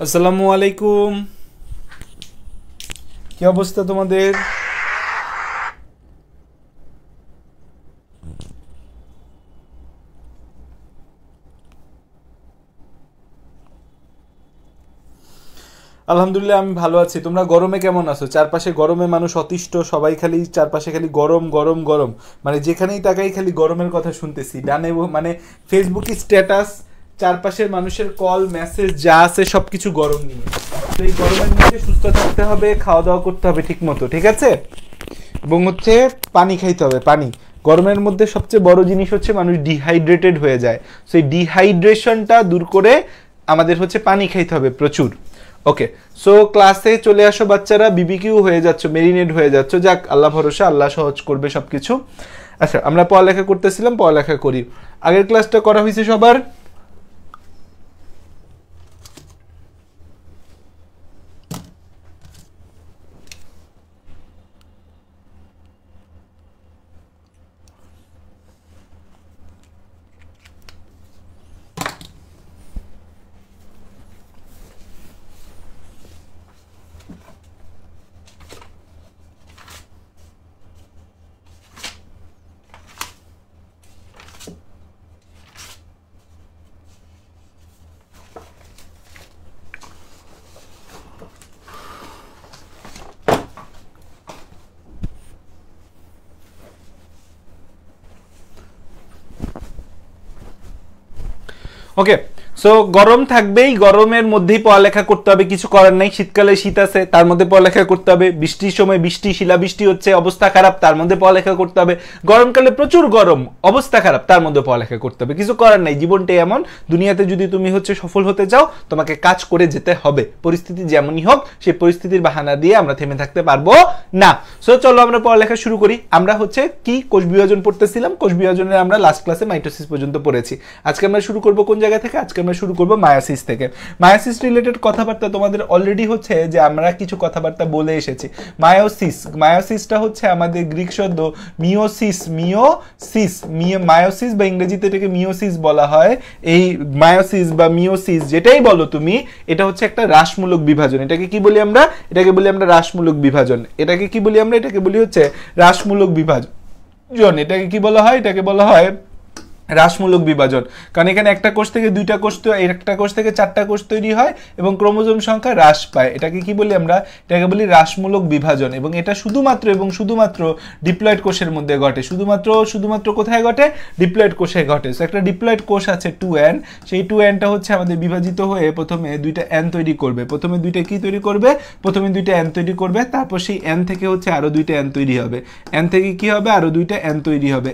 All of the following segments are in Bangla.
আসসালামু আলাইকুম। কি অবস্থা তোমাদের? আলহামদুলিল্লাহ আমি ভালো আছি। তোমরা গরমে কেমন আছো? চারপাশে গরমে মানুষ অতিষ্ঠ, সবাই খালি চারপাশে খালি গরম গরম গরম, মানে যেখানেই তাকাই খালি গরমের কথা শুনতেছি। ডানে মানে ফেসবুকে স্ট্যাটাস, চারপাশের মানুষের কল মেসেজ যা আছে সবকিছু গরম নিয়ে। তো এই গরমের মধ্যে সুস্থ থাকতে হবে, খাওয়া দাওয়া করতে হবে ঠিক মতো, ঠিক আছে? এবং হচ্ছে পানি খাইতে হবে, পানি। গরমের মধ্যে সবচেয়ে বড় জিনিস হচ্ছে মানুষ ডিহাইড্রেটেড হয়ে যায়। সো এই ডিহাইড্রেশনটা দূর করে আমাদের হচ্ছে পানি খাইতে হবে প্রচুর। ওকে, সো ক্লাসে চলে আসো বাচ্চারা। বিবিকিউ হয়ে যাচ্ছ, মেরিনেট হয়ে যাচ্ছ, যাক আল্লাহ ভরসা, আল্লাহ সহজ করবে সব কিছু। আচ্ছা, আমরা পড়ালেখা করতেছিলাম, পড়ালেখা করি। আগের ক্লাসটা করা হয়েছে সবার? ওকে, সো গরম থাকবেই, গরমের মধ্যেই পড়ালেখা করতে হবে, কিছু করার নাই। শীতকালে শীত আছে, তার মধ্যে পড়ালেখা করতে হবে। বৃষ্টির সময় বৃষ্টি, শিলাবৃষ্টি হচ্ছে, অবস্থা খারাপ, তার মধ্যে পড়ালেখা করতে হবে। গরমকালে প্রচুর গরম, অবস্থা খারাপ, তার মধ্যে পড়ালেখা করতে হবে। কিছু করার নাই, জীবনটাই এমন। দুনিয়াতে যদি তুমি হচ্ছে সফল হতে চাও, তোমাকে কাজ করে যেতে হবে। পরিস্থিতি যেমনই হোক, সেই পরিস্থিতির বাহানা দিয়ে আমরা থেমে থাকতে পারবো না। সো চলো আমরা পড়ালেখা শুরু করি। আমরা হচ্ছে কি কোষ বিভাজন পড়তেছিলাম, কোষ বিভাজনের আমরা লাস্ট ক্লাসে মাইটোসিস পর্যন্ত পড়েছি। আজকে আমরা শুরু করব কোন জায়গা থেকে? আজকে আমরা শুরু করব মায়োসিস থেকে। মায়োসিস রিলেটেড কথাবার্তা তোমাদের অলরেডি হচ্ছে যে আমরা কিছু কথাবার্তা বলে এসেছি। মায়োসিস, মায়োসিসটা হচ্ছে আমাদের গ্রিক শব্দ মিওসিস, মায়োসিস বা ইংরেজিতে এটাকে মিওসিস বলা হয়। এই মায়োসিস বা মিওসিস যেটাই বলো তুমি, এটা হচ্ছে একটা হ্রাসমূলক বিভাজন। এটাকে কি বলি আমরা? এটাকে বলি আমরা হ্রাসমূলক বিভাজন। এটাকে কি বলি আমরা? এটাকে বলি হচ্ছে হ্রাসমূলক বিভাজন। এটাকে কি বলা হয়? এটাকে বলা হয় হ্রাসমূলক বিভাজন। কারণ এখানে একটা কোষ থেকে দুইটা কোষ, একটা কোষ থেকে চারটা কোষ তৈরি হয় এবং ক্রোমোজোম সংখ্যা হ্রাস পায়। এটাকে কি বলি আমরা? এটাকে বলি হ্রাসমূলক বিভাজন। এবং এটা শুধুমাত্র ডিপ্লয়েড কোষের মধ্যে ঘটে। শুধুমাত্র কোথায় ঘটে? ডিপ্লয়েড কোষে ঘটে। সো একটা ডিপ্লয়েড কোষ আছে 2n, সেই 2nটা হচ্ছে আমাদের বিভাজিত হয়ে প্রথমে দুইটা n তৈরি করবে। প্রথমে দুইটা কি তৈরি করবে? প্রথমে দুইটা n তৈরি করবে, তারপর সেই n থেকে হচ্ছে আরো দুইটা n তৈরি হবে। n থেকে কি হবে? আরো দুইটা n তৈরি হবে।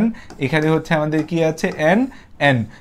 n এখানে হচ্ছে আমাদের কি আছে? n।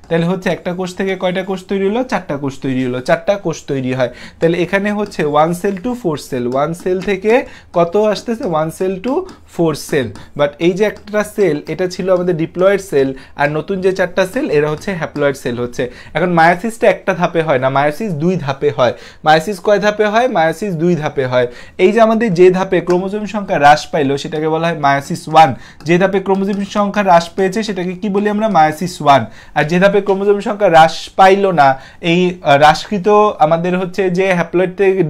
তাহলে হচ্ছে একটা কোষ থেকে কয়টা কোষ তৈরি হলো? চারটা কোষ তৈরি হলো, চারটা কোষ তৈরি হয়। তাহলে এখানে হচ্ছে 1 সেল টু 4 সেল, 1 সেল থেকে কত আসতেছে? 1 সেল টু 4 সেল। বাট এই যে একটা সেল, এটা ছিল আমাদের ডিপ্লয়েড সেল, আর নতুন যে চারটা সেল এরা হচ্ছে হ্যাপ্লয়েড সেল হচ্ছে। এখন মায়োসিসটা একটা ধাপে হয় না, মায়োসিস 2 ধাপে হয়। মায়োসিস কয় ধাপে হয়? মায়োসিস 2 ধাপে হয়। এই যে আমাদের যে ধাপে ক্রোমোজোম সংখ্যা হ্রাস পাইলো সেটাকে বলা হয় মায়োসিস 1। যে ধাপে ক্রোমোজোম সংখ্যা হ্রাস পেয়েছে সেটাকে কি বলি আমরা? মায়োসিস 1। আর যে ধাপে ক্রোমোজোম সংখ্যা হ্রাস পাইলো না, এই হ্রাসকৃত আমাদের হচ্ছে যে হ্যাপ্লয়েড থেকে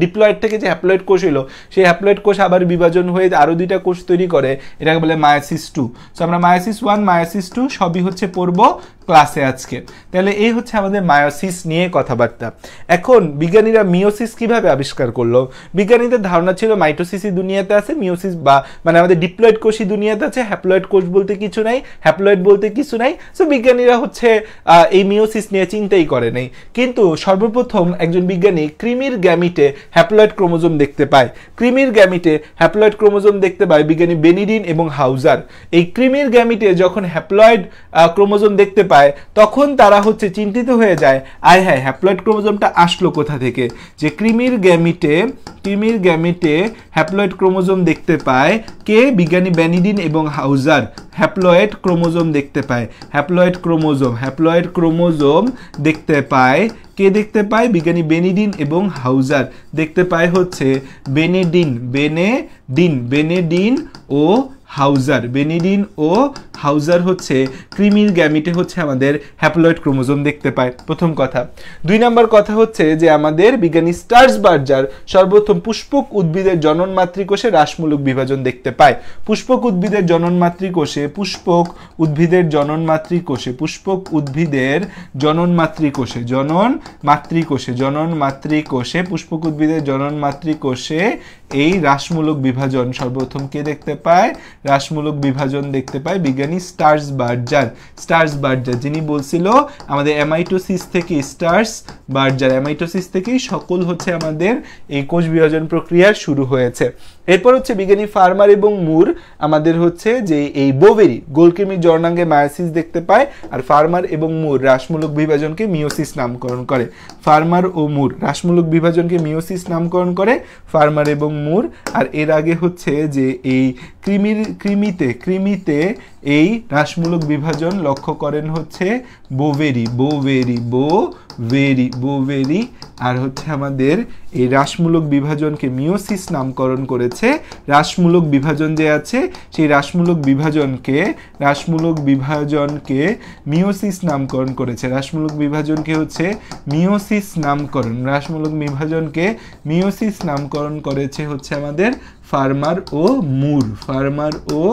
ডিপ্লয়েড থেকে যে হ্যাপ্লয়েড কোষ হলো, সেই হ্যাপ্লয়েড কোষ আবার বিভাজন হয়ে আরো দুইটা কোষ তৈরি করে, এটাকে বলে মায়োসিস 2। সো আমরা মায়োসিস 1, মায়োসিস 2 সবই হচ্ছে পড়বো ক্লাসে আজকে। তাহলে এই হচ্ছে আমাদের মায়োসিস নিয়ে কথাবার্তা। এখন বিজ্ঞানীরা মিওসিস কিভাবে আবিষ্কার করলো? বিজ্ঞানীদের ধারণা ছিল মাইটোসিসই দুনিয়াতে আছে, মিওসিস বা মানে আমাদের ডিপ্লয়েড কোষই দুনিয়াতে আছে, হ্যাপ্লয়েড কোষ বলতে কিছু নাই, হ্যাপ্লয়েড বলতে কিছু নাই। সো বিজ্ঞানীরা হচ্ছে এই মিওসিস নিয়ে চিন্তাই করে নাই। কিন্তু সর্বপ্রথম একজন বিজ্ঞানী কৃমির গ্যামিটে হ্যাপ্লয়েড ক্রোমোজোম দেখতে পায়। কৃমির গ্যামিটে হ্যাপ্লয়েড ক্রোমোজোম দেখতে পায় বিজ্ঞানী বেনিডিন এবং হাউজার। এই কৃমির গ্যামিটে যখন হ্যাপ্লয়েড ক্রোমোজোম দেখতে পায়, তখন তারা হচ্ছে চিন্তিত হয়ে যায়, আয় হ্যাঁ, হ্যাপ্লয়েড ক্রোমোজোমটা আসলো কোথা থেকে? যে কৃমির গ্যামিটে হ্যাপ্লয়েড ক্রোমোজোম দেখতে পায় কে? বিজ্ঞানী বেনিডিন এবং হাউজার হ্যাপ্লয়েড ক্রোমোজোম দেখতে পায়। হ্যাপ্লয়েড ক্রোমোজোম দেখতে পায় কে? দেখতে পায় বিজ্ঞানী বেনিডিন এবং হাউজার। দেখতে পায় হচ্ছে বেনিডিন ও হাউজার, বেনিডিন ও হাউজার হচ্ছে কৃমির গ্যামিটে হচ্ছে আমাদের হ্যাপ্লয়েড ক্রোমোজোম দেখতে পায়, প্রথম কথা। 2 নম্বর কথা হচ্ছে যে আমাদের বিজ্ঞানী স্টার্সবার্জার সর্বপ্রথম পুষ্পক উদ্ভিদের জনন মাতৃকোষে হ্রাসমূলক বিভাজন দেখতে পায়। পুষ্পক উদ্ভিদের জনন মাতৃকোষে পুষ্পক উদ্ভিদের জনন মাতৃকোষে পুষ্পক উদ্ভিদের জনন মাতৃকোষে পুষ্পক উদ্ভিদের জনন মাতৃকোষে এই হ্রাসমূলক বিভাজন সর্বপ্রথম কে দেখতে পায়? হ্রাসমূলক বিভাজন দেখতে পায় বিজ্ঞানী স্টার্সবার্জার, যিনি বলছিল আমাদের অ্যামাইটোসিস থেকে অ্যামাইটোসিস থেকেই সকল হচ্ছে আমাদের এই কোষ বিভাজন প্রক্রিয়া শুরু হয়েছে। এরপর হচ্ছে বিজ্ঞানী ফার্মার এবং মুর আমাদের হচ্ছে যে এই বোভেরি গোলকৃমির জননাঙ্গে মায়োসিস দেখতে পায়, আর ফার্মার এবং মুর হ্রাসমূলক বিভাজনকে মিওসিস নামকরণ করে। ফার্মার ও মুর হ্রাসমূলক বিভাজনকে মিওসিস নামকরণ করে, ফার্মার এবং মুর। আর এর আগে হচ্ছে যে এই কৃমিতে এই হ্রাসমূলক বিভাজন লক্ষ্য করেন হচ্ছে বোভেরি আর হচ্ছে আমাদের এই হ্রাসমূলক বিভাজনকে মিওসিস নামকরণ করেছে। হ্রাসমূলক বিভাজন যে আছে সেই হ্রাসমূলক বিভাজনকে মিওসিস নামকরণ করেছে। হ্রাসমূলক বিভাজনকে হচ্ছে মিওসিস নামকরণ করেছে হচ্ছে আমাদের ফার্মার ও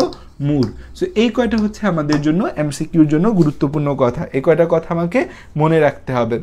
মুর। সো এই কয়টা হচ্ছে আমাদের জন্য এমসিকিউর জন্য গুরুত্বপূর্ণ কথা, এই কয়টা কথা আমাকে মনে রাখতে হবে।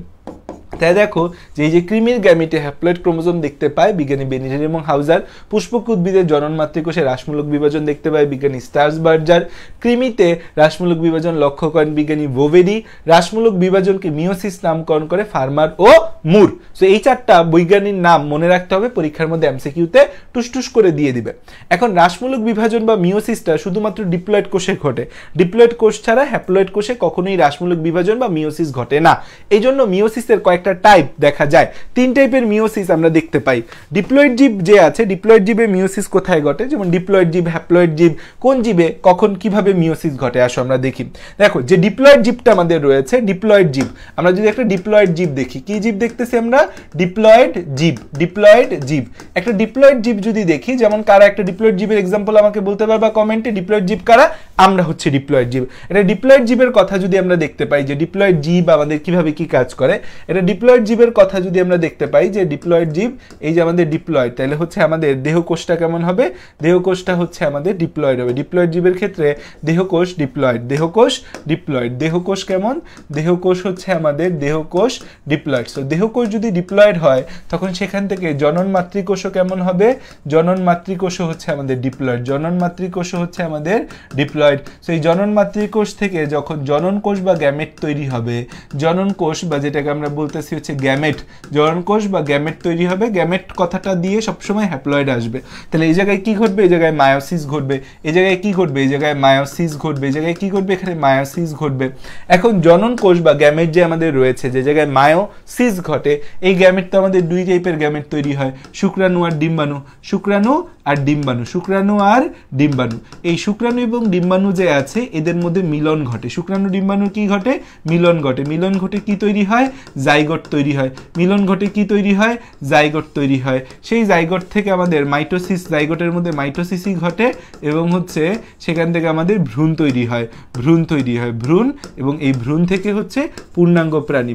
তাই দেখো যে এই যে কৃমির গ্যামিটে হ্যাপ্লয়েড ক্রোমোজোম দেখতে পায় বিজ্ঞানী বেনিটের এবং হাউজার, পুষ্পক উদ্ভিদের জনন মাতৃকোষে হ্রাসমূলক বিভাজন দেখতে পায় বিজ্ঞানী স্টার্সবার্জার, কৃমিতে হ্রাসমূলক বিভাজন লক্ষ্য করেন বিজ্ঞানী বোভেরি, হ্রাসমূলক বিভাজনকে মিওসিস নামকরণ করে ফার্মার ও মুর। সো এই 4টা বৈজ্ঞানিক নাম মনে রাখতে হবে, পরীক্ষার মধ্যে এমসিকিউতে টুসটুস করে দিয়ে দিবে। এখন হ্রাসমূলক বিভাজন বা মিওসিসটা শুধুমাত্র ডিপ্লয়েড কোষে ঘটে, ডিপ্লয়েড কোষ ছাড়া হ্যাপ্লয়েড কোষে কখনোই হ্রাসমূলক বিভাজন বা মিওসিস ঘটে না। এই জন্য মিওসিসের কয়েকটা টাইপ দেখা যায়, 3 টাইপের মিওসিস আমরা দেখতে পাই। ডিপ্লয়েড জীব যে আছে, ডিপ্লয়েড জীবে মিওসিস কোথায় ঘটে, যেমন ডিপ্লয়েড জীব, হ্যাপ্লয়েড জীব, কোন জীবে কখন কিভাবে মিওসিস ঘটে আসো আমরা দেখি। দেখো যে ডিপ্লয়েড জীবটা আমাদের রয়েছে, ডিপ্লয়েড জীব, আমরা যদি একটা ডিপ্লয়েড জীব দেখি, কি জীব দেখতেছি আমরা? ডিপ্লয়েড জীব। একটা ডিপ্লয়েড জীব যদি দেখি, যেমন কারা একটা ডিপ্লয়েড জীবের এক্সাম্পল আমাকে বলতে পারবা কমেন্টে? ডিপ্লয়েড জীব কারা? আমরা হচ্ছে ডিপ্লয়েড জীব। এটা ডিপ্লয়েড জীবের কথা যদি আমরা দেখতে পাই যে ডিপ্লয়েড জীব আমাদের কিভাবে কি কাজ করে, এটা ডিপ্লয়েড জীবের কথা যদি আমরা দেখতে পাই যে ডিপ্লয়েড জীব এই যে আমাদের ডিপ্লয়েড, তাহলে হচ্ছে আমাদের দেহকোষটা কেমন হবে? দেহকোষটা হচ্ছে আমাদের ডিপ্লয়েড হবে। ডিপ্লয়েড জীবের ক্ষেত্রে দেহকোষ ডিপ্লয়েড, দেহকোষ কেমন? দেহকোষ হচ্ছে আমাদের দেহকোষ ডিপ্লয়েড। সো দেহকোষ যদি ডিপ্লয়েড হয় তখন সেখান থেকে জনন মাতৃকোষও কেমন হবে? জনন মাতৃকোষও হচ্ছে আমাদের ডিপ্লয়েড, সো এই জনন মাতৃকোষ থেকে যখন জনন কোষ বা গ্যামেট তৈরি হবে, জনন কোষ বা যেটাকে আমরা বলতেছি হচ্ছে গ্যামেট, জনন কোষ বা গ্যামেট তৈরি হবে, গ্যামেট কথাটা দিয়ে সবসময় হ্যাপ্লয়েড আসবে। তাহলে এই জায়গায় কি ঘটবে? এই জায়গায় মায়োসিস ঘটবে। এই জায়গায় কি ঘটবে? এই জায়গায় মায়োসিস ঘটবে। এই জায়গায় কি ঘটবে? এখানে মায়োসিস ঘটবে। এখন জনন কোষ বা গ্যামেট যে আমাদের রয়েছে, যে জায়গায় মায়োসিস ঘটে, এই গ্যামেট তো আমাদের 2 টাইপের গ্যামেট তৈরি হয়, শুক্রাণু আর ডিম্বাণু। এই শুক্রাণু এবং ডিম্বাণু যে আছে এদের মধ্যে মিলন ঘটে। শুক্রাণু ডিম্বাণু কি ঘটে? মিলন ঘটে। কি তৈরি হয়? জাইগোট তৈরি হয়। মিলন ঘটে কি তৈরি হয়? জাইগোট তৈরি হয়। সেই জাইগোট থেকে আমাদের মাইটোসিস, জাইগোটের মধ্যে মাইটোসিসই ঘটে এবং হচ্ছে সেখান থেকে আমাদের ভ্রূণ তৈরি হয়। ভ্রূণ এবং এই ভ্রূণ থেকে হচ্ছে পূর্ণাঙ্গ প্রাণী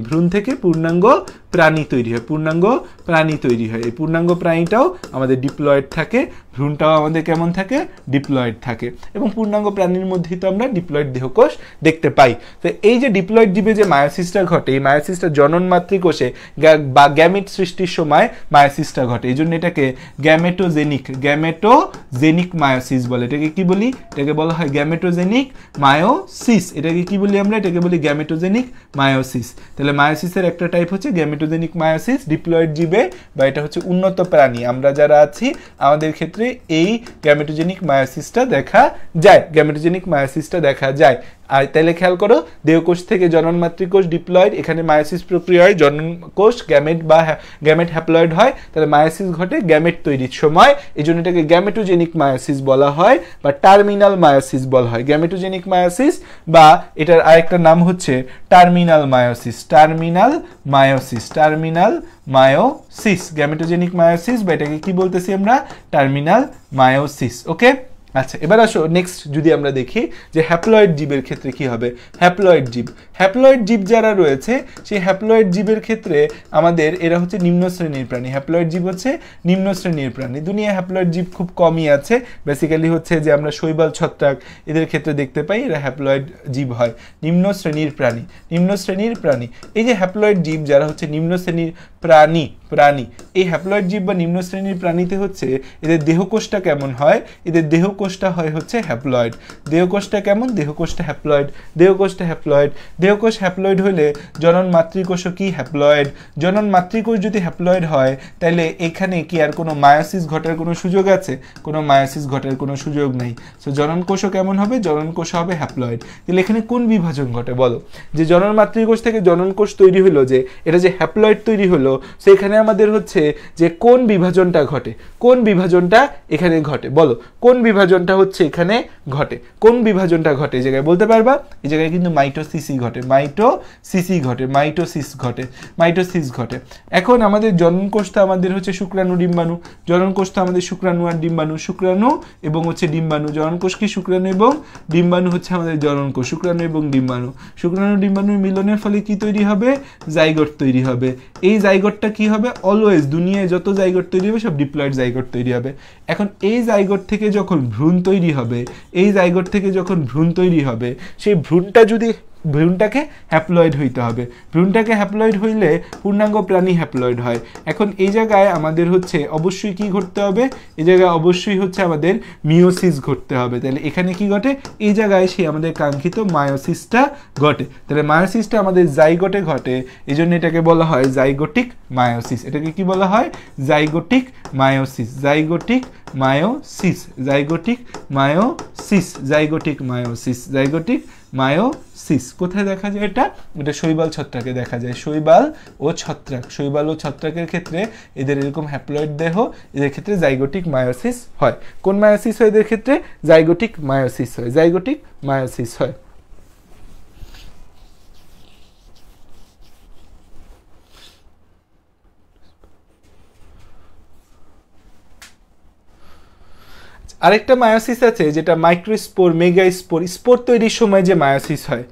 তৈরি হয়। এই পূর্ণাঙ্গ প্রাণীটাও আমাদের ডিপ্লয়েড থাকে, ভ্রূণটাও আমাদের কেমন থাকে? ডিপ্লয়েড থাকে। এবং পূর্ণাঙ্গ প্রাণীর মধ্যেই তো আমরা ডিপ্লয়েড দেহকোষ দেখতে পাই। তো এই যে ডিপ্লয়েড জীবে যে মায়োসিসটা ঘটে, এই মায়োসিসটা জনন মাতৃকোষে বা গ্যামেট সৃষ্টির সময় মায়োসিসটা ঘটে। এই জন্য এটাকে গ্যামেটোজেনিক মায়োসিস বলে। এটাকে কি বলি? এটাকে বলা হয় গ্যামেটোজেনিক মায়োসিস। এটাকে কি বলি আমরা? এটাকে বলি গ্যামেটোজেনিক মায়োসিস। তাহলে মায়োসিসের একটা টাইপ হচ্ছে গ্যামেটোজেনিক মায়োসিস ডিপ্লয়েড জীবে, বা এটা হচ্ছে উন্নত প্রাণী আমরা যারা আছি আমাদের ক্ষেত্রে এই গ্যামেটোজেনিক মায়োসিসটা দেখা যায়। আর তাহলে খেয়াল করো, দেহকোষ থেকে জনন মাতৃকোষ ডিপ্লয়েড, এখানে মায়োসিস প্রক্রিয়া হয়, জনন কোষ গ্যামেট বা গ্যামেট হ্যাপ্লয়েড হয়, তাহলে মায়োসিস ঘটে গ্যামেট তৈরির সময়। এই জন্য এটাকে গ্যামেটোজেনিক মায়োসিস বলা হয় বা টার্মিনাল মায়োসিস বলা হয়। গ্যামেটোজেনিক মায়োসিস বা এটার আরেকটা নাম হচ্ছে টার্মিনাল মায়োসিস। গ্যামেটোজেনিক মায়োসিস বা এটাকে কি বলতেছি আমরা? Terminal meiosis. ওকে, আচ্ছা, এবার আসো নেক্সট যদি আমরা দেখি যে হ্যাপ্লয়েড জীবের ক্ষেত্রে কি হবে। হ্যাপ্লয়েড জীব যারা রয়েছে সেই হ্যাপ্লয়েড জীবের ক্ষেত্রে আমাদের এরা হচ্ছে নিম্ন শ্রেণীর প্রাণী। হ্যাপ্লয়েড জীব হচ্ছে নিম্ন শ্রেণীর প্রাণী। দুনিয়ায় হ্যাপ্লয়েড জীব খুব কমই আছে, বেসিক্যালি হচ্ছে যে আমরা শৈবাল, ছত্রাক এদের ক্ষেত্রে দেখতে পাই, এরা হ্যাপ্লয়েড জীব হয়, নিম্ন শ্রেণীর প্রাণী। এই যে হ্যাপ্লয়েড জীব যারা হচ্ছে নিম্ন শ্রেণীর প্রাণী, এই হ্যাপ্লয়েড জীব বা নিম্ন শ্রেণীর প্রাণীতে হচ্ছে এদের দেহকোষটা কেমন হয়, এদের দেহকোষটা হয় হচ্ছে হ্যাপ্লয়েড। দেহকোষটা কেমন? দেহকোষটা হ্যাপ্লয়েড। দেহকোষ হ্যাপ্লয়েড হলে জনন মাতৃকোষও কি হ্যাপ্লয়েড। জনন মাতৃকোষ যদি হ্যাপ্লয়েড হয় তাহলে এখানে কি আর কোনো মায়োসিস ঘটার কোনো সুযোগ আছে? কোনো মায়োসিস ঘটার কোনো সুযোগ নেই। সো জনন কোষও কেমন হবে? জনন কোষ হবে হ্যাপ্লয়েড। তাহলে এখানে কোন বিভাজন ঘটে বলো? যে জনন মাতৃকোষ থেকে জনন কোষ তৈরি হলো, যে এটা যে হ্যাপ্লয়েড তৈরি হলো, সেখানে আমাদের হচ্ছে যে কোন বিভাজনটা ঘটে? কোন বিভাজনটা এখানে ঘটে বলো? কোন বিভাজনটা হচ্ছে এখানে ঘটে? কোন বিভাজনটা ঘটে এই জায়গায় বলতে পারবা? এই জায়গায় কিন্তু মাইটোসিস ঘটে। এখন আমাদের জনন কোষটা আমাদের হচ্ছে শুক্রাণু ডিম্বাণু। জনন কোষটা আমাদের শুক্রাণু আর ডিম্বাণু, শুক্রাণু এবং হচ্ছে ডিম্বাণু। জনন কোষ কি শুক্রাণু এবং ডিম্বাণু হচ্ছে আমাদের জনন কোষ, শুক্রাণু এবং ডিম্বাণু। শুক্রাণু ডিম্বাণুর মিলনের ফলে কি তৈরি হবে? জাইগোট তৈরি হবে। এই জাইগোটটা কি হবে? অলওয়েজ দুনিয়ায় যত জাইগোট তৈরি হবে সব ডিপ্লয়েড জাইগোট তৈরি হবে। এখন এই জাইগোট থেকে যখন ভ্রূণ তৈরি হবে, সেই ভ্রূণটাকে হ্যাপ্লয়েড হইতে হবে। ভ্রূণটাকে হ্যাপ্লয়েড হইলে পূর্ণাঙ্গ প্রাণী হ্যাপ্লয়েড হয়। এখন এই জায়গায় আমাদের হচ্ছে অবশ্যই কি ঘটতে হবে? এই জায়গায় অবশ্যই হচ্ছে আমাদের মিওসিস ঘটতে হবে। তাহলে এখানে কি ঘটে? এই জায়গায় সেই আমাদের কাঙ্ক্ষিত মায়োসিসটা ঘটে। তাহলে মায়োসিসটা আমাদের জাইগোটে ঘটে, এই জন্য এটাকে বলা হয় জাইগোটিক মায়োসিস। এটাকে কি বলা হয়? Zygotic meiosis. কোথায় দেখা যায় এটা? এটা শৈবাল ছত্রাকে দেখা যায়। শৈবাল ও ছত্রাকের ক্ষেত্রে এদের এরকম হ্যাপ্লয়েড দেহ, এদের ক্ষেত্রে জাইগোটিক মায়োসিস হয়। কোন মায়োসিস হয় এদের ক্ষেত্রে? জাইগোটিক মায়োসিস হয়। আরেকটা মায়োসিস আছে যেটা মাইক্রোস্পোর, মেগাস্পোর। স্পোর তৈরির সময় যে মায়োসিস হয়,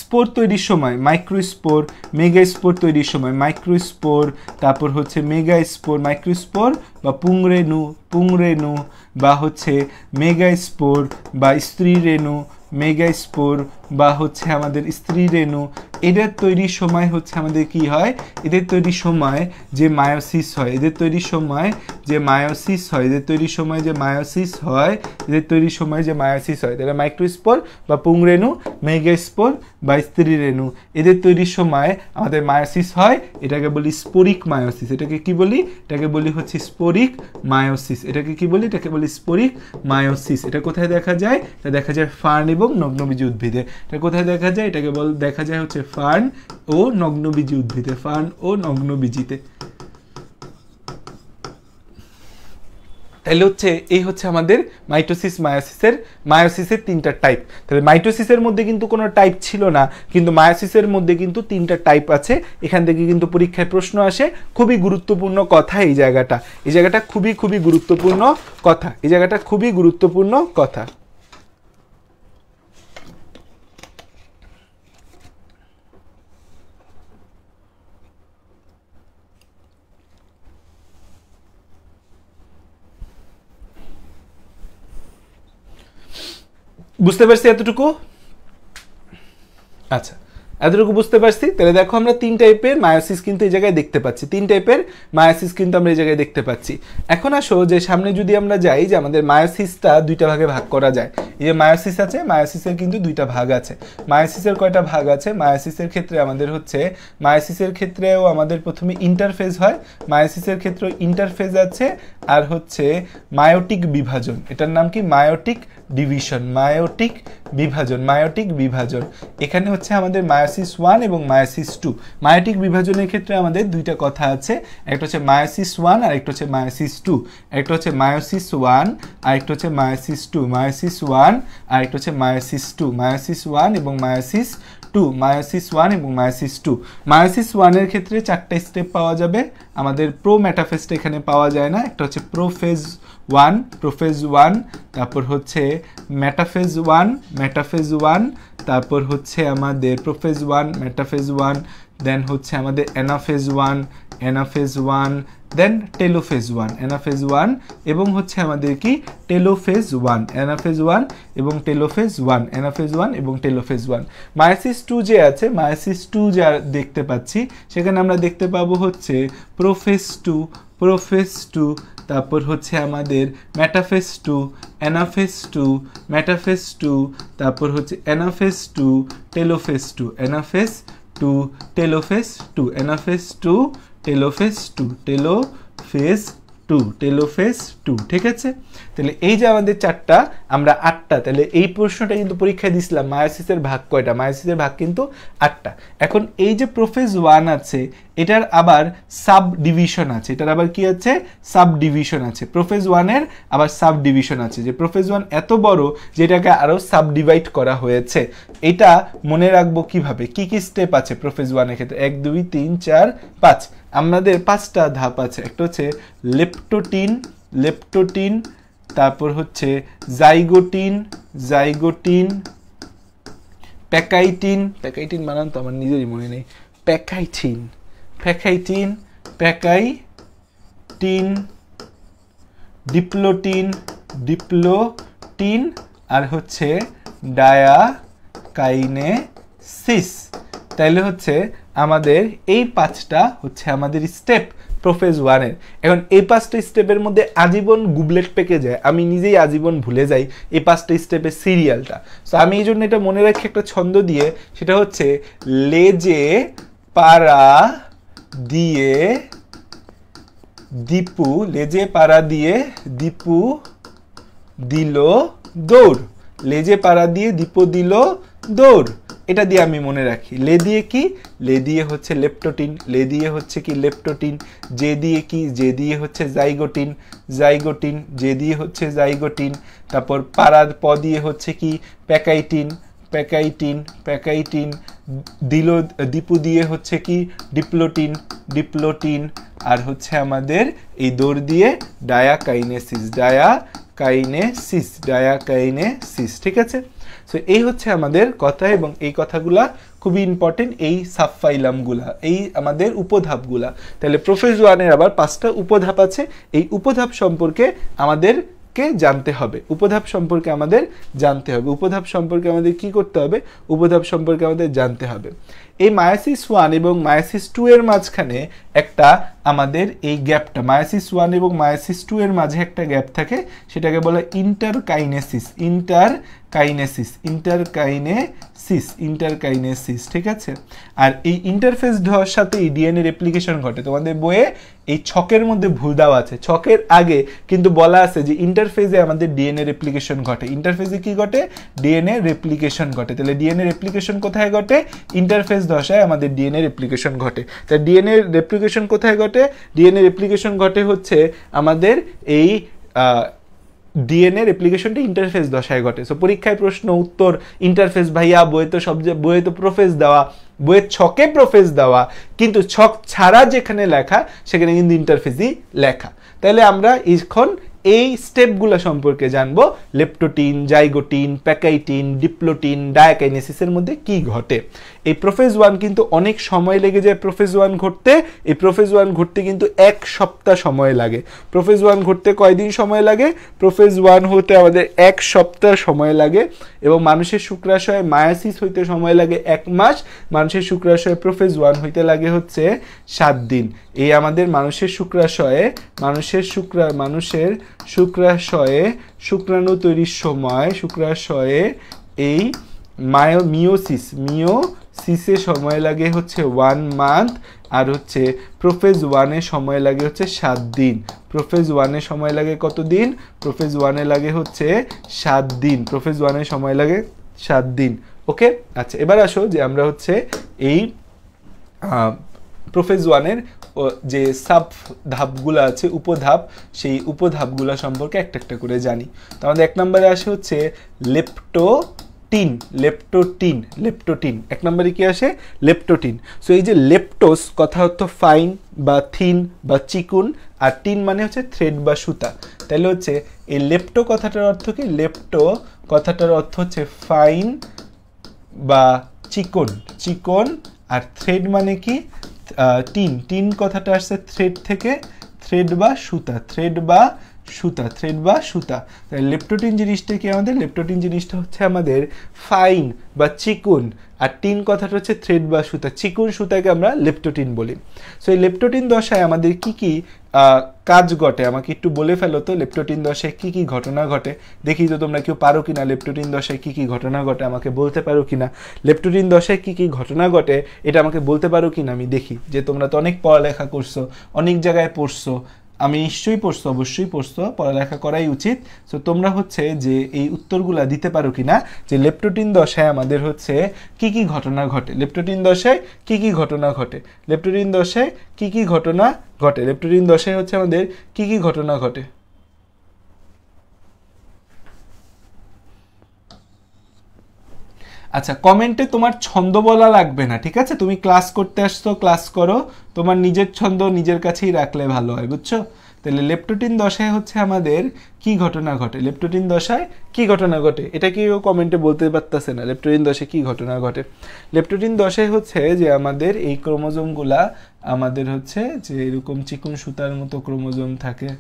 স্পোর তৈরির সময় মাইক্রোস্পোর, মেগাস্পোর তৈরির সময় মাইক্রোস্পোর, তারপর হচ্ছে মেগাস্পোর, মাইক্রোস্পোর বা পুংরেণু বা হচ্ছে মেগাস্পোর বা স্ত্রী রেণু, মেগাস্পোর বা হচ্ছে আমাদের স্ত্রী রেণু। এদের তৈরির সময় হচ্ছে আমাদের কি হয়? এদের তৈরির সময় যে মায়োসিস হয়, তাহলে মাইক্রোস্পোর বা পুংরেণু, মেগাস্পোর বা স্ত্রী রেণু, এদের তৈরির সময় আমাদের মায়োসিস হয়। এটাকে বলি স্পোরিক মায়োসিস। এটাকে কি বলি? এটাকে বলি হচ্ছে স্পোরিক মায়োসিস। এটা কোথায় দেখা যায়? এটা দেখা যায় ফার্ন এবং নগ্নবীজী উদ্ভিদে। এটা কোথায় দেখা যায়? এটাকে দেখা যায় হচ্ছে ফার্ন ও নগ্নবীজী উদ্ভিদে, তাহলে হচ্ছে এই হচ্ছে আমাদের মায়োসিসের তিনটা টাইপ। তাহলে মাইটোসিসের মধ্যে কিন্তু কোনো টাইপ ছিল না, কিন্তু মায়োসিসের মধ্যে কিন্তু তিনটা টাইপ আছে। এখান থেকে কিন্তু পরীক্ষায় প্রশ্ন আসে। খুবই গুরুত্বপূর্ণ কথা এই জায়গাটা খুবই গুরুত্বপূর্ণ কথা। বুঝতে পারছি এতটুকু? আচ্ছা, এতটুকু বুঝতে পারছি। তাহলে দেখো আমরা তিন টাইপের মায়োসিস কিন্তু এই জায়গায় দেখতে পাচ্ছি। এখন আসো যে সামনে যদি আমরা যাই, যে আমাদের মায়োসিসটা দুইটা ভাগে ভাগ করা যায়। এই যে মায়োসিস আছে, মায়োসিসের কিন্তু দুইটা ভাগ আছে। মায়োসিসের কয়টা ভাগ আছে? মায়োসিসের ক্ষেত্রেও আমাদের প্রথমে ইন্টারফেজ হয়। মায়োসিসের ক্ষেত্রে ইন্টারফেজ আছে, আর হচ্ছে মায়োটিক বিভাজন। এটার নাম কি? মায়োটিক বিভাজন। এখানে হচ্ছে আমাদের মায়োসিস 1 এবং মায়োসিস 2। মায়োটিক বিভাজনের ক্ষেত্রে আমাদের দুইটা কথা আছে, একটা হচ্ছে মায়োসিস 1 আর একটা হচ্ছে মায়োসিস 2। একটা হচ্ছে মায়োসিস 1 আর একটা হচ্ছে মায়োসিস 2। মায়োসিস 1 আর একটা হচ্ছে মায়োসিস 2। মায়োসিস 1 এবং মায়োসিস 2। মায়োসিস 1 এবং মায়োসিস 2। মায়োসিস 1 এর ক্ষেত্রে 4টা স্টেপ পাওয়া যাবে, আমাদের প্রো মেটাফেজটা এখানে পাওয়া যায় না, একটা হচ্ছে প্রোফেজ 1, তারপর হচ্ছে মেটাফেজ 1, তারপর হচ্ছে আমাদের প্রোফেজ 1, মেটাফেজ 1, দেন হচ্ছে আমাদের এনাফেজ 1, দেন টেলোফেজ 1 এবং হচ্ছে আমাদের কি টেলোফেজ 1, এনাফেজ 1 এবং টেলোফেজ 1, মায়োসিস 2 যে আছে, মায়োসিস 2 যা দেখতে পাচ্ছি সেখানে আমরা দেখতে পাবো হচ্ছে প্রোফেজ 2, তারপর হচ্ছে আমাদের মেটাফেজ 2, এনাফেজ 2, মেটাফেজ 2, তারপর হচ্ছে anaphase 2, telophase 2, anaphase 2, telophase 2, anaphase 2, telophase 2, telophase 2, ঠিক আছে। তাহলে এই যে আমাদের 4টা, আমরা 8টা, তাহলে এই প্রশ্নটা কিন্তু পরীক্ষায় দিছিলাম মায়োসিসের ভাগ কয়টা, মায়োসিসের ভাগ কিন্তু 8টা। এখন এই যে প্রোফেজ 1 আছে এটার আবার সাব ডিভিশন আছে, এটার আবার কি আছে, সাব ডিভিশন আছে। প্রোফেজ 1 এর আবার সাব ডিভিশন আছে, যে প্রোফেজ 1 এত বড় যেটাকে আরো সাব ডিভাইড করা হয়েছে। এটা মনে রাখবো কিভাবে, কি কি স্টেপ আছে প্রোফেজ 1 এর ক্ষেত্রে, 1 2 3 4 5, আমাদের 5টা ধাপ আছে। একটা হচ্ছে লেপটোটিন, তারপর হচ্ছে জাইগোটিন, প্যাকাইটিন বানান তো আমার নিজেরই মনে নেই, প্যাকাইটিন, ডিপ্লোটিন আর হচ্ছে ডায়াকাইনেসিস। তাইলে হচ্ছে আমাদের এই 5টা হচ্ছে আমাদের স্টেপ প্রোফেজ 1 এর। এখন এই 5টা স্টেপের মধ্যে আজীবন গুবলেট পেকে যায়, আমি নিজেই আজীবন ভুলে যাই এই 5টা স্টেপের সিরিয়ালটা। তো আমি এই জন্য এটা মনে রাখি একটা ছন্দ দিয়ে, সেটা হচ্ছে লেজে পাড়া দিয়ে দীপু দিল দৌড়, লেজে পাড়া দিয়ে দীপু দিল দৌড়, এটা দিয়ে আমি মনে রাখি। লে দিয়ে কি, লে দিয়ে হচ্ছে লেপটোটিন, যে দিয়ে কি, যে দিয়ে হচ্ছে জাইগোটিন, যে দিয়ে হচ্ছে জাইগোটিন, তারপর পাড়া প দিয়ে হচ্ছে কি প্যাকাইটিন, দীপু দিয়ে হচ্ছে কি ডিপ্লোটিন, আর হচ্ছে আমাদের এই দৌড় দিয়ে ডায়াকাইনেসিস, ঠিক আছে। সো এই হচ্ছে আমাদের কথা, এবং এই কথাগুলা খুবই ইম্পর্টেন্ট, এই সাবফাইলামগুলা, এই আমাদের উপধাপগুলা। তাহলে প্রোফেজ 1 এর আবার 5টা উপধাপ আছে, এই উপধাপ সম্পর্কে আমাদের জানতে হবে, উপধাপ সম্পর্কে আমাদের কি করতে হবে, উপধাপ সম্পর্কে আমাদের জানতে হবে। এই মায়োসিস 1 এবং মায়োসিস 2 এর মাঝখানে একটা আমাদের এই গ্যাপটা, মায়োসিস 1 এবং মায়োসিস 2 এর মাঝে একটা গ্যাপ থাকে, সেটাকে বলা ইন্টারকাইনেসিস, ঠিক আছে। আর এই ইন্টারফেস দেওয়ার সাথে ডিএনএ রেপ্লিকেশন ঘটে। তোমাদের বইয়ে এই ছকের মধ্যে ভুল দেওয়া আছে, ছকের আগে কিন্তু বলা আছে যে ইন্টারফেজে আমাদের ডিএনএ রেপ্লিকেশন ঘটে। ইন্টারফেজে কি ঘটে, ডিএনএ রেপ্লিকেশন ঘটে। তাহলে ডিএনএ রেপ্লিকেশন কোথায় ঘটে, ইন্টারফেস দশায় আমাদের ডিএনএ রেপ্লিকেশন ঘটে। তাই ডিএনএ রেপ্লিকেশন কোথায় ঘটে, ডিএনএ রেপ্লিকেশন ঘটে হচ্ছে আমাদের এই ডিএনএ রেপ্লিকেশনটা ইন্টারফেস দশায় ঘটে। সো পরীক্ষায় প্রশ্ন উত্তর ইন্টারফেস, ভাইয়া বইয়ে তো প্রোফেজ দেওয়া, বইয়ের ছকে প্রোফেজ দেওয়া, কিন্তু ছক ছাড়া যেখানে লেখা সেখানে কিন্তু ইন্টারফেসই লেখা। তাহলে আমরা এখন এই স্টেপগুলো সম্পর্কে জানবো, লেপটোটিন, জাইগোটিন, প্যাকাইটিন, ডিপ্লোটিন, ডায়াকাইনেসিসের মধ্যে কি ঘটে। এই প্রোফেজ 1 কিন্তু অনেক সময় লেগে যায় প্রোফেজ 1 ঘটতে, এই প্রোফেজ 1 ঘটতে কিন্তু 1 সপ্তাহ সময় লাগে। প্রোফেজ 1 ঘটতে কয়দিন সময় লাগে, প্রোফেজ 1 হতে আমাদের 1 সপ্তাহ সময় লাগে, এবং মানুষের শুক্রাশয়ে মায়োসিস হইতে সময় লাগে 1 মাস, মানুষের শুক্রাশয়ে প্রোফেজ 1 হইতে লাগে হচ্ছে 7 দিন। এই আমাদের মানুষের শুক্রাশয়ে শুক্রাণু তৈরির সময়, শুক্রাশয়ে এই মিওসিসে সময় লাগে হচ্ছে 1 মান্থ, আর হচ্ছে প্রোফেজ 1 এ সময় লাগে হচ্ছে 7 দিন। প্রোফেজ 1 এ সময় লাগে কত দিন, প্রোফেজ 1 এ লাগে হচ্ছে 7 দিন, প্রোফেজ 1 এ সময় লাগে 7 দিন। ওকে, আচ্ছা এবার আসো যে আমরা হচ্ছে এই প্রোফেজ 1 এর যে সাব ধাপগুলো আছে, উপধাপ, সেই উপধাপগুলো সম্পর্কে একটা একটা করে জানি। তো আমাদের 1 নম্বরে আসে হচ্ছে লেপটোটিন, লেপটোটিন, লেপটোটিন, এক নম্বরে কি আসে? লেপটোটিন। সো এই যে লেপটোস কথা অর্থ ফাইন বা থিন বা চিকুন, আর টিন মানে হচ্ছে থ্রেড বা সুতা। তাহলে হচ্ছে এই লেপটো কথাটার অর্থ কি? লেপটো কথাটার অর্থ হচ্ছে ফাইন বা চিকন, চিকন, আর থ্রেড মানে কি? টিন, টিন কথাটা আসছে থ্রেড থেকে, থ্রেড বা সুতা, থ্রেড বা সুতা, থ্রেড বা সুতা। তাই লেপটোটিন জিনিসটা কি আমাদের? লেপটোটিন জিনিসটা হচ্ছে আমাদের ফাইন বা চিকুন, আর টিন কথাটা হচ্ছে থ্রেড বা সুতা, চিকুন সুতাকে আমরা লেপটোটিন বলি। সো এই লেপটোটিন দশায় আমাদের কি কি কাজ ঘটে আমাকে একটু বলে ফেলো তো, লেপটোটিন দশায় কি কি ঘটনা ঘটে? দেখি তো তোমরা কেউ পারো কিনা লেপটোটিন দশায় কি কি ঘটনা ঘটে আমাকে বলতে পারো কিনা? লেপটোটিন দশায় কি কি ঘটনা ঘটে এটা আমাকে বলতে পারো কিনা, আমি দেখি। যে তোমরা তো অনেক পড়ালেখা করছো, অনেক জায়গায় পড়ছো, আমি নিশ্চয়ই পড়ছো, অবশ্যই পড়ছো, পড়ালেখা করাই উচিত। সো তোমরা হচ্ছে যে এই উত্তরগুলা দিতে পারো কিনা যে লেপটোটিন দশায় আমাদের হচ্ছে কি কি ঘটনা ঘটে, লেপটোটিন দশায় কি কি ঘটনা ঘটে, লেপটোটিন দশায় কি কি ঘটনা ঘটে, লেপটোটিন দশায় হচ্ছে আমাদের কি কি ঘটনা ঘটে। আচ্ছা, কমেন্টে তোমার ছন্দ বলা লাগবে না, ঠিক আছে? তুমি ক্লাস করতে আসছো, ক্লাস করো, তোমার নিজের ছন্দ নিজের কাছেই রাখলে ভালো হয়, বুঝছো? তাহলে লেপটোটিন দশায় হচ্ছে আমাদের কি ঘটনা ঘটে, লেপটোটিন দশায় কি ঘটনা ঘটে, এটা কেউ কমেন্টে বলতে পারতেছে না। লেপটোটিন দশায় কি ঘটনা ঘটে? লেপটোটিন দশায় হচ্ছে যে আমাদের এই ক্রোমোজোমগুলা আমাদের হচ্ছে যে এরকম চিকন সুতার মতো ক্রোমোজোম থাকে,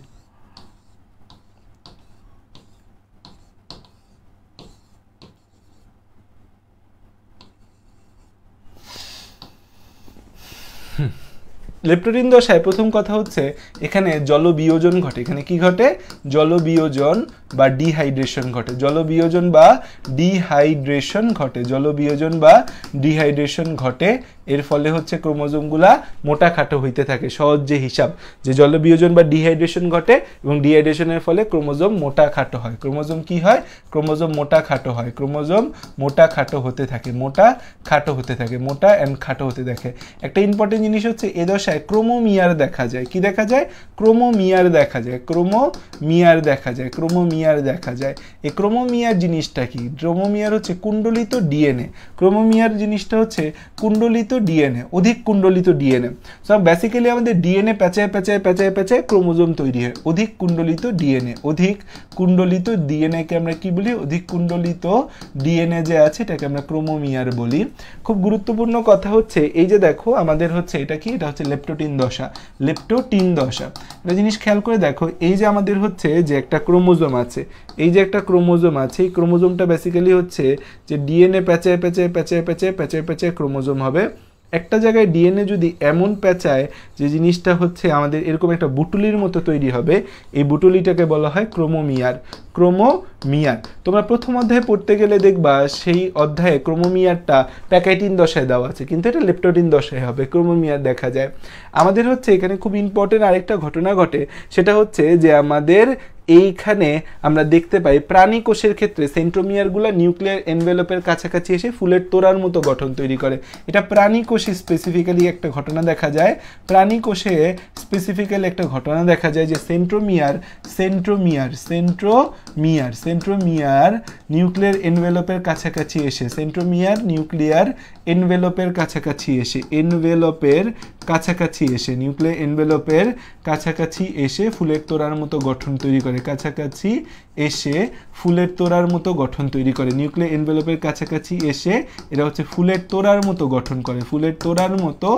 লেপটোটিন দশায় প্রথম কথা হচ্ছে এখানে জলবিয়োজন ঘটে। এখানে কি ঘটে? জলবিয়োজন বা ডিহাইড্রেশন ঘটে, জলবিয়োজন বা ডিহাইড্রেশন ঘটে, জলবিয়োজন বা ডিহাইড্রেশন ঘটে। এর ফলে হচ্ছে ক্রোমোজোমগুলা মোটা খাটো হইতে থাকে। সহজ যে হিসাব যে জলবিয়োজন বা ডিহাইড্রেশন ঘটে এবং ডিহাইড্রেশনের ফলে ক্রোমোজোম মোটা খাটো হয়। ক্রোমোজোম কি হয়? ক্রোমোজোম মোটা খাটো হয়, ক্রোমোজোম মোটা খাটো হতে থাকে, মোটা খাটো হতে থাকে, মোটা অ্যান্ড খাটো হতে থাকে। একটা ইম্পর্টেন্ট জিনিস হচ্ছে এ দশায় ক্রোমোমিয়ার দেখা যায়। কি দেখা যায়? ক্রোমোমিয়ার দেখা যায়, ক্রোমোমিয়ার দেখা যায়, ক্রোমোমিয়ার দেখা যায়। এই ক্রোমোমিয়ার জিনিসটা কি? ক্রোমোমিয়ার হচ্ছে কুণ্ডলিত ডিএনএ। ক্রোমোমিয়ার জিনিসটা হচ্ছে কুণ্ডলিত ডিএনএ, অধিক কুণ্ডলিত ডিএনএ। সব বেসিক্যালি আমাদের ডিএনএ পেঁচায় পেঁচায় পেঁচায় পেঁচায় ক্রোমোজোম তৈরি হয়। অধিক কুণ্ডলিত ডিএনএ, অধিক কুণ্ডলিত ডিএনএকে আমরা কি বলি? অধিক কুণ্ডলিত ডিএনএ যে আছে এটাকে আমরা ক্রোমোমিয়ার বলি। খুব গুরুত্বপূর্ণ কথা হচ্ছে এই যে দেখো আমাদের হচ্ছে এটা কি? এটা হচ্ছে লেপটোটিন দশা, লেপটোটিন দশা। একটা জিনিস খেয়াল করে দেখো, এই যে আমাদের হচ্ছে যে একটা ক্রোমোজোম আছে, এই যে একটা ক্রোমোজোম আছে, এই ক্রোমোজোমটা বেসিক্যালি হচ্ছে যে ডিএনএ পেঁচায় পেঁচায় পেঁচায় পেঁচায় পেঁচায় পেঁচায় ক্রোমোজোম হবে। একটা জায়গায় ডিএনএ যদি এমন পেঁচায় যে জিনিসটা হচ্ছে আমাদের এরকম একটা বুটুলির মতো তৈরি হবে, এই বুটুলিটাকে বলা হয় ক্রোমোমিয়ার, ক্রোমোমিয়ার। তোমরা প্রথম অধ্যায়ে পড়তে গেলে দেখবা সেই অধ্যায়ে ক্রোমোমিয়ারটা প্যাকাইটিন দশায় দেওয়া আছে, কিন্তু এটা লেপটোটিন দশায় হবে, ক্রোমোমিয়ার দেখা যায়। আমাদের হচ্ছে এখানে খুব ইম্পর্টেন্ট আরেকটা ঘটনা ঘটে, সেটা হচ্ছে যে আমাদের এইখানে আমরা দেখতে পাই প্রাণী কোষের ক্ষেত্রে সেন্ট্রোমিয়ারগুলো নিউক্লিয়ার এনভেলপের কাছাকাছি এসে ফুলের তোড়ার মতো গঠন তৈরি করে। এটা প্রাণী কোষে স্পেসিফিক্যালি একটা ঘটনা দেখা যায়, প্রাণী কোষে স্পেসিফিক্যালি একটা ঘটনা দেখা যায় যে centromere centromere centromere centromere nuclear এনভেলপের কাছাকাছি এসে, সেন্ট্রোমিয়ার নিউক্লিয়ার এনভেলপের কাছাকাছি এসে, এনভেলপের কাছাকাছি এসে, নিউক্লিয়ার এনভেলপের কাছাকাছি এসে ফুলের তোড়ার মতো গঠন তৈরি করে, কাছাকাছি এসে ফুলের তোড়ার মতো গঠন তৈরি করে। নিউক্লিয়ার এনভেলপের কাছাকাছি এসে এটা হচ্ছে ফুলের তোড়ার মতো গঠন করে, ফুলের তোড়ার মতো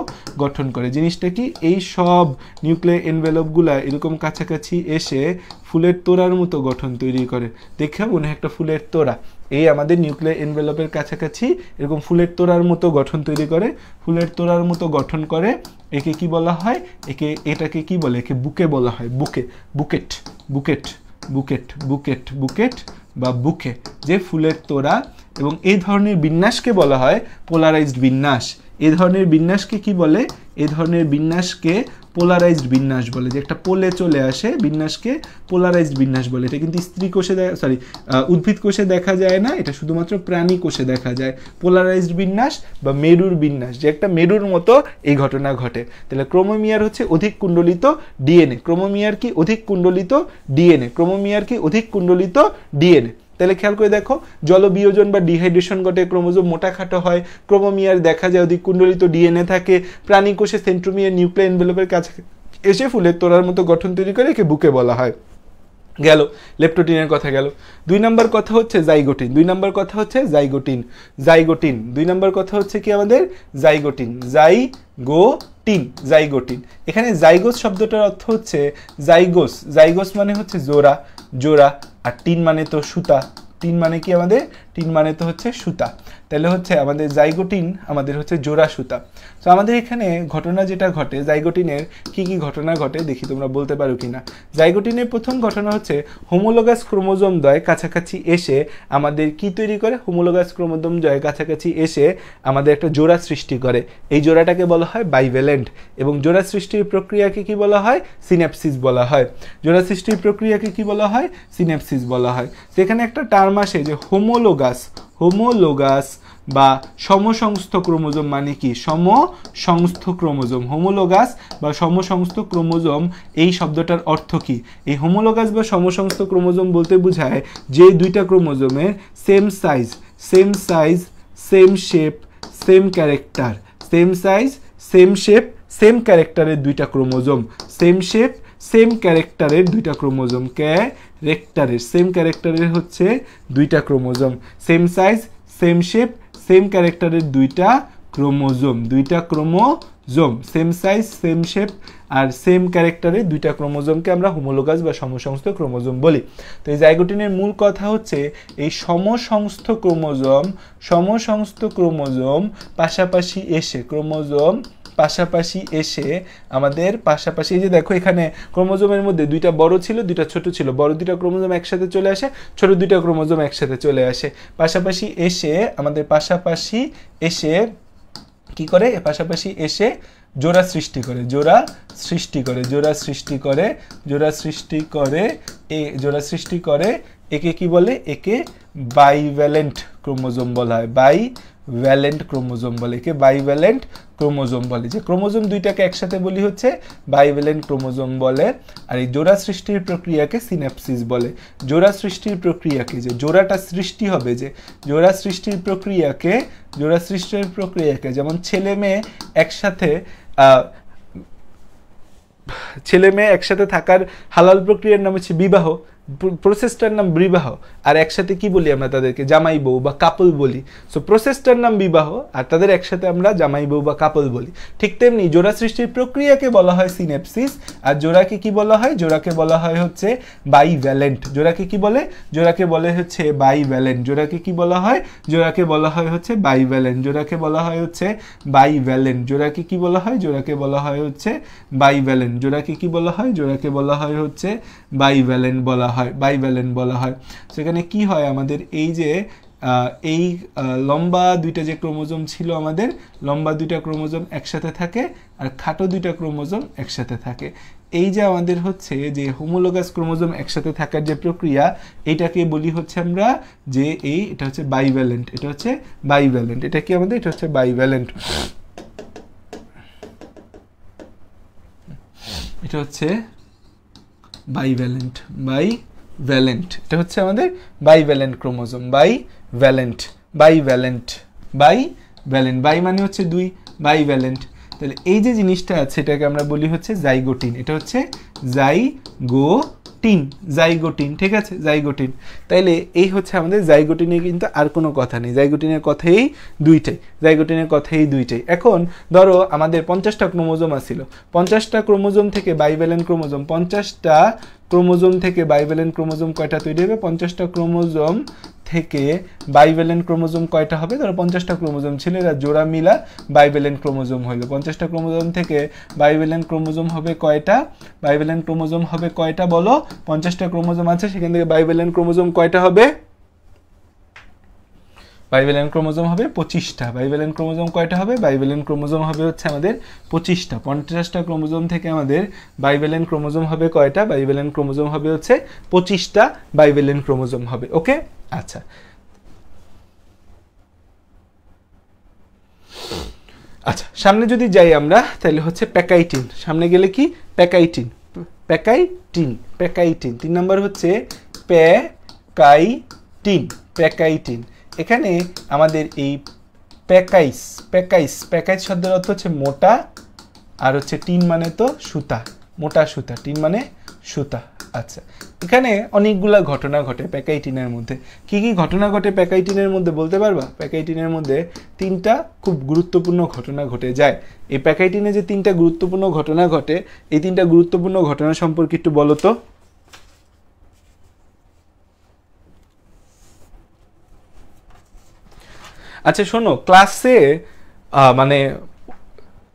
গঠন করে। জিনিসটা কি? এই সব নিউক্লিয়ার এনভেলপগুলা এরকম কাছাকাছি এসে ফুলের তোড়ার মতো গঠন তৈরি করে। দেখে মনে হয় একটা ফুলের তোড়া, এই আমাদের নিউক্লিয়ার এনভেলপের কাছাকাছি এরকম ফুলের তোড়ার মতো গঠন তৈরি করে, ফুলের তোড়ার মতো গঠন করে। একে কি বলা হয়? এটাকে কি বলে? একে বুকে বলা হয়, বুকে, bouquet, bouquet, bouquet, bouquet, bouquet বা বুকে, যে ফুলের তোড়া। এবং এই ধরনের বিন্যাসকে বলা হয় পোলারাইজড বিন্যাস। এই ধরনের বিন্যাসকে কি বলে? এই ধরনের বিন্যাসকে পোলারাইজড বিন্যাস বলে। যে একটা পোলে চলে আসে বিন্যাসকে পোলারাইজড বিন্যাস বলে। এটা কিন্তু স্ত্রী কোষে উদ্ভিদ কোষে দেখা যায় না, এটা শুধুমাত্র প্রাণী কোষে দেখা যায়। পোলারাইজড বিন্যাস বা মেরুর বিন্যাস, যে একটা মেরুর মতো এই ঘটনা ঘটে। তাহলে ক্রোমোমিয়ার হচ্ছে অধিক কুণ্ডলিত ডিএনএ। ক্রোমোমিয়ার কি? অধিক কুণ্ডলিত ডিএনএ। ক্রোমোমিয়ার কি? অধিক কুণ্ডলিত ডিএনএ। তাহলে খেয়াল করে দেখো, জলবিয়োজন বা ডিহাইড্রেশন ঘটে, ক্রোমোজোম মোটাখাটো হয়, ক্রোমোমিয়ার দেখা যায় অধিকুণ্ডলিত ডিএনএ থাকে, প্রাণী কোষে সেন্ট্রোমিয়ার নিউক্লিয়ার এনভেলপের কাছে এসে ফুলের তোড়ার মতো গঠন তৈরি করে একে বুকে বলা হয়। গেল লেপ্টোটিনের কথা গেল। 2 নম্বর কথা হচ্ছে জাইগোটিন। 2 নম্বর কথা হচ্ছে জাইগোটিন। জাইগোটিন 2 নম্বর কথা হচ্ছে কি আমাদের জাইগোটিন। Zygotene zygotene. এখানে জাইগোস শব্দটার অর্থ হচ্ছে জাইগোস। জাইগোস মানে হচ্ছে জোড়া, জোড়া, আর টিন মানে তো সুতা। টিন মানে কি আমাদের? টিন মানে তো হচ্ছে সুতা। তাহলে হচ্ছে আমাদের জাইগোটিন আমাদের হচ্ছে জোড়া সুতা। তো আমাদের এখানে ঘটনা যেটা ঘটে, জাইগোটিনের কি কি ঘটনা ঘটে দেখি তোমরা বলতে পারো কিনা। জাইগোটিনের প্রথম ঘটনা হচ্ছে হোমোলোগাস ক্রোমোজোম দ্বয় কাছাকাছি এসে আমাদের কি তৈরি করে? হোমোলোগাস ক্রোমোজোম দ্বয় কাছাকাছি এসে আমাদের একটা জোড়া সৃষ্টি করে। এই জোড়াটাকে বলা হয় বাইভ্যালেন্ট, এবং জোড়া সৃষ্টির প্রক্রিয়াকে কি বলা হয়? সিন্যাপসিস বলা হয়। জোড়া সৃষ্টির প্রক্রিয়াকে কি বলা হয়? সিন্যাপসিস বলা হয়। সেখানে একটা টার্ম আসে যে হোমোলোগাস। হোমোলোগাস বা সমসংস্থ ক্রোমোজোম মানে কি? সমসংস্থ ক্রোমোজোম। হোমোলোগাস বা সমসংস্থ ক্রোমোজোম, এই শব্দটার অর্থ কি? এই হোমোলোগাস বা সমসংস্থ ক্রোমোজোম বলতে বোঝায় যে দুইটা ক্রোমোজোমের same size, same shape, same character, same size, same shape, same ক্যারেক্টারের দুইটা ক্রোমোজোম। সেম শেপ, সেম ক্যারেক্টারের দুইটা ক্রোমোজোম। ক্যারেক্টারের সেম ক্যারেক্টারের হচ্ছে দুইটা chromosome. Same size, same shape, same ক্যারেক্টারের দুইটা ক্রোমোজোম। দুইটা chromosome, same size, same shape আর সেম ক্যারেক্টারের দুইটা ক্রোমোজোমকে আমরা হোমোলোগাস বা সমসংস্থ ক্রোমোজোম বলি। তো এই জাইগোটিনের মূল কথা হচ্ছে এই সমসংস্থ ক্রোমোজোম পাশাপাশি এসে, ক্রোমোজোম পাশাপাশি এসে আমাদের পাশাপাশি, এই যে দেখো এখানে ক্রোমোজোমের মধ্যে দুইটা বড় ছিল, দুইটা ছোট ছিল, বড় দুইটা ক্রোমোজোম একসাথে চলে আসে, ছোট দুইটা ক্রোমোজোম একসাথে চলে আসে। পাশাপাশি এসে আমাদের পাশাপাশি এসে কি করে? পাশাপাশি এসে জোড়া সৃষ্টি করে, জোড়া সৃষ্টি করে, জোড়া সৃষ্টি করে, জোড়া সৃষ্টি করে, জোড়া সৃষ্টি করে। একে কি বলে? একে বাইভ্যালেন্ট ক্রোমোজোম বলা হয়। বাইভ্যালেন্ট ক্রোমোজোম বলে, একে বাইভ্যালেন্ট ক্রোমোজোম বলে। যে ক্রোমোজোম দুইটাকে একসাথে বলি হচ্ছে বাইভ্যালেন্ট ক্রোমোজোম বলে। আর এই জোড়া সৃষ্টির প্রক্রিয়াকে সিন্যাপসিস বলে। জোড়া সৃষ্টির প্রক্রিয়াকে, যে জোড়াটা সৃষ্টি হবে, যে জোড়া সৃষ্টির প্রক্রিয়াকে, জোড়া সৃষ্টির প্রক্রিয়াকে, যেমন ছেলে মেয়ে একসাথে থাকার হালাল প্রক্রিয়ার নাম হচ্ছে বিবাহ, প্রসেসটার নাম বিবাহ। আর একসাথে কি বলি আমরা তাদেরকে? জামাই বউ বা কাপল বলি। সো প্রসেসটার নাম বিবাহ আর তাদের একসাথে আমরা জামাই বউ বা কাপল বলি। ঠিক তেমনি জোড়া সৃষ্টির প্রক্রিয়াকে বলা হয় সিন্যাপসিস, আর জোড়াকে কি বলা হয়? জোড়াকে বলা হয় হচ্ছে বাইভ্যালেন্ট। জোড়াকে কি বলে? জোড়াকে বলে হচ্ছে বাইভ্যালেন্ট। জোড়াকে কি বলা হয়? জোড়াকে বলা হয় হচ্ছে বাইভ্যালেন্ট। জোড়াকে বলা হয় হচ্ছে বাইভ্যালেন্ট। জোড়াকে কি বলা হয়? জোড়াকে বলা হয় হচ্ছে বাইভ্যালেন্ট। জোড়াকে কি বলা হয়? জোড়াকে বলা হয় হচ্ছে বাইভ্যালেন্ট বলা হয়, বাইভ্যালেন্ট বলা হয়। সেখানে কি হয় আমাদের? এই যে এই লম্বা দুইটা যে ক্রোমোজোম ছিল, আমাদের লম্বা দুইটা ক্রোমোজোম একসাথে থাকে আর খাটো দুইটা ক্রোমোজোম একসাথে থাকে। এই যে আমাদের হচ্ছে যে হোমোলোগাস ক্রোমোজোম একসাথে থাকার যে প্রক্রিয়া, এটাকে বলি হচ্ছে আমরা যে এটা হচ্ছে বাইভ্যালেন্ট। এটা হচ্ছে বাইভ্যালেন্ট। এটা কি আমাদের? এটা হচ্ছে বাইভ্যালেন্ট। এটা হচ্ছে বাইভ্যালেন্ট। বাইভ্যালেন্ট, এটা হচ্ছে আমাদের bivalent chromosome. Bivalent, bivalent, bivalent. Bi মানে হচ্ছে দুই, বাইভ্যালেন্ট। তাহলে এই যে জিনিসটা আছে এটাকে আমরা বলি হচ্ছে জাইগোটিন। এটা হচ্ছে জাইগোটিন, জাইগোটিন। ঠিক আছে, জাইগোটিন। তাইলে এই হচ্ছে আমাদের জাইগোটিনে, কিন্তু আর কোনো কথা নেই। জাইগোটিনের কথাই দুইটাই, জাইগোটিনের কথাই দুইটাই। এখন ধরো আমাদের 50টা ক্রোমোজোম আছিল, 50টা ক্রোমোজোম থেকে বাইভ্যালেন্ট ক্রোমোজোম, 50টা ক্রোমোজোম থেকে বাইভ্যালেন্ট ক্রোমোজোম কয়টা তৈরি হবে? 50টা ক্রোমোজোম থেকে বাইভ্যালেন্ট ক্রোমোজোম কয়টা হবে? ধরো 50টা ক্রোমোজোম ছিল, এরা জোড়া মিলা বাইভ্যালেন্ট ক্রোমোজোম হইলো। 50টা ক্রোমোজোম থেকে বাইভ্যালেন্ট ক্রোমোজোম হবে কয়টা? বাইভ্যালেন্ট ক্রোমোজোম হবে কয়টা বলো? 50টা ক্রোমোজোম আছে, সেখান থেকে বাইভ্যালেন্ট ক্রোমোজোম কয়টা হবে? বাইভ্যালেন্ট ক্রোমোজোম হবে 25টা। বাইভ্যালেন্ট ক্রোমোজোম কয়টা হবে? বাইভ্যালেন্ট ক্রোমোজোম হবে হচ্ছে আমাদের 25টা। 50টা ক্রোমোজোম থেকে আমাদের বাইভ্যালেন্ট ক্রোমোজোম হবে কয়টা? বাইভ্যালেন্ট ক্রোমোজোম হবে হচ্ছে 25টা বাইভ্যালেন্ট ক্রোমোজোম হবে। ওকে, আচ্ছা। আচ্ছা, সামনে যদি যাই আমরা তাহলে হচ্ছে প্যাকাইটিন। সামনে গেলে কি? Pachytene, pachytene, pachytene. 3 নম্বর হচ্ছে প্যাকাইটিন। Tin, pachytene. এখানে আমাদের এই প্যাকাইস, প্যাকাইস, প্যাকাইস শব্দের অর্থ হচ্ছে মোটা, আর হচ্ছে টিন মানে তো সুতা, মোটা সুতা, টিন মানে সুতা। আচ্ছা, এখানে অনেকগুলা ঘটনা ঘটে প্যাকাইটিনের মধ্যে। কি কি ঘটনা ঘটে প্যাকাইটিনের মধ্যে বলতে পারবা? প্যাকাইটিনের মধ্যে 3টা খুব গুরুত্বপূর্ণ ঘটনা ঘটে যায়। এই প্যাকাইটিনে যে 3টা গুরুত্বপূর্ণ ঘটনা ঘটে, এই 3টা গুরুত্বপূর্ণ ঘটনা সম্পর্কে একটু বলো তো। আচ্ছা শোনো, ক্লাসে মানে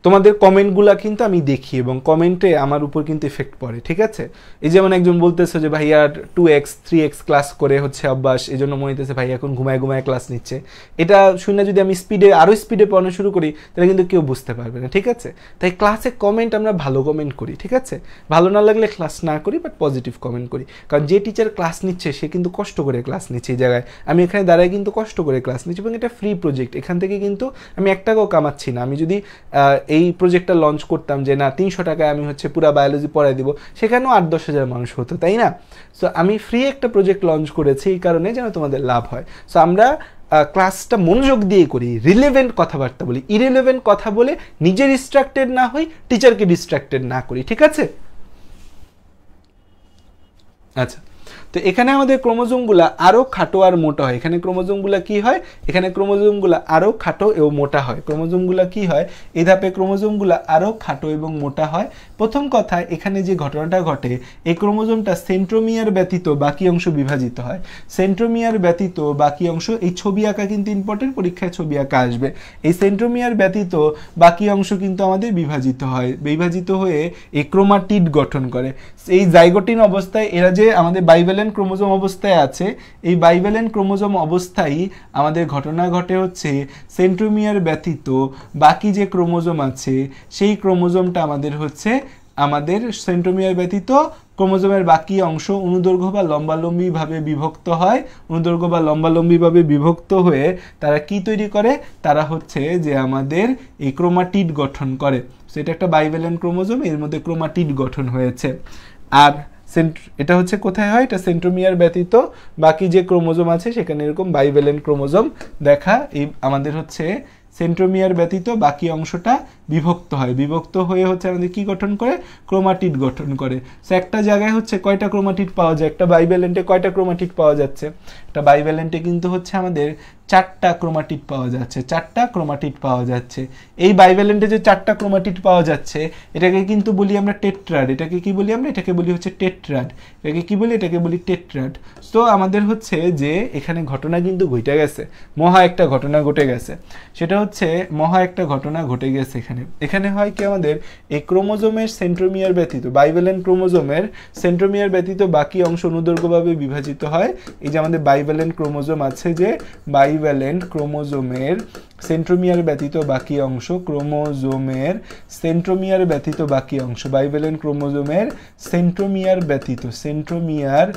তোমাদের কমেন্টগুলা কিন্তু আমি দেখি এবং কমেন্টে আমার উপর কিন্তু এফেক্ট পড়ে, ঠিক আছে? এই যেমন একজন বলতেছে যে ভাইয়া 2x 3x ক্লাস করে হচ্ছে অভ্যাস, এই জন্য মনে হইতেছে ভাই এখন ঘুমায় ঘুমায় ক্লাস নিচ্ছে। এটা শুনে যদি আমি আরও স্পিডে পড়ানো শুরু করি তাহলে কিন্তু কেউ বুঝতে পারবে না, ঠিক আছে? তাই ক্লাসে কমেন্ট আমরা ভালো কমেন্ট করি, ঠিক আছে? ভালো না লাগলে ক্লাস না করি, বাট পজিটিভ কমেন্ট করি। কারণ যে টিচার ক্লাস নিচ্ছে সে কিন্তু কষ্ট করে ক্লাস নিচ্ছে। এই জায়গায় আমি এখানে দাঁড়ায় কিন্তু কষ্ট করে ক্লাস নিচ্ছি এবং এটা ফ্রি প্রজেক্ট। এখান থেকে কিন্তু আমি 1 টাকাও কামাচ্ছি না। আমি যদি এই প্রজেক্টটা লঞ্চ করতাম যে না 300 টাকায় আমি হচ্ছে পুরা বায়োলজি পড়াই দিব, সেখানেও 8-10 হাজার মানুষ হতো, তাই না? সো আমি ফ্রি একটা প্রজেক্ট লঞ্চ করেছি এই কারণে যেন তোমাদের লাভ হয়। সো আমরা ক্লাসটা মনোযোগ দিয়ে করি, রিলেভেন্ট কথাবার্তা বলি, ইরিলেভেন্ট কথা বলে নিজে ডিস্ট্রাক্টেড না হই, টিচারকে ডিস্ট্রাক্টেড না করি, ঠিক আছে? আচ্ছা, তো এখানে আমাদের ক্রোমোজোমগুলা আরও খাটো আর মোটা হয়। এখানে ক্রোমোজোমগুলা কি হয়? এখানে ক্রোমোজোমগুলা আরও খাটো এবং মোটা হয়। ক্রোমোজোমগুলা কি হয়? এই ধাপে ক্রোমোজোমগুলা আরও খাটো এবং মোটা হয়। প্রথম কথা, এখানে যে ঘটনাটা ঘটে, এই ক্রোমোজোমটা সেন্ট্রোমিয়ার ব্যতীত বাকি অংশ বিভাজিত হয়। সেন্ট্রোমিয়ার ব্যতীত বাকি অংশ, এই ছবি আঁকা কিন্তু ইম্পর্টেন্ট, পরীক্ষায় ছবি আঁকা আসবে। এই সেন্ট্রোমিয়ার ব্যতীত বাকি অংশ কিন্তু আমাদের বিভাজিত হয়। বিভাজিত হয়ে এই ক্রোমাটিড গঠন করে। এই জাইগোটিন অবস্থায় এরা যে আমাদের বাইভ্যালেন্ট ক্রোমোজোম অবস্থায় আছে, এই বাইভ্যালেন্ট ক্রোমোজোম অবস্থায় আমাদের ঘটনা ঘটে হচ্ছে সেন্ট্রোমিয়ার ব্যতীত বাকি যে ক্রোমোজোম আছে সেই ক্রোমোজোমটা আমাদের হচ্ছে আমাদের সেন্ট্রোমিয়ার ব্যতীত ক্রোমোজোমের বাকি অংশ অনুদৈর্ঘ্য বা লম্বালম্বিভাবে বিভক্ত হয়। অনুদৈর্ঘ্য বা লম্বালম্বিভাবে বিভক্ত হয়ে তারা কি তৈরি করে? তারা হচ্ছে যে আমাদের এই ক্রোমাটিড গঠন করে। সেটা একটা বাইভ্যালেন্ট ক্রোমোজোম, এর মধ্যে ক্রোমাটিড গঠন হয়েছে। আর এটা হচ্ছে কোথায় হয়? এটা সেন্ট্রোমিয়ার ব্যতীত বাকি যে ক্রোমোজোম আছে সেখানে এরকম বাইভ্যালেন্ট ক্রোমোজোম দেখা। এই আমাদের হচ্ছে সেন্ট্রোমিয়ার ব্যতীত বাকি অংশটা বিভক্ত হয়। বিভক্ত হয়ে হচ্ছে আমাদের কি গঠন করে? ক্রোমাটিড গঠন করে। সো একটা জায়গায় হচ্ছে কয়টা ক্রোমাটিড পাওয়া যায়? একটা বাইভ্যালেন্টে কয়টা ক্রোমাটিড পাওয়া যাচ্ছে? একটা বাইভ্যালেন্টে কিন্তু হচ্ছে আমাদের 4টা ক্রোমাটিড পাওয়া যাচ্ছে। 4টা ক্রোমাটিড পাওয়া যাচ্ছে। এই বাইভ্যালেন্টে যে 4টা ক্রোমাটিড পাওয়া যাচ্ছে এটাকে কিন্তু বলি আমরা টেট্রাড। এটাকে কি বলি আমরা? এটাকে বলি হচ্ছে টেট্রাড। এটাকে কি বলি? এটাকে বলি টেট্রাড। সো আমাদের হচ্ছে যে এখানে ঘটনা কিন্তু ঘটে গেছে, মহা একটা ঘটনা ঘটে গেছে। সেটা হচ্ছে মহা একটা ঘটনা ঘটে গেছে এখানে। এখানে হয় কি আমাদের এই ক্রোমোজোমের সেন্ট্রোমিয়ার ব্যতীত, বাইভ্যালেন্ট ক্রোমোজোমের সেন্ট্রোমিয়ার ব্যতীত বাকি অংশ অনুদৈর্ঘ্যভাবে বিভাজিত হয়। এই যে আমাদের বাইভ্যালেন্ট ক্রোমোজোম আছে, যে বাইভ্যালেন্ট ক্রোমোজোমের সেন্ট্রোমিয়ার ব্যতীত বাকি অংশ, ক্রোমোজোমের সেন্ট্রোমিয়ার ব্যতীত বাকি অংশ, বাইভ্যালেন্ট ক্রোমোজোমের সেন্ট্রোমিয়ার ব্যতীত, সেন্ট্রোমিয়ার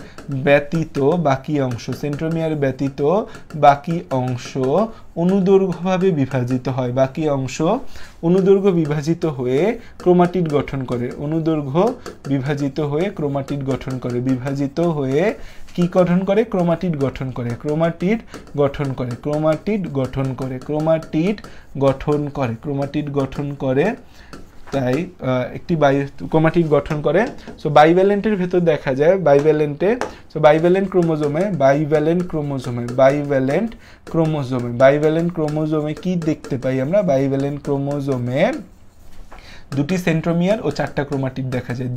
ব্যতীত বাকি অংশ, সেন্ট্রোমিয়ার ব্যতীত বাকি অংশ অনুদৈর্ঘ্যভাবে বিভাজিত হয়। বাকি অংশ অনুদৈর্ঘ্য বিভাজিত হয়ে ক্রোমাটিড গঠন করে। অনুদৈর্ঘ্য বিভাজিত হয়ে ক্রোমাটিড গঠন করে। বিভাজিত হয়ে কি গঠন করে? ক্রোমাটিড গঠন করে। ক্রোমাটিড গঠন করে। ক্রোমাটিড গঠন করে। ক্রোমাটিড গঠন করে। ক্রোমাটিড গঠন করে। তাই একটি ক্রোমাটিড গঠন করে। সো বাইভ্যালেন্টের ভেতর দেখা যায়, বাইভ্যালেন্টে, সো বাইভ্যালেন্ট ক্রোমোজোমে, বাইভ্যালেন্ট ক্রোমোজোমে, বাইভ্যালেন্ট ক্রোমোজোমে, বাইভ্যালেন্ট ক্রোমোজোমে কি দেখতে পাই আমরা? বাইভ্যালেন্ট ক্রোমোজোমে 2টি সেন্ট্রোমিয়ার ও 4টা ক্রোমাটিড দেখা যায়।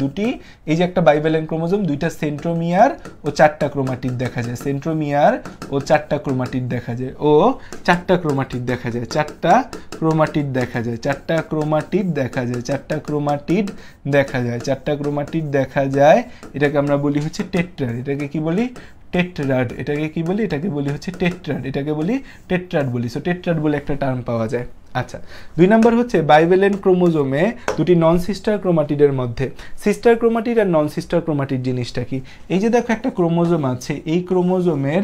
এই যে একটা বাইভ্যালেন্ট ক্রোমোজোম, 2টা সেন্ট্রোমিয়ার ও 4টা ক্রোমাটিড দেখা যায়। সেন্ট্রোমিয়ার ও 4টা ক্রোমাটিড দেখা যায়। ও 4টা ক্রোমাটিড দেখা যায়। 4টা ক্রোমাটিড দেখা যায়। 4টা ক্রোমাটিড দেখা যায়। 4টা ক্রোমাটিড দেখা যায়। 4টা ক্রোমাটিড দেখা যায়। এটাকে আমরা বলি হচ্ছে টেট্রাড। এটাকে কি বলি? টেট্রাড। এটাকে কি বলি? এটাকে বলি হচ্ছে টেট্রাড। এটাকে বলি টেট্রাড বলি। সো টেট্রাড বলে একটা টার্ম পাওয়া যায়। আচ্ছা, 2 নম্বর হচ্ছে বাইভ্যালেন্ট ক্রোমোজোমে 2টি নন সিস্টার ক্রোমাটিডের মধ্যে। সিস্টার ক্রোমাটিড আর নন সিস্টার ক্রোমাটিড জিনিসটা কি? এই যে দেখো একটা ক্রোমোজোম আছে, এই ক্রোমোজোমের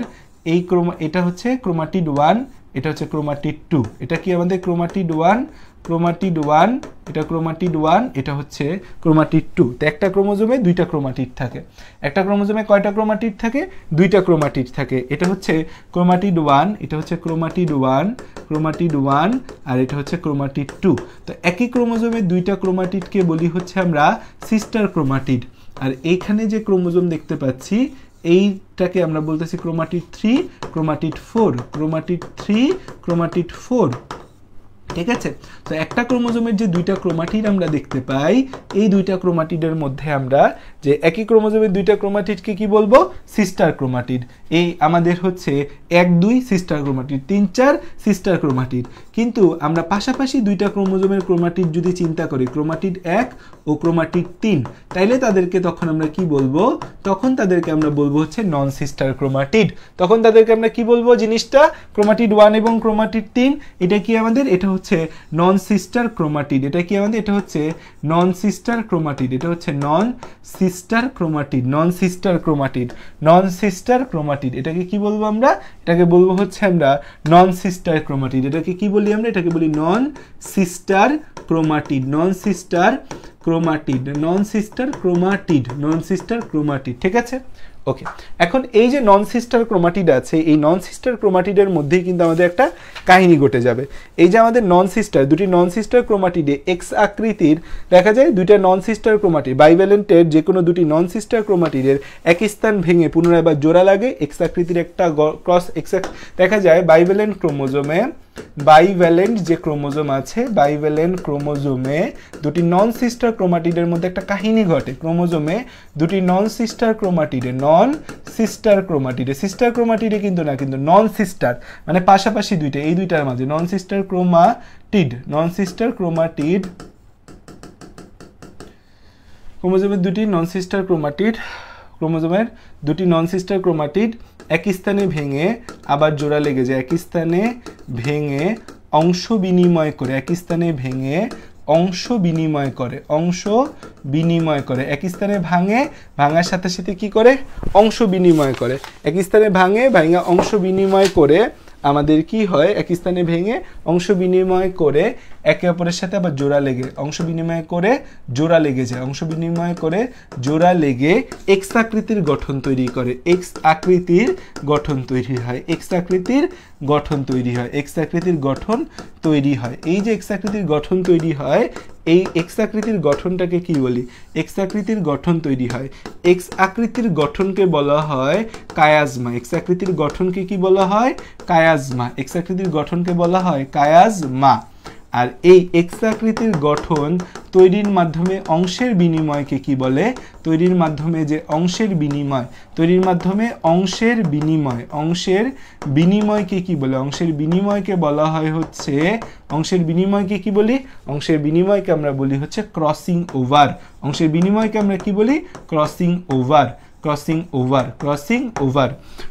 এটা হচ্ছে ক্রোমাটিড 1, এটা হচ্ছে ক্রোমাটিড 2, এটা কি আমাদের ক্রোমাটিড 1, ক্রোমাটিড 1, এটা ক্রোমাটিড 1, এটা হচ্ছে ক্রোমাটিড 2। তো একটা ক্রোমোজোমে দুইটা ক্রোমাটিড থাকে। একটা ক্রোমোজোমে কয়টা ক্রোমাটিড থাকে? দুইটা ক্রোমাটিড থাকে। এটা হচ্ছে ক্রোমাটিড 1, এটা হচ্ছে ক্রোমাটিড 1, ক্রোমাটিড 1, আর এটা হচ্ছে ক্রোমাটিড 2। তো একই ক্রোমোজোমে দুইটা ক্রোমাটিডকে বলি হচ্ছে আমরা সিস্টার ক্রোমাটিড। আর এইখানে যে ক্রোমোজোম দেখতে পাচ্ছি এইটাকে আমরা বলতেছি ক্রোমাটিড 3, ক্রোমাটিড 4, ক্রোমাটিড 3, ক্রোমাটিড 4। ঠিক আছে, তো একটা ক্রোমোজোমের যে দুইটা ক্রোমাটিড আমরা দেখতে পাই, এই দুইটা ক্রোমাটিডের মধ্যে আমরা যে একই ক্রোমোজোমের দুইটা ক্রোমাটিডকে কি বলবো? Sister chromatid. এই আমাদের হচ্ছে 1, 2 সিস্টার ক্রোমাটিড, 3, 4 সিস্টার ক্রোমাটিড। কিন্তু আমরা পাশাপাশি দুইটা ক্রোমোজোমের ক্রোমাটিড যদি চিন্তা করি, ক্রোমাটিড 1 ও ক্রোমাটিড 3, তাইলে তাদেরকে তখন আমরা কি বলবো? তখন তাদেরকে আমরা বলবো হচ্ছে নন সিস্টার ক্রোমাটিড। তখন তাদেরকে আমরা কি বলবো? জিনিসটা ক্রোমাটিড 1 এবং ক্রোমাটিড 3, এটা কি আমাদের? এটা হচ্ছে নন সিস্টার ক্রোমাটিড। এটা কি আমাদের? এটা হচ্ছে নন সিস্টার ক্রোমাটিড। এটা হচ্ছে নন সিস্টার ক্রোমাটিড, নন সিস্টার ক্রোমাটিড, নন সিস্টার ক্রোমাটিড। এটাকে কি বলবো আমরা? এটাকে বলবো হচ্ছে আমরা নন সিস্টার ক্রোমাটিড। এটাকে কি বলি আমরা? এটাকে বলি নন সিস্টার ক্রোমাটিড, নন সিস্টার ক্রোমাটিড, নন সিস্টার ক্রোমাটিড, নন সিস্টার ক্রোমাটিড। ঠিক আছে, ওকে। এখন এই যে নন সিস্টার ক্রোমাটিড আছে, এই নন সিস্টার ক্রোমাটিডের মধ্যেই কিন্তু আমাদের একটা কাহিনী ঘটে যাবে। এই যে আমাদের নন সিস্টার, দুটি নন সিস্টার ক্রোমাটিডে এক্স আকৃতির দেখা যায় দুইটা নন সিস্টার ক্রোমাটিড, বাইভ্যালেন্টের যে কোনো দুটি নন সিস্টার ক্রোমাটিডের এক স্থান ভেঙে পুনরায় বা জোড়া লাগে, এক্স আকৃতির একটা ক্রস এক্স দেখা যায় বাইভ্যালেন্ট ক্রোমোজোমে। বাইভ্যালেন্ট যে ক্রোমোজোম আছে, বাইভ্যালেন্ট ক্রোমোজোমে দুটি নন সিস্টার ক্রোমাটিডের মধ্যে একটা কাহিনী ঘটে। ক্রোমোজোমে দুটি নন সিস্টার ক্রোমাটিডে, নন সিস্টার ক্রোমাটিডে, সিস্টার ক্রোমাটিডে কিন্তু না, কিন্তু নন সিস্টার মানে পাশাপাশি দুইটা, এই দুইটার মাঝে নন সিস্টার ক্রোমাটিড, নন সিস্টার ক্রোমাটিড, ক্রোমোজোমের দুটি নন সিস্টার ক্রোমাটিড, ক্রোমোজোমের দুটি নন সিস্টার ক্রোমাটিড এক স্থানে ভেঙে আবার জোড়া লেগে যায়, এক স্থানে ভেঙে অংশ বিনিময় করে, এক স্থানে ভেঙে অংশ বিনিময় করে, অংশ বিনিময় করে, এক স্থানে ভাঙে, ভাঙার সাথে সাথে কি করে? অংশ বিনিময় করে। এক স্থানে ভাঙে, ভাঙা অংশ বিনিময় করে আমাদের কি হয়? এক স্থানে ভেঙে অংশ বিনিময় করে একে অপরের সাথে আবার জোড়া লেগে, অংশ বিনিময় করে জোড়া লেগে যায়, অংশ বিনিময় করে জোড়া লেগে এক্স আকৃতির গঠন তৈরি করে, এক্স আকৃতির গঠন তৈরি হয়, এক্স আকৃতির গঠন তৈরি হয়, এক্স আকৃতির গঠন তৈরি হয়। এই যে এক্স আকৃতির গঠন তৈরি হয়, এই এক্স আকৃতির গঠনটাকে কি বলি? এক্স আকৃতির গঠন তৈরি হয়, এক্স আকৃতির গঠনকে বলা হয় কায়াজমা। এক্স আকৃতির গঠনকে কি বলা হয়? কায়াজমা। এক্স আকৃতির গঠনকে বলা হয় কায়াজমা। আর এই এক্স আকৃতির গঠন তৈরির মাধ্যমে অংশের বিনিময়কে কি বলে? তৈরির মাধ্যমে যে অংশের বিনিময়, তৈরির মাধ্যমে অংশের বিনিময়, অংশের বিনিময়কে কি বলে? অংশের বিনিময়কে বলা হয় হচ্ছে, অংশের বিনিময়কে কি বলি? অংশের বিনিময়কে আমরা বলি হচ্ছে ক্রসিং ওভার। অংশের বিনিময়কে আমরা কি বলি? Crossing over, crossing over, crossing over.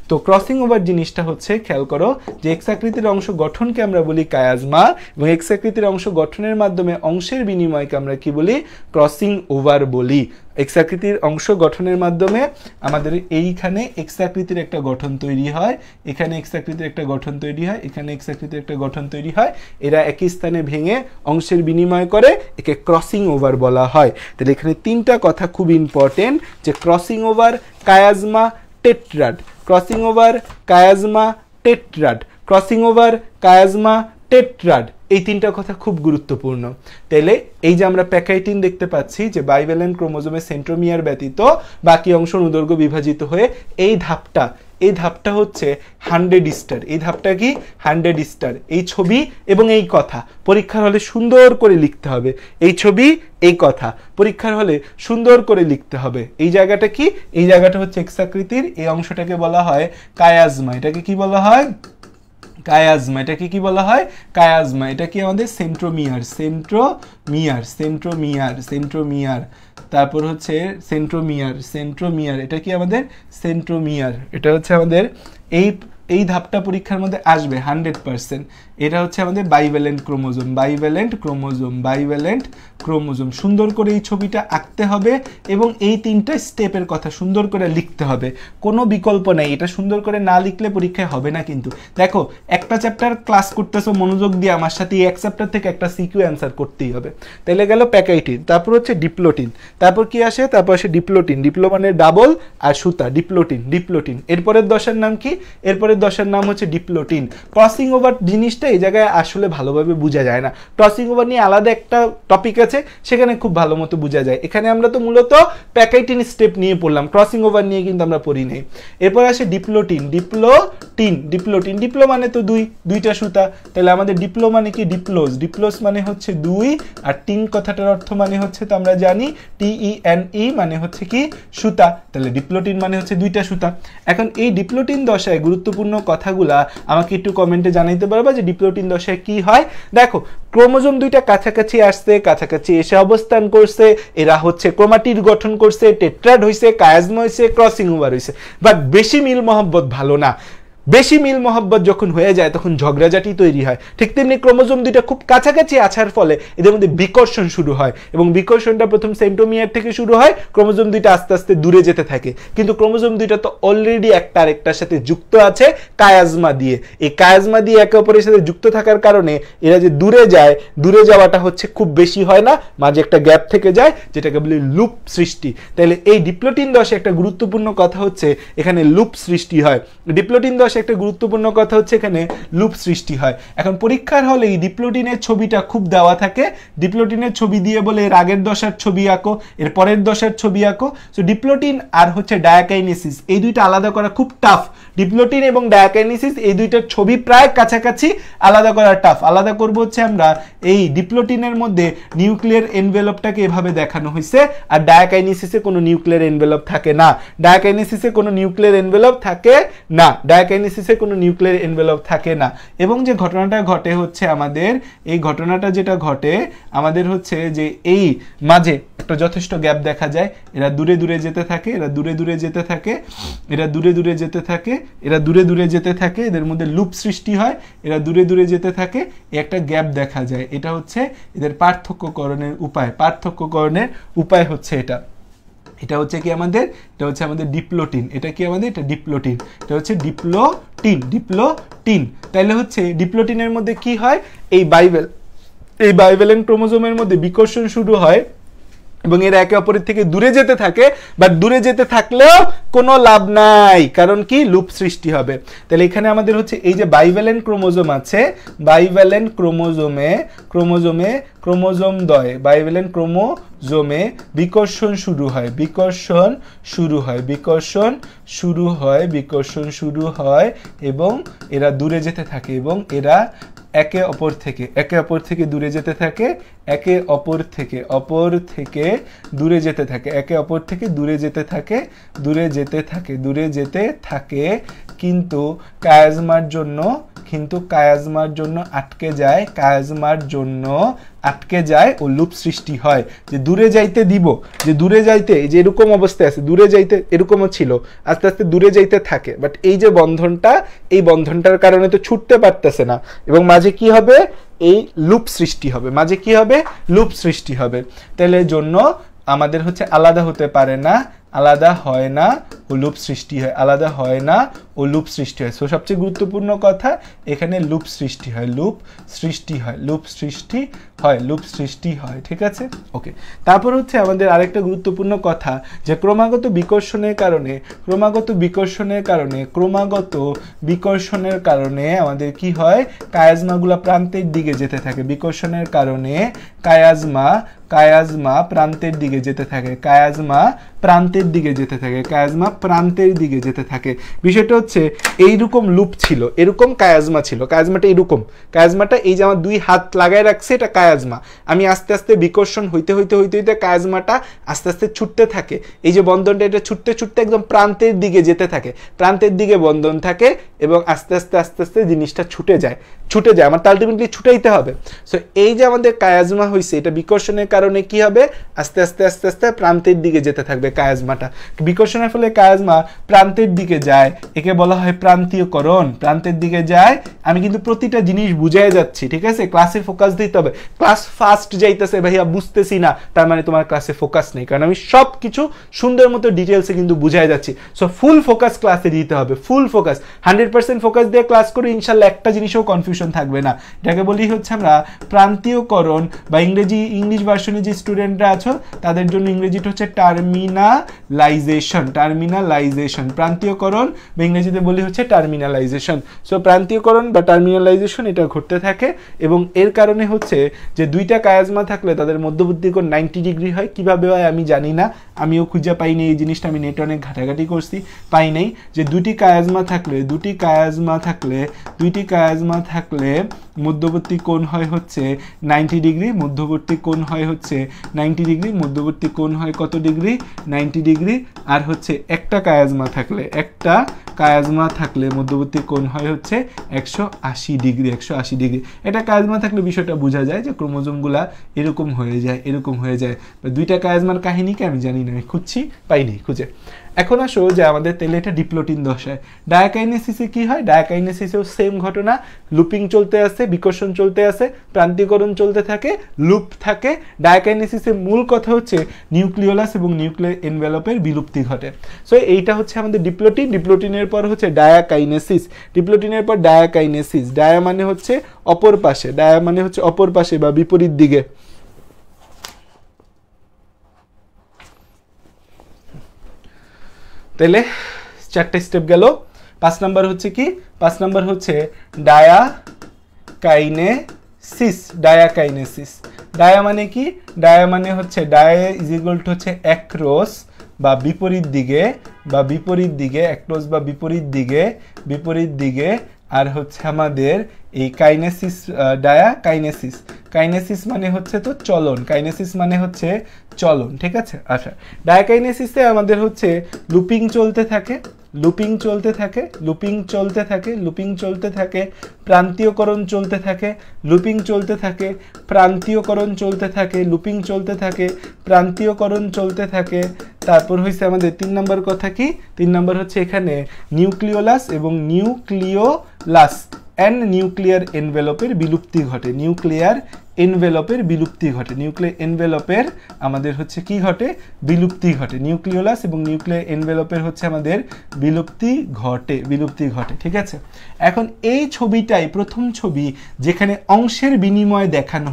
তো ক্রসিং ওভার জিনিসটা হচ্ছে, খেয়াল করো যে এক্স আকৃতির অংশ গঠনকে আমরা বলি কায়াজমা, এবং এক্স আকৃতির অংশ গঠনের মাধ্যমে অংশের বিনিময়কে আমরা কি বলি? ক্রসিং ওভার বলি। এক্স আকৃতির অংশ গঠনের মাধ্যমে আমাদের এইখানে এক্স আকৃতির একটা গঠন তৈরি হয়, এখানে এক্স আকৃতির একটা গঠন তৈরি হয়, এখানে এক্স আকৃতির একটা গঠন তৈরি হয়, এরা একই স্থানে ভেঙে অংশের বিনিময় করে, একে ক্রসিং ওভার বলা হয়। তাহলে এখানে তিনটা কথা খুব ইম্পর্টেন্ট, যে crossing over, chiasma, tetrad, crossing over, chiasma, tetrad, crossing over, chiasma, tetrad, এই তিনটা কথা খুব গুরুত্বপূর্ণ। তাহলে এই যে আমরা প্যাকাইটিন দেখতে পাচ্ছি যে বাইভ্যালেন্ট ক্রোমোজোমের সেন্ট্রোমিয়ার ব্যতীত বাকি অংশ অনুদৈর্ঘ্য বিভাজিত হয়ে এই ধাপটা হচ্ছে 100 স্টার। এই ধাপটা কি? 100 স্টার। এই ছবি এবং এই কথা পরীক্ষার হলে সুন্দর করে লিখতে হবে। এই ছবি, এই কথা পরীক্ষার হলে সুন্দর করে লিখতে হবে। এই জায়গাটা কি? এই জায়গাটা হচ্ছে এক্স আকৃতির, এই অংশটাকে বলা হয় কায়াজমা। এটাকে কি বলা হয়? কায়াজমা। এটাকে কি বলা হয়? কায়াজমা। এটা কি আমাদের সেন্ট্রোমিয়ার, সেন্ট্রোমিয়ার, সেন্ট্রোমিয়ার, সেন্ট্রোমিয়ার। তারপর হচ্ছে সেন্ট্রোমিয়ার, সেন্ট্রোমিয়ার। এটা কি আমাদের সেন্ট্রোমিয়ার। এটা হচ্ছে আমাদের এই এই ধাপটা পরীক্ষার মধ্যে আসবে 100%। এটা হচ্ছে আমাদের bivalent chromosome, bivalent chromosome, bivalent chromosome. সুন্দর করে এই ছবিটা আঁকতে হবে এবং এই 3টা স্টেপের কথা সুন্দর করে লিখতে হবে, কোনো বিকল্প নেই। এটা সুন্দর করে না লিখলে পরীক্ষায় হবে না। কিন্তু দেখো, একটা চ্যাপ্টার ক্লাস করতেছো মনোযোগ দিয়ে আমার সাথে, এক চ্যাপ্টার থেকে একটা সিকিউ অ্যান্সার করতেই হবে। তাহলে গেল প্যাকাইটিন, তারপর হচ্ছে ডিপ্লোটিন, তারপর কি আসে, তারপর আসে ডিপ্লোটিন। ডিপ্লো মানে ডাবল আর সুতা, ডিপ্লোটিন, ডিপ্লোটিন। এরপরের দশের নাম কি? এরপরের দশের নাম হচ্ছে ডিপ্লোটিন। ক্রসিং ওভার জিনিসটা এই জায়গায় আসলে ভালোভাবে বোঝা যায় না, ক্রসিং ওভার নিয়ে আলাদা একটা টপিক আছে, সেখানে খুব ভালো মতো বোঝা যায়। এখানে আমরা তো মূলত প্যাকাইটিন স্টেপ নিয়ে পড়লাম, ক্রসিং ওভার নিয়ে কিন্তু আমরা পড়ি নাই। এরপর আসে ডিপ্লোটিন, ডিপ্লোটিন, ডিপ্লোটিন। ডিপ্লো মানে তো দুইটা সুতা, তাহলে আমাদের ডিপ্লো মানে কি? ডিপ্লোজ, ডিপ্লোজ মানে হচ্ছে 2, আর টিন কথাটার অর্থ মানে হচ্ছে তো আমরা জানি TENE মানে হচ্ছে কি? সুতা। তাহলে ডিপ্লোটিন মানে হচ্ছে 2টা সুতা। এখন এই ডিপ্লোটিন দশায় গুরুত্বপূর্ণ কথাগুলা আমাকে একটু কমেন্টে জানাইতে পারবা যে ডিপ্লোটিন দশায় কি হয়। দেখো, ক্রোমোজোম 2টা কাছাকাছি আসছে, কাছাকাছি এসে অবস্থান করছে, এরা হচ্ছে ক্রোমাটিড গঠন করছে, টেট্রাড হইছে, কায়াজমা হইছে, ক্রসিং ওভার হইছে। বাট বেশি মিল মহব্বত ভালো না। বেশি মিল মহব্বত যখন হয়ে যায় তখন ঝগড়াঝাটি তৈরি হয়। ঠিক তেমনি ক্রোমোজোম 2টা খুব কাছাকাছি আসার ফলে এদের মধ্যে বিকর্ষণ শুরু হয়, এবং বিকর্ষণটা প্রথম সেন্ট্রোমিয়ার থেকে শুরু হয়, ক্রোমোজোম 2টা আস্তে আস্তে দূরে যেতে থাকে। কিন্তু ক্রোমোজোম 2টা তো অলরেডি একটা আরেকটার সাথে যুক্ত আছে কায়াজমা দিয়ে। এই কায়াজমা দিয়ে একে অপরের সাথে যুক্ত থাকার কারণে এরা যে দূরে যায়, দূরে যাওয়াটা হচ্ছে খুব বেশি হয় না, মাঝে একটা গ্যাপ থেকে যায়, যেটাকে বলি লুপ সৃষ্টি। তাহলে এই ডিপ্লোটিন দশে একটা গুরুত্বপূর্ণ কথা হচ্ছে এখানে লুপ সৃষ্টি হয়। ডিপ্লোটিন দশে একটা গুরুত্বপূর্ণ কথা হচ্ছে এখানে লুপ সৃষ্টি হয়। এখন পরীক্ষার হলে এই ডিপ্লোটিনের ছবিটা খুব দেওয়া থাকে, ডিপ্লোটিনের ছবি দিয়ে বলে এর আগের দশার ছবি আঁকো, এর পরের দশার ছবি আঁকো। সো ডিপ্লোটিন আর হচ্ছে ডায়াকাইনেসিস, এই দুইটা আলাদা করা খুব টাফ। ডিপ্লোটিন এবং ডায়াকাইনেসিস এই দুইটার ছবি প্রায় কাছাকাছি, আলাদা করা টাফ। আলাদা করব হচ্ছে আমরা এই ডিপ্লোটিনের মধ্যে নিউক্লিয়ার এনভেলপটাকে এভাবে দেখানো হয়েছে, আর ডায়াকাইনেসিসে কোনো নিউক্লিয়ার এনভেলপ থাকে না। ডায়াকাইনেসিসে কোনো নিউক্লিয়ার এনভেলপ থাকে না, ডায়াকাইনেসিসে কোনো নিউক্লিয়ার এনভেলপ থাকে না। এবং যে ঘটনাটা ঘটে হচ্ছে আমাদের, এই ঘটনাটা যেটা ঘটে আমাদের হচ্ছে যে এই মাঝে একটা যথেষ্ট গ্যাপ দেখা যায়, এরা দূরে দূরে যেতে থাকে, এরা দূরে দূরে যেতে থাকে, এরা দূরে দূরে যেতে থাকে, এরা দূরে দূরে যেতে থাকে, এদের মধ্যে লুপ সৃষ্টি হয়, এরা দূরে দূরে যেতে থাকে, একটা গ্যাপ দেখা যায়। এটা হচ্ছে এদের পার্থক্যকরণের উপায়। পার্থক্যকরণের উপায় হচ্ছে এটা। এটা হচ্ছে কি আমাদের, এটা হচ্ছে আমাদের ডিপ্লোটিন। এটা কি আমাদের, এটা ডিপ্লোটিন, এটা হচ্ছে ডিপ্লোটিন, ডিপ্লোটিন। তাহলে হচ্ছে ডিপ্লোটিনের মধ্যে কি হয়, এই বাইভ্যালেন্ট ক্রোমোজোমের মধ্যে বিকর্ষণ শুরু হয় এবং এরা একে অপরের থেকে দূরে যেতে থাকে। বাট দূরে যেতে থাকলেও কোনো লাভ নাই, কারণ কি? লুপ সৃষ্টি হবে। তাহলে এখানে আমাদের হচ্ছে এই যে বাইভ্যালেন্ট ক্রোমোজোম আছে, বাইভ্যালেন্ট ক্রোমোজোম দয়, বাইভ্যালেন্ট ক্রোমোজোমে বিকর্ষণ শুরু হয়, বিকর্ষণ শুরু হয় এবং এরা দূরে যেতে থাকে, এবং এরা একে অপর থেকে দূরে যেতে থাকে, একে অপর থেকে দূরে যেতে থাকে, একে অপর থেকে দূরে যেতে থাকে। কিন্তু কায়াজমার জন্য আটকে যায়, ও লুপ সৃষ্টি হয়। যে দূরে যাইতে দিব, যে দূরে যাইতে, যে এরকম অবস্থায় আছে, দূরে যাইতে এরকমও ছিল, আস্তে আস্তে দূরে যাইতে থাকে। বাট এই যে বন্ধনটা, এই বন্ধনটার কারণে তো ছুটতে পারতেছে না, এবং মাঝে কি হবে, এই লুপ সৃষ্টি হবে, মাঝে কি হবে, লুপ সৃষ্টি হবে। তাহলে জন্য আমাদের হচ্ছে আলাদা হতে পারে না, আলাদা হয় না ও লুপ সৃষ্টি হয়, আলাদা হয় না ও লুপ সৃষ্টি হয়। সো সবচেয়ে গুরুত্বপূর্ণ কথা এখানে লুপ সৃষ্টি হয়, লুপ সৃষ্টি হয়। ঠিক আছে, ওকে। তারপর হচ্ছে আমাদের আরেকটা গুরুত্বপূর্ণ কথা, যে ক্রমাগত বিকর্ষণের কারণে আমাদের কি হয়, কায়াজমাগুলা প্রান্তের দিকে যেতে থাকে। বিকর্ষণের কারণে কায়াজমা প্রান্তের দিকে যেতে থাকে, কায়াজমা প্রান্তের দিকে যেতে থাকে। বিষয়টা হচ্ছে এইরকম লুপ ছিল, এরকম কায়াজমা ছিল, কায়াজমাটা এরকম, কায়াজমাটা এই যে আমার 2 হাত লাগায় রাখছে, এটা কায়াজমা। আমি আস্তে আস্তে বিকর্ষণ হইতে কায়াজমাটা আস্তে আস্তে ছুটতে থাকে, এই যে বন্ধনটা, এটা ছুটতে একদম প্রান্তের দিকে যেতে থাকে, প্রান্তের দিকে বন্ধন থাকে, এবং আস্তে আস্তে জিনিসটা ছুটে যায়, আমার আলটিমেটলি ছুটাইতে হবে। সো এই যে আমাদের কায়াজমা হয়েছে, এটা বিকর্ষণের কারণে কি হবে, আস্তে আস্তে প্রান্তের দিকে যেতে থাকবে, কায়াজমাটা, বিকর্ষণের ফলে কায়াজমা প্রান্তের দিকে যায়, একে বলা হয় প্রান্তীয়করণ, প্রান্তের দিকে যায়। আমি কিন্তু প্রতিটা জিনিস বুঝাই যাচ্ছি, ঠিক আছে, ক্লাসে ফোকাস দিতে হবে। ক্লাস ফাস্ট যাইতেছে ভাইয়া বুঝতেছি না, তার মানে তোমার ক্লাসে ফোকাস নেই, কারণ আমি সব কিছু সুন্দর মতো ডিটেলসে কিন্তু বুঝাই যাচ্ছি। সো ফুল ফোকাস ক্লাসে দিতে হবে, ফুল ফোকাস 100% ফোকাস দিয়ে ক্লাস করে ইনশাল্লাহ একটা জিনিসও কনফিউশন থাকবে না। এটাকে বলি হচ্ছে আমরা প্রান্তীয়করণ, বা ইংলিশ ভার্সনে যে স্টুডেন্টরা আছো তাদের জন্য ইংরেজিটা হচ্ছে টার্মিনালাইজেশন, টার্মিনালাইজেশন, প্রান্তীয়করণ বা ইংরেজিতে বলি হচ্ছে টার্মিনালাইজেশন। সো প্রান্তীয়করণ বা টার্মিনালাইজেশন এটা ঘটতে থাকে, এবং এর কারণে হচ্ছে যে দুইটা কায়াজমা থাকলে তাদের মধ্যবর্তী কোণ 90 ডিগ্রি হয়। কিভাবে হয় আমি জানি না, আমিও খুঁজে পাইনি এই জিনিসটা, আমি নেটে অনেক ঘাটাঘাটি করছি, পাই নাই। যে দুটি কায়াজমা থাকলে মধ্যবর্তী কোণ হয় হচ্ছে 90 ডিগ্রি, মধ্যবর্তী কোণ হয় হচ্ছে 90 ডিগ্রি, মধ্যবর্তী কোণ হয় কত ডিগ্রি, 90 ডিগ্রি। আর হচ্ছে একটা কায়াজমা থাকলে মধ্যবর্তী কোণ হয় হচ্ছে 180 ডিগ্রি, 180 ডিগ্রি। এটা কায়াজমা থাকলে বিষয়টা বোঝা যায় যে ক্রোমোজোমগুলা এরকম হয়ে যায়। দুইটা কায়াজমার কাহিনীকে আমি জানি না, আমি খুঁজছি, পাইনি খুঁজে। এখন আসো যে আমাদের তাহলে এটা ডিপ্লোটিন দশায়। ডায়াকাইনেসিসে কি হয়? ডায়াকাইনেসিসেও সেম ঘটনা, লুপিং চলতে আছে, বিকর্ষণ চলতে আছে, প্রান্তীয়করণ চলতে থাকে, লুপ থাকে। ডায়াকাইনেসিসের মূল কথা হচ্ছে নিউক্লিওলাস এবং নিউক্লিয়ার এনভেলপের বিলুপ্তি ঘটে। সো এইটা হচ্ছে আমাদের ডিপ্লোটিন। ডিপ্লোটিনের পর হচ্ছে ডায়াকাইনেসিস, ডিপ্লোটিনের পর ডায়াকাইনেসিস। ডায়া মানে হচ্ছে অপর পাশে, বা বিপরীত দিকে। তাহলে 4টা স্টেপ গেল। 5 নাম্বার হচ্ছে কি? 5 নাম্বার হচ্ছে ডায়াকাইনেসিস। ডায়া মানে কি? ডায়া মানে হচ্ছে ডায়া ইজ ইকুয়াল টু হচ্ছে অ্যাক্রস বা বিপরীত দিকে, অ্যাক্রস বা বিপরীত দিকে। আর হচ্ছে আমাদের এই কাইনেসিস, কাইনেসিস মানে হচ্ছে তো চলন, ঠিক আছে। আচ্ছা, ডায়াকাইনেসিসে আমাদের হচ্ছে লুপিং চলতে থাকে, প্রান্তীয়করণ চলতে থাকে, প্রান্তীয়করণ চলতে থাকে। তারপর হচ্ছে আমাদের 3 নম্বর কথা কি? 3 নম্বর হচ্ছে এখানে নিউক্লিওলাস এবং নিউক্লিওলাস এন্ড নিউক্লিয়ার এনভেলপের বিলুপ্তি ঘটে, নিউক্লিয়ার এনভেলপের আমাদের হচ্ছে কি ঘটে? বিলুপ্তি ঘটে। নিউক্লিওলাস এবং নিউক্লিয়ার এনভেলপের হচ্ছে আমাদের বিলুপ্তি ঘটে, ঠিক আছে। এখন এই ছবিটাই প্রথম ছবি যেখানে অংশের বিনিময় দেখানো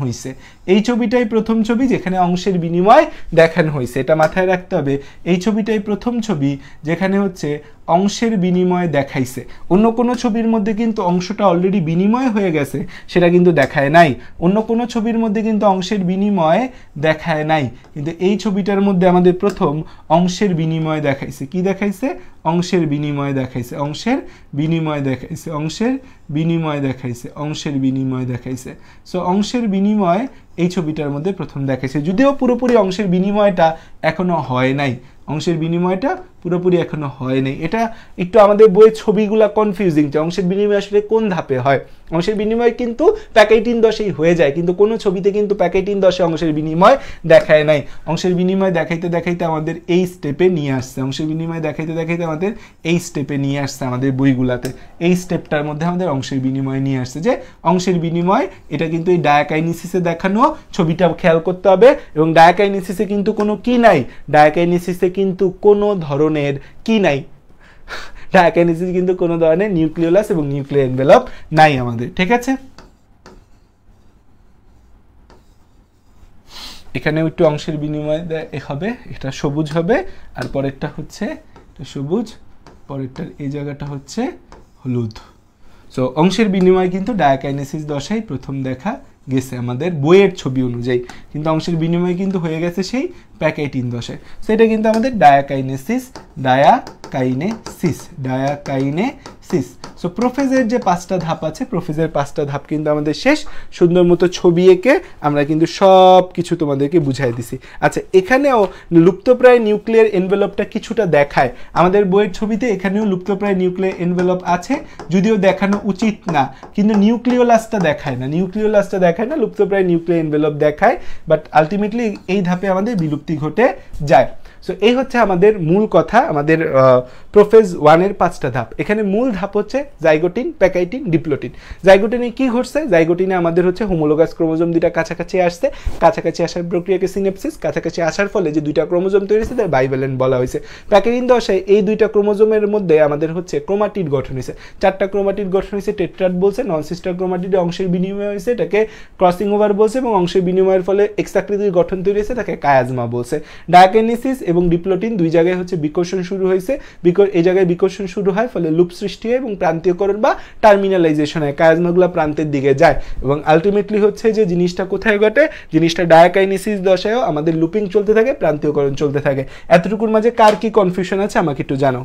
হয়েছে, এটা মাথায় রাখতে হবে। এই ছবিটাই প্রথম ছবি যেখানে হচ্ছে অংশের বিনিময় দেখাইছে। অন্য কোনো ছবির মধ্যে কিন্তু অংশটা অলরেডি বিনিময় হয়ে গেছে, সেটা কিন্তু দেখায় নাই। অন্য কোনো ছবির মধ্যে কিন্তু অংশের বিনিময় দেখায় নাই, কিন্তু এই ছবিটার মধ্যে আমাদের প্রথম অংশের বিনিময় দেখাইছে। কি দেখাইছে? অংশের বিনিময় দেখাইছে। সো অংশের বিনিময় এই ছবিটার মধ্যে প্রথম দেখাইছে, যদিও পুরোপুরি অংশের বিনিময়টা এখনো হয় নাই, এটা একটু আমাদের বইয়ের ছবিগুলা কনফিউজিং, যে অংশের বিনিময় আসলে কোন ধাপে হয়। অংশের বিনিময় কিন্তু প্যাকেটিন দশেই হয়ে যায়, কিন্তু কোনো ছবিতে কিন্তু প্যাকেটিন দশে অংশের বিনিময় দেখায় নাই। অংশের বিনিময় দেখাইতে আমাদের এই স্টেপে নিয়ে আসছে, আমাদের বইগুলাতে এই স্টেপটার মধ্যে আমাদের অংশের বিনিময় নিয়ে আসছে। যে অংশের বিনিময় এটা কিন্তু এই ডায়াকাইনেসিসে দেখানো, ছবিটা খেয়াল করতে হবে। এবং ডায়াকাইনেসিসে কিন্তু কোনো কি নাই, ডায়াকাইনেসিস কিন্তু কোনো ধরনের নিউক্লিওলাস এবং নিউক্লিয়ার এনভেলপ নাই আমাদের, ঠিক আছে। এখানে একটু অংশের বিনিময় হবে, এটা সবুজ হবে, আর পরেরটা হচ্ছে সবুজ, পরেরটার এই জায়গাটা হচ্ছে হলুদ। সো অংশের বিনিময় কিন্তু ডায়াকাইনেসিস দশায় প্রথম দেখা গেছে আমাদের বইয়ের ছবি অনুযায়ী, কিন্তু অংশের বিনিময় কিন্তু হয়ে গেছে সেই প্যাকেটিন দশায়। সেটা কিন্তু আমাদের ডায়াকাইনেসিস। সো প্রোফেজের যে 5টা ধাপ আছে, প্রোফেজের 5টা ধাপ কিন্তু আমাদের শেষ। সুন্দর মতো ছবি এঁকে আমরা কিন্তু সব কিছু তোমাদেরকে বুঝাই দিছি। আচ্ছা, এখানেও লুপ্তপ্রায় নিউক্লিয়ার এনভেলপটা কিছুটা দেখায় আমাদের বইয়ের ছবিতে, এখানেও লুপ্তপ্রায় নিউক্লিয়ার এনভেলপ আছে, যদিও দেখানো উচিত না, কিন্তু নিউক্লিওলাসটা দেখায় না, লুপ্তপ্রায় নিউক্লিয়ার এনভেলপ দেখায়, বাট আলটিমেটলি এই ধাপে আমাদের বিলুপ্তি ঘটে যায়। সো এই হচ্ছে আমাদের মূল কথা, আমাদের প্রোফেজ 1-এর 5টা ধাপ। এখানে মূল ধাপ হচ্ছে জাইগোটিন, প্যাকাইটিন, ডিপ্লোটিন। জাইগোটিনে কি ঘটছে? জাইগোটিনে আমাদের হচ্ছে হোমোলোগাস ক্রোমোজোম দুইটা কাছাকাছি আসছে, কাছাকাছি আসার প্রক্রিয়াকে সিনেপসিস, কাছাকাছি আসার ফলে যে দুইটা ক্রোমোজোম তৈরি হয়েছে তাই বাইভ্যালেন্ট বলা হয়েছে। প্যাকাইটিন দশায় এই দুইটা ক্রোমোজোমের মধ্যে আমাদের হচ্ছে ক্রোমাটিড গঠন হয়েছে, 4টা ক্রোমাটিড গঠন হয়েছে, টেট্রাড বলছে। নন সিস্টার ক্রোমাটিডে অংশের বিনিময় হয়েছে, এটাকে ক্রসিং ওভার বলছে, এবং অংশের বিনিময়ের ফলে এক্সাকৃতির গঠন তৈরি হয়েছে, তাকে কায়াজমা বলছে। ডায়াকাইনেসিস এবং ডিপ্লোটিন দুই জায়গায় হচ্ছে বিকর্ষণ শুরু হয়েছে, এই জায়গায় বিকর্ষণ শুরু হয়, ফলে লুপ সৃষ্টি হয় এবং প্রান্তীয়করণ বা টার্মিনালাইজেশন হয়, কায়াজমাগুলো প্রান্তের দিকে যায়, এবং আলটিমেটলি হচ্ছে যে জিনিসটা কোথায় ঘটে, জিনিসটা ডায়াকাইনেসিস দশায়ও আমাদের লুপিং চলতে থাকে, প্রান্তীয়করণ চলতে থাকে। এতটুকুর মাঝে কার কি কনফিউশন আছে আমাকে একটু জানো।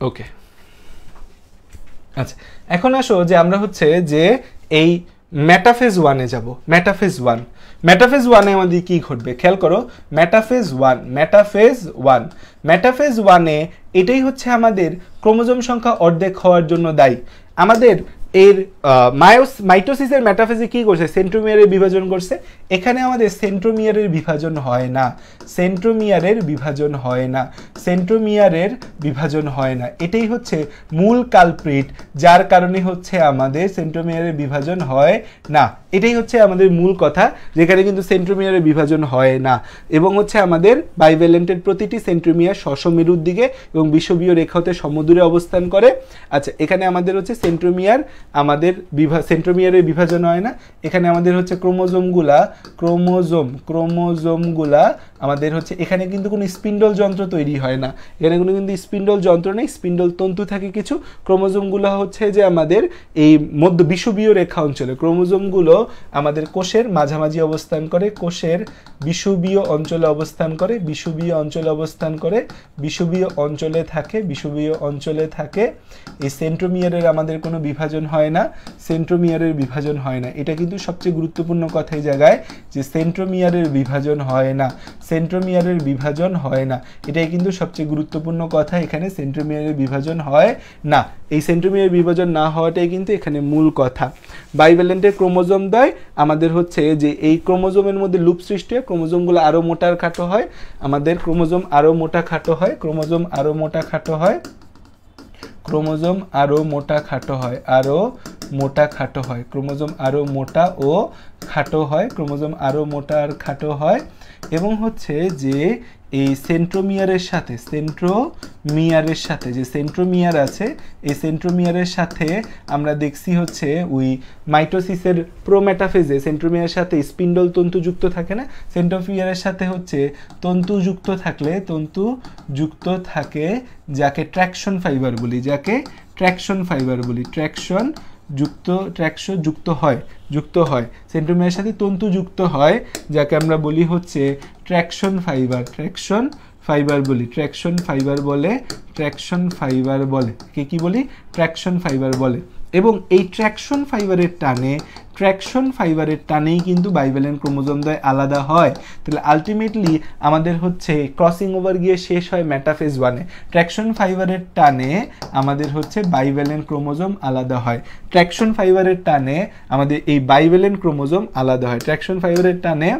ওকে, আচ্ছা এখন আসো যে আমরা হচ্ছে যে এই মেটাফেজ 1-এ যাব। মেটাফেজ 1, মেটাফেজ 1-এ আমাদের কি ঘটবে খেয়াল করো। মেটাফেজ 1, মেটাফেজ 1, মেটাফেজ 1-এ এটাই হচ্ছে আমাদের ক্রোমোজোম সংখ্যা অর্ধেক হওয়ার জন্য দায়ী। আমাদের এর মাইটোসিসের মেটাফেজে কি করছে? সেন্ট্রোমিয়ারের বিভাজন করছে। এখানে আমাদের সেন্ট্রোমিয়ারের বিভাজন হয় না, সেন্ট্রোমিয়ারের বিভাজন হয় না, সেন্ট্রোমিয়ারের বিভাজন হয় না। এটাই হচ্ছে মূল কালপ্রিট, যার কারণে হচ্ছে আমাদের সেন্ট্রোমিয়ারের বিভাজন হয় না। এটাই হচ্ছে আমাদের মূল কথা, যেখানে কিন্তু সেন্ট্রোমিয়ারের বিভাজন হয় না, এবং হচ্ছে আমাদের বাইভ্যালেন্টের প্রতিটি সেন্ট্রোমিয়ার শশমেরুর দিকে এবং বিষুবীয় রেখাতে সমদূরে অবস্থান করে। আচ্ছা, এখানে আমাদের হচ্ছে সেন্ট্রোমিয়ার, আমাদের সেন্ট্রোমিয়ারের বিভাজন হয় না। এখানে আমাদের হচ্ছে ক্রোমোজোমগুলা আমাদের হচ্ছে, এখানে কিন্তু কোনো স্পিন্ডল যন্ত্র তৈরি হয় না, এখানে কোনো কিন্তু স্পিন্ডল যন্ত্র নেই, স্পিন্ডল তন্তু থাকে কিছু। ক্রোমোজোমগুলো হচ্ছে যে আমাদের এই মধ্য বিষুবীয় রেখা অঞ্চলে, ক্রোমোজোমগুলো আমাদের কোষের মাঝামাঝি অবস্থান করে, কোষের বিষুবীয় অঞ্চলে অবস্থান করে, বিষুবীয় অঞ্চলে অবস্থান করে, বিষুবীয় অঞ্চলে থাকে, বিষুবীয় অঞ্চলে থাকে। এই সেন্ট্রোমিয়ারের আমাদের কোনো বিভাজন হয় না, সেন্ট্রোমিয়ারের বিভাজন হয় না। এটা কিন্তু সবচেয়ে গুরুত্বপূর্ণ কথা এই জায়গায়, যে সেন্ট্রোমিয়ারের বিভাজন হয় না, সেন্ট্রোমিয়ারের বিভাজন হয় না। এটাই কিন্তু সবচেয়ে গুরুত্বপূর্ণ কথা, এখানে সেন্ট্রোমিয়ারের বিভাজন হয় না। এই সেন্ট্রোমিয়ারের বিভাজন না হওয়াটাই কিন্তু এখানে মূল কথা। বাইভ্যালেন্টের ক্রোমোজোম দ্বয় আমাদের হচ্ছে যে এই ক্রোমোজোমের মধ্যে লুপ সৃষ্টি হয়, ক্রোমোজোমগুলো আরও মোটার খাটো হয়, আমাদের ক্রোমোজোম আরও মোটা খাটো হয়, ক্রোমোজোম আরও মোটা খাটো হয়, ক্রোমোজোম আরও মোটা খাটো হয়, আরও মোটা খাটো হয়, ক্রোমোজোম আরও মোটা ও খাটো হয়, ক্রোমোজোম আরও মোটা আর খাটো হয়। এবং হচ্ছে যে এই সেন্ট্রোমিয়ারের সাথে, সেন্ট্রোমিয়ারের সাথে যে সেন্ট্রোমিয়ার আছে, এই সেন্ট্রোমিয়ারের সাথে আমরা দেখছি হচ্ছে ওই মাইটোসিসের প্রোমেটাফেজে সেন্ট্রোমিয়ারের সাথে স্পিন্ডল তন্তু যুক্ত থাকে না, সেন্ট্রোমিয়ারের সাথে হচ্ছে তন্তু যুক্ত থাকলে, তন্তু যুক্ত থাকে যাকে ট্র্যাকশন ফাইবার বলি, যাকে ট্র্যাকশন ফাইবার বলি, ট্র্যাকশন যুক্ত হয় সেন্ট্রোমিয়ারের সাথে তন্তু যুক্ত হয়, যাকে আমরা বলি হচ্ছে ট্র্যাকশন ফাইবার, ট্র্যাকশন ফাইবার বলি, ট্র্যাকশন ফাইবার বলে, ট্র্যাকশন ফাইবার বলে, কি বলি? ট্র্যাকশন ফাইবার বলে। এবং এই ট্র্যাকশন ফাইবারের টানেই কিন্তু বাইভ্যালেন্ট ক্রোমোজোম দ্বয় আলাদা হয়। তাহলে আলটিমেটলি আমাদের হচ্ছে ক্রসিং ওভার গিয়ে শেষ হয় মেটাফেজ 1-এ। ট্র্যাকশন ফাইবারের টানে আমাদের হচ্ছে বাইভ্যালেন্ট ক্রোমোজোম আলাদা হয়, ট্র্যাকশন ফাইবারের টানে আমাদের এই বাইভ্যালেন্ট ক্রোমোজোম আলাদা হয়, ট্র্যাকশন ফাইবারের টানে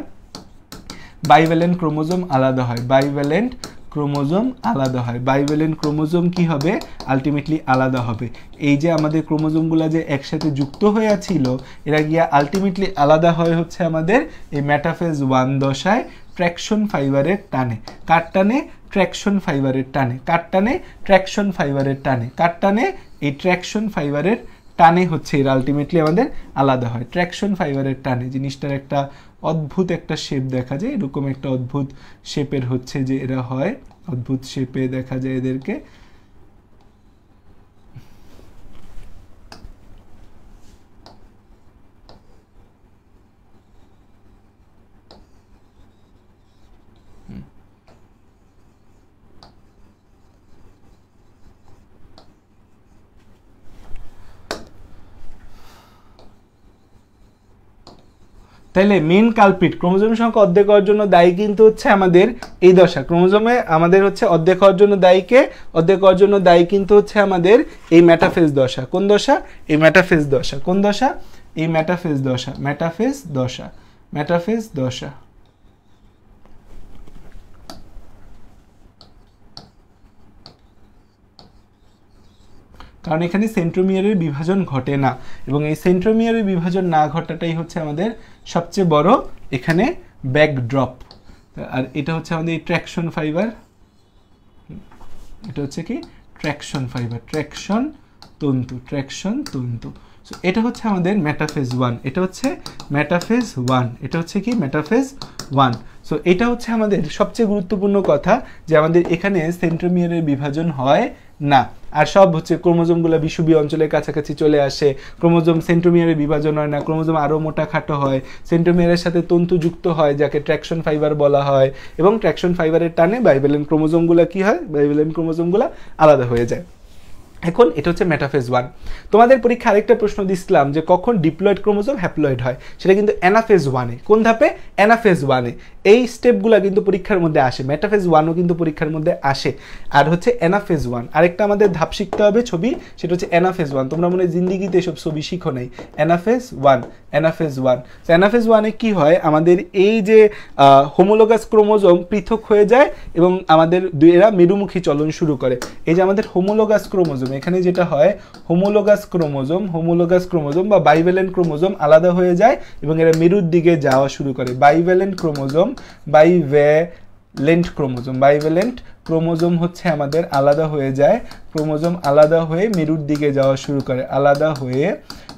বাইভ্যালেন্ট ক্রোমোজোম আলাদা হয়, বাইভ্যালেন্ট ক্রোমোজোম আলাদা হয়। বাইভ্যালেন্ট ক্রোমোজোম কি হবে? আলটিমেটলি আলাদা হবে। এই যে আমাদের ক্রোমোজোমগুলো যে একসাথে যুক্ত হয়ে ছিল, এরা গিয়ে আলটিমেটলি আলাদা হয় হচ্ছে আমাদের এই মেটাফেজ 1 দশায় ট্র্যাকশন ফাইবারের টানে। কার টানে? ট্র্যাকশন ফাইবারের টানে। কার টানে? ট্র্যাকশন ফাইবারের টানে। কার টানে? এই ট্র্যাকশন ফাইবারের টানে হচ্ছে এরা আলটিমেটলি আমাদের আলাদা হয়, ট্র্যাকশন ফাইবারের টানে। জিনিসটার একটা অদ্ভুত একটা শেপ দেখা যায়, এরকম একটা অদ্ভুত শেপের হচ্ছে যে এরা হয়, অদ্ভুত শেপে দেখা যায় এদেরকে। তাহলে মেন কালপিট ক্রোমোজোম সংখ্যা অর্ধেক হওয়ার জন্য দায়ী কিন্তু হচ্ছে আমাদের এই দশা। ক্রোমোজোমে আমাদের হচ্ছে অর্ধেক হওয়ার জন্য দায়ীকে অর্ধেক হওয়ার জন্য দায়ী কিন্তু হচ্ছে আমাদের এই মেটাফেজ দশা। কোন দশা? এই মেটাফেজ দশা। কোন দশা? এই মেটাফেজ দশা। মেটাফেজ দশা। মেটাফেজ দশা। কারণ এখানে সেন্ট্রোমিয়ারের বিভাজন ঘটে না, এবং এই সেন্ট্রোমিয়ারের বিভাজন না ঘটাটাই হচ্ছে আমাদের সবচেয়ে বড় এখানে ব্যাকড্রপ। আর এটা হচ্ছে আমাদের ট্র্যাকশন ফাইবার, এটা হচ্ছে কি ট্র্যাকশন ফাইবার, ট্র্যাকশন তন্তু, ট্র্যাকশন তন্তু। সো এটা হচ্ছে আমাদের মেটাফেজ 1, এটা হচ্ছে মেটাফেজ 1, এটা হচ্ছে কি মেটাফেজ 1। সো এটা হচ্ছে আমাদের সবচেয়ে গুরুত্বপূর্ণ কথা যে আমাদের এখানে সেন্ট্রোমিয়ারের বিভাজন হয় না, আর সব হচ্ছে ক্রোমোজোমগুলো বিষুবীয় অঞ্চলের কাছাকাছি চলে আসে। ক্রোমোজোম সেন্ট্রোমিয়ারের বিভাজন হয় না, ক্রোমোজোম আরও মোটা খাটো হয়, সেন্ট্রোমিয়ারের সাথে তন্তু যুক্ত হয় যাকে ট্র্যাকশন ফাইবার বলা হয়, এবং ট্র্যাকশন ফাইবারের টানে বাইভ্যালেন্ট ক্রোমোজোমগুলো কি হয়, বাইভ্যালেন্ট ক্রোমোজোমগুলো আলাদা হয়ে যায়। এখন এটা হচ্ছে মেটাফেজ 1। তোমাদের পরীক্ষা আরেকটা প্রশ্ন দিছিলাম যে কখন ডিপ্লয়েড ক্রোমোজোম হ্যাপ্লয়েড হয়, সেটা কিন্তু অ্যানাফেজ 1-এ। কোন ধাপে? অ্যানাফেজ 1-এ। এই স্টেপগুলো কিন্তু পরীক্ষার মধ্যে আসে, মেটাফেজ 1ও কিন্তু পরীক্ষার মধ্যে আসে। আর হচ্ছে অ্যানাফেজ 1 আরেকটা আমাদের ধাপ শিখতে হবে ছবি, সেটা হচ্ছে অ্যানাফেজ 1। তোমরা মনে হয় জিন্দিগিতে এসব ছবি শিখো নাই। Anaphase 1, anaphase 1। তো অ্যানাফেজ 1-এ কি হয়, আমাদের এই যে হোমোলোগাস ক্রোমোজোম পৃথক হয়ে যায় এবং আমাদের এরা মেরুমুখী চলন শুরু করে। এই যে আমাদের হোমোলোগাস ক্রোমোজোম, এখানে যেটা হয় হোমোলোগাস ক্রোমোজোম, হোমোলোগাস ক্রোমোজোম বা বাইভ্যালেন্ট ক্রোমোজোম আলাদা হয়ে যায় এবং এরা মেরুর দিকে যাওয়া শুরু করে। Bivalent chromosome, bivalent chromosome, bivalent chromosome হচ্ছে আমাদের আলাদা হয়ে যায়, ক্রোমোজোম আলাদা হয়ে মেরুর দিকে যাওয়া শুরু করে, আলাদা হয়ে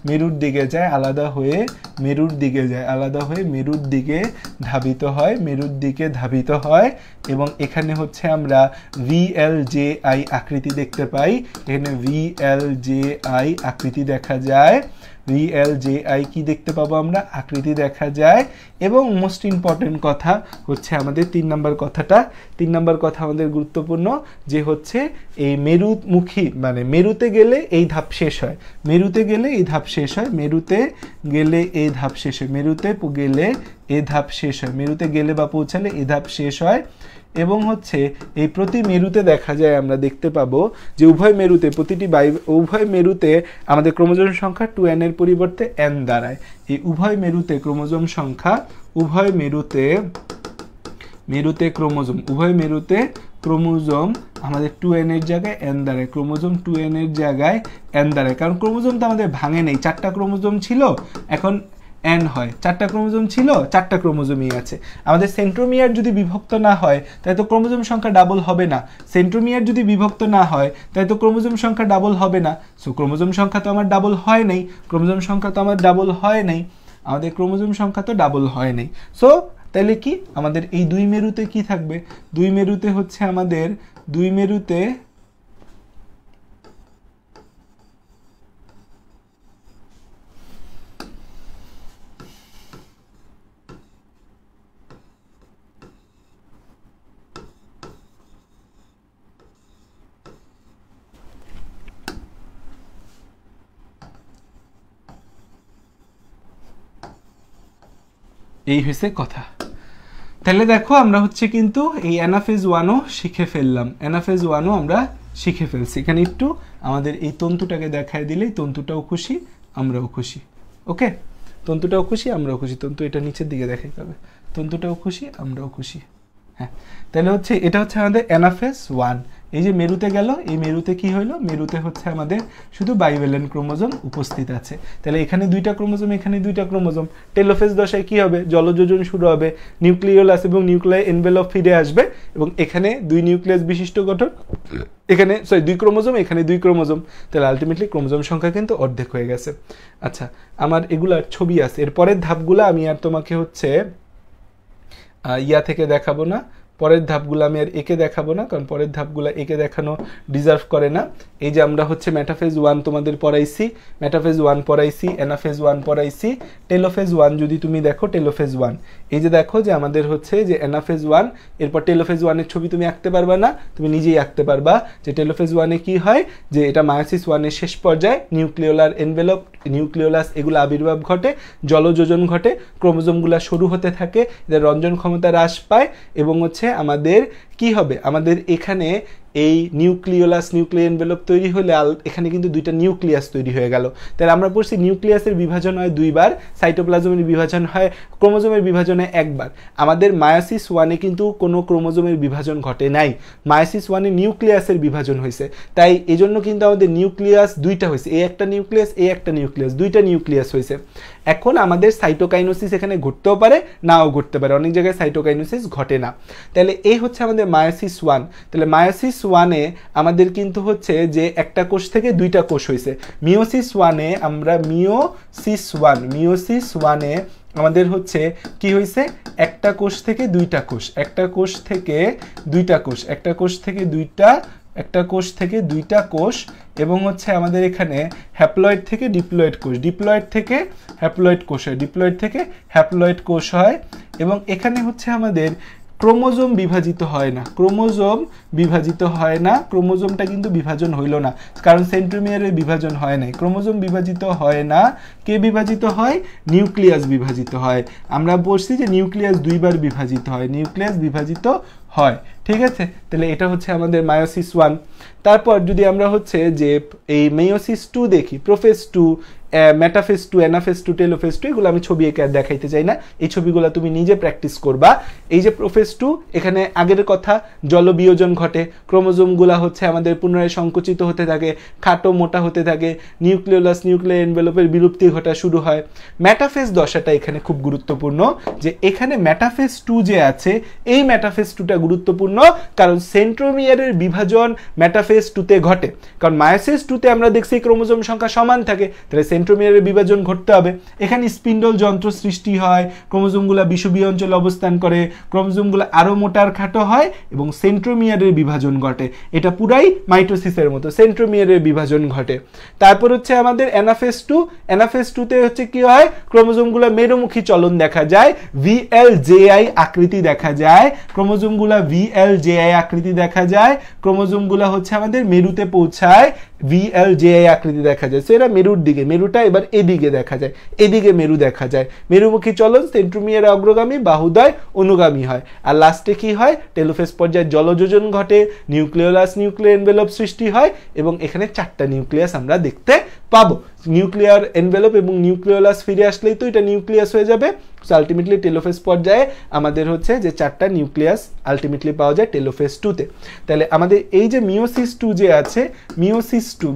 মেরুর দিকে যায়, আলাদা হয়ে মেরুর দিকে যায়, আলাদা হয়ে মেরুর দিকে ধাবিত হয়, মেরুর দিকে ধাবিত হয়। এবং এখানে হচ্ছে আমরা VLJI আকৃতি দেখতে পাই, এখানে VLJI আকৃতি দেখা যায়, VLJI কি দেখতে পাবো আমরা, আকৃতি দেখা যায়। এবং মোস্ট ইম্পর্টেন্ট কথা হচ্ছে আমাদের 3 নম্বর কথাটা, 3 নম্বর কথা আমাদের গুরুত্বপূর্ণ, যে হচ্ছে এই মেরুমুখী মানে মেরুতে গেলে এই ধাপ শেষ হয়, মেরুতে গেলে এই ধাপ শেষ হয়, মেরুতে গেলে এই ধাপ শেষ হয়, মেরুতে গেলে এই ধাপ শেষ হয়, মেরুতে গেলে বা পৌঁছালে এই ধাপ শেষ হয়। এবং হচ্ছে এই প্রতি মেরুতে দেখা যায়, আমরা দেখতে পাবো যে উভয় মেরুতে উভয় মেরুতে আমাদের ক্রোমোজোম সংখ্যা 2n এর পরিবর্তে n দাঁড়ায়। এই উভয় মেরুতে ক্রোমোজোম সংখ্যা, উভয় মেরুতে ক্রোমোজোম, উভয় মেরুতে ক্রোমোজোম আমাদের 2n এর জায়গায় n দাঁড়ায়, ক্রোমোজোম 2n এর জায়গায় n দাঁড়ায়। কারণ ক্রোমোজোম তো আমাদের ভাঙে নেই, 4টা ক্রোমোজোম ছিল, এখন n হয়, 4টা ক্রোমোজোম ছিল, 4টা ক্রোমোজোমই আছে। আমাদের সেন্ট্রোমিয়ার যদি বিভক্ত না হয় তাই তো ক্রোমোজোম সংখ্যা ডাবল হবে না, সেন্ট্রোমিয়ার যদি বিভক্ত না হয় তাই তো ক্রোমোজোম সংখ্যা ডাবল হবে না। সো ক্রোমোজোম সংখ্যা তো আমার ডাবল হয় নাই, ক্রোমোজোম সংখ্যা তো আমার ডাবল হয় নাই, আমাদের ক্রোমোজোম সংখ্যা তো ডাবল হয় নাই। সো তাহলে কি আমাদের এই 2 মেরুতে কি থাকবে, 2 মেরুতে হচ্ছে আমাদের 2 মেরুতে এই হয়েছে কথা। তাহলে দেখো আমরা হচ্ছে কিন্তু এই অ্যানাফেজ 1ও শিখে ফেললাম, অ্যানাফেজ 1ও আমরা শিখে ফেলছি। এখানে একটু আমাদের এই তন্তুটাকে দেখায় দিলেই তন্তুটাও খুশি, আমরাও খুশি। ওকে, তন্তুটাও খুশি, আমরাও খুশি। তন্তু এটা নিচের দিকে দেখাইতে হবে, তন্তুটাও খুশি, আমরাও খুশি। হ্যাঁ, তাহলে হচ্ছে এটা হচ্ছে আমাদের অ্যানাফেজ 1। এই যে মেরুতে গেল, এই মেরুতে কি হইলো, মেরুতে হচ্ছে আমাদের শুধু বাইভ্যালেন্ট ক্রোমোজোম উপস্থিত আছে। তাহলে এখানে 2টা ক্রোমোজোম, এখানে 2টা ক্রোমোজোম। টেলোফেজ দশায় কি হবে, জলযোজন শুরু হবে, নিউক্লিওলাস এবং নিউক্লিয়ার এনভেলপ ফিরে আসবে এবং এখানে 2 নিউক্লিয়াস বিশিষ্ট গঠন, এখানে 2 ক্রোমোজোম, এখানে 2 ক্রোমোজোম। তাহলে আলটিমেটলি ক্রোমোজোম সংখ্যা কিন্তু অর্ধেক হয়ে গেছে। আচ্ছা, আমার এগুলার ছবি আছে, এরপরের ধাপগুলো আমি আর তোমাকে হচ্ছে ইয়া থেকে দেখাবো না, পরের ধাপগুলো আমি আর একে দেখাবো না, কারণ পরের ধাপগুলো একে দেখানো ডিজার্ভ করে না। এই যে আমরা হচ্ছে মেটাফেজ 1 তোমাদের পড়াইছি, মেটাফেজ 1 পড়াইছি, অ্যানাফেজ 1 পড়াইছি, টেলোফেজ 1 যদি তুমি দেখো টেলোফেজ 1, এই যে দেখো যে আমাদের হচ্ছে যে অ্যানাফেজ 1, এরপর টেলোফেজ 1 এর ছবি তুমি আঁকতে পারবা না, তুমি নিজেই আঁকতে পারবা যে টেলোফেজ 1 এ কি হয়, যে এটা মায়োসিস 1 এর শেষ পর্যায়ে নিউক্লিওলার এনভেলপ, নিউক্লিওলাস এগুলো আবির্ভাব ঘটে, জলযোজন ঘটে, ক্রোমোজোমগুলো শুরু হতে থাকে, এদের রঞ্জন ক্ষমতা হ্রাস পায় এবং হচ্ছে আমাদের কি হবে, আমাদের এখানে এই নিউক্লিওলাস নিউক্লিয় এনভেলপ তৈরি হলে এখানে কিন্তু দুইটা নিউক্লিয়াস তৈরি হয়ে গেল। তাহলে আমরা পড়ছি নিউক্লিয়াসের বিভাজন হয় দুইবার, সাইটোপ্লাজমের বিভাজন হয়, ক্রোমোজোমের বিভাজনে একবার। আমাদের মায়োসিস 1 এ কিন্তু কোনো ক্রোমোজোমের বিভাজন ঘটে নাই, মায়োসিস 1 এ নিউক্লিয়াসের বিভাজন হয়েছে। তাই এজন্য কিন্তু আমাদের নিউক্লিয়াস দুইটা হয়েছে, এই একটা নিউক্লিয়াস, এই একটা নিউক্লিয়াস, দুইটা নিউক্লিয়াস হয়েছে। এখন আমাদের সাইটোকাইনোসিস এখানে ঘটতেও পারে, নাও ঘটতে পারে, অনেক জায়গায় সাইটোকাইনোসিস ঘটে না। তাহলে এই হচ্ছে আমাদের মায়োসিস 1। তাহলে মায়োসিস 1 এ আমাদের কিন্তু হচ্ছে যে একটা কোষ থেকে দুইটা কোষ হয়েছে। মিওসিস 1 এ আমরা মিওসিস 1 এ আমাদের হচ্ছে কি হয়েছে, একটা কোষ থেকে দুইটা কোষ, একটা কোষ থেকে দুইটা কোষ, একটা কোষ থেকে দুইটা, একটা কোষ থেকে দুইটা কোষ, এবং হচ্ছে আমাদের এখানে হ্যাপ্লয়েড থেকে ডিপ্লয়েড কোষ, ডিপ্লয়েড থেকে হ্যাপ্লয়েড কোষ হয়, ডিপ্লয়েড থেকে হ্যাপ্লয়েড কোষ হয়। এবং এখানে হচ্ছে আমাদের ক্রোমোজোম বিভাজিত হয় না, ক্রোমোজোম বিভাজিত হয় না, ক্রোমোজোমটা কিন্তু বিভাজন হইল না, কারণ সেন্ট্রোমিয়ারের বিভাজন হয় নাই। ক্রোমোজোম বিভাজিত হয় না, কে বিভাজিত হয়, নিউক্লিয়াস বিভাজিত হয়। আমরা বলছি যে নিউক্লিয়াস দুইবার বিভাজিত হয়, নিউক্লিয়াস বিভাজিত হয়, ঠিক আছে। তাহলে এটা হচ্ছে আমাদের মায়োসিস 1। তারপর যদি আমরা হচ্ছে যে এই মেয়োসিস 2 দেখি, প্রোফেজ 2, মেটাফেজ 2, অ্যানাফেজ 2, টেলোফেজ 2, এগুলো আমি ছবি এঁকে আর দেখাইতে চাই না, এই ছবিগুলো তুমি নিজে প্র্যাকটিস করবা। এই যে প্রোফেজ 2, এখানে আগের কথা জলবিয়োজন ঘটে, ক্রোমোজোমগুলা হচ্ছে আমাদের পুনরায় সংকুচিত হতে থাকে, খাটো মোটা হতে থাকে, নিউক্লিওলাস নিউক্লিয়ার এনভেলপের বিলুপ্তি ঘটা শুরু হয়। মেটাফেজ দশাটা এখানে খুব গুরুত্বপূর্ণ, যে এখানে মেটাফেজ 2 যে আছে, এই মেটাফেজ 2টা গুরুত্বপূর্ণ, কারণ সেন্ট্রোমিয়ারের বিভাজন মেটাফেজ 2তে ঘটে। কারণ মায়োসিস 2তে আমরা দেখছি ক্রোমোজোম সংখ্যা সমান থাকে, তাহলে সেন্ট্রোমিয়ারের বিভাজন ঘটতে হবে। এখানে স্পিন্ডল যন্ত্র সৃষ্টি হয়, ক্রোমোজোমগুলা বিষুবীয় অঞ্চলে অবস্থান করে, ক্রোমোজোমগুলো আরো মোটার খাটো হয় এবং সেন্ট্রোমিয়ারের বিভাজন ঘটে। এটা পুরাই মাইটোসিসের মতো, সেন্ট্রোমিয়ারের বিভাজন ঘটে। তারপর হচ্ছে আমাদের অ্যানাফেজ 2, অ্যানাফেজ 2তে হচ্ছে কি হয়, ক্রোমোজোমগুলো মেরুমুখী চলন দেখা যায়, VLJI আকৃতি দেখা যায়, ক্রোমোজোমগুলো VLJI আকৃতি দেখা যায়, ক্রোমোজোমগুলো হচ্ছে আমাদের মেরুতে পৌঁছায়, VLJI আকৃতি দেখা যায়। সেটা মেরুর দিকে, মেরুটা এবার এদিকে দেখা যায়, এদিকে মেরু দেখা যায়, মেরুমুখী চলন, সেন্ট্রোমিয়ার অগ্রগামী, বাহুদ্বয় অনুগামী হয়। আর লাস্টে কি হয়, টেলোফেজ পর্যায়ে জলযোজন ঘটে, নিউক্লিওলাস নিউক্লিয়ার এনভেলপ সৃষ্টি হয় এবং এখানে 4টা নিউক্লিয়াস আমরা দেখতে পাবো। নিউক্লিয়ার এনভেলপ এবং নিউক্লিওলাস ফিরে আসলেই তো এটা নিউক্লিয়াস হয়ে যাবে। সো আলটিমেটলি টেলোফেজ পর্যায়ে আমাদের হচ্ছে যে 4টা নিউক্লিয়াস আলটিমেটলি পাওয়া যায় টেলোফেজ 2তে। তাহলে আমাদের এই যে মিওসিস 2 যে আছে, মিওসিস 2,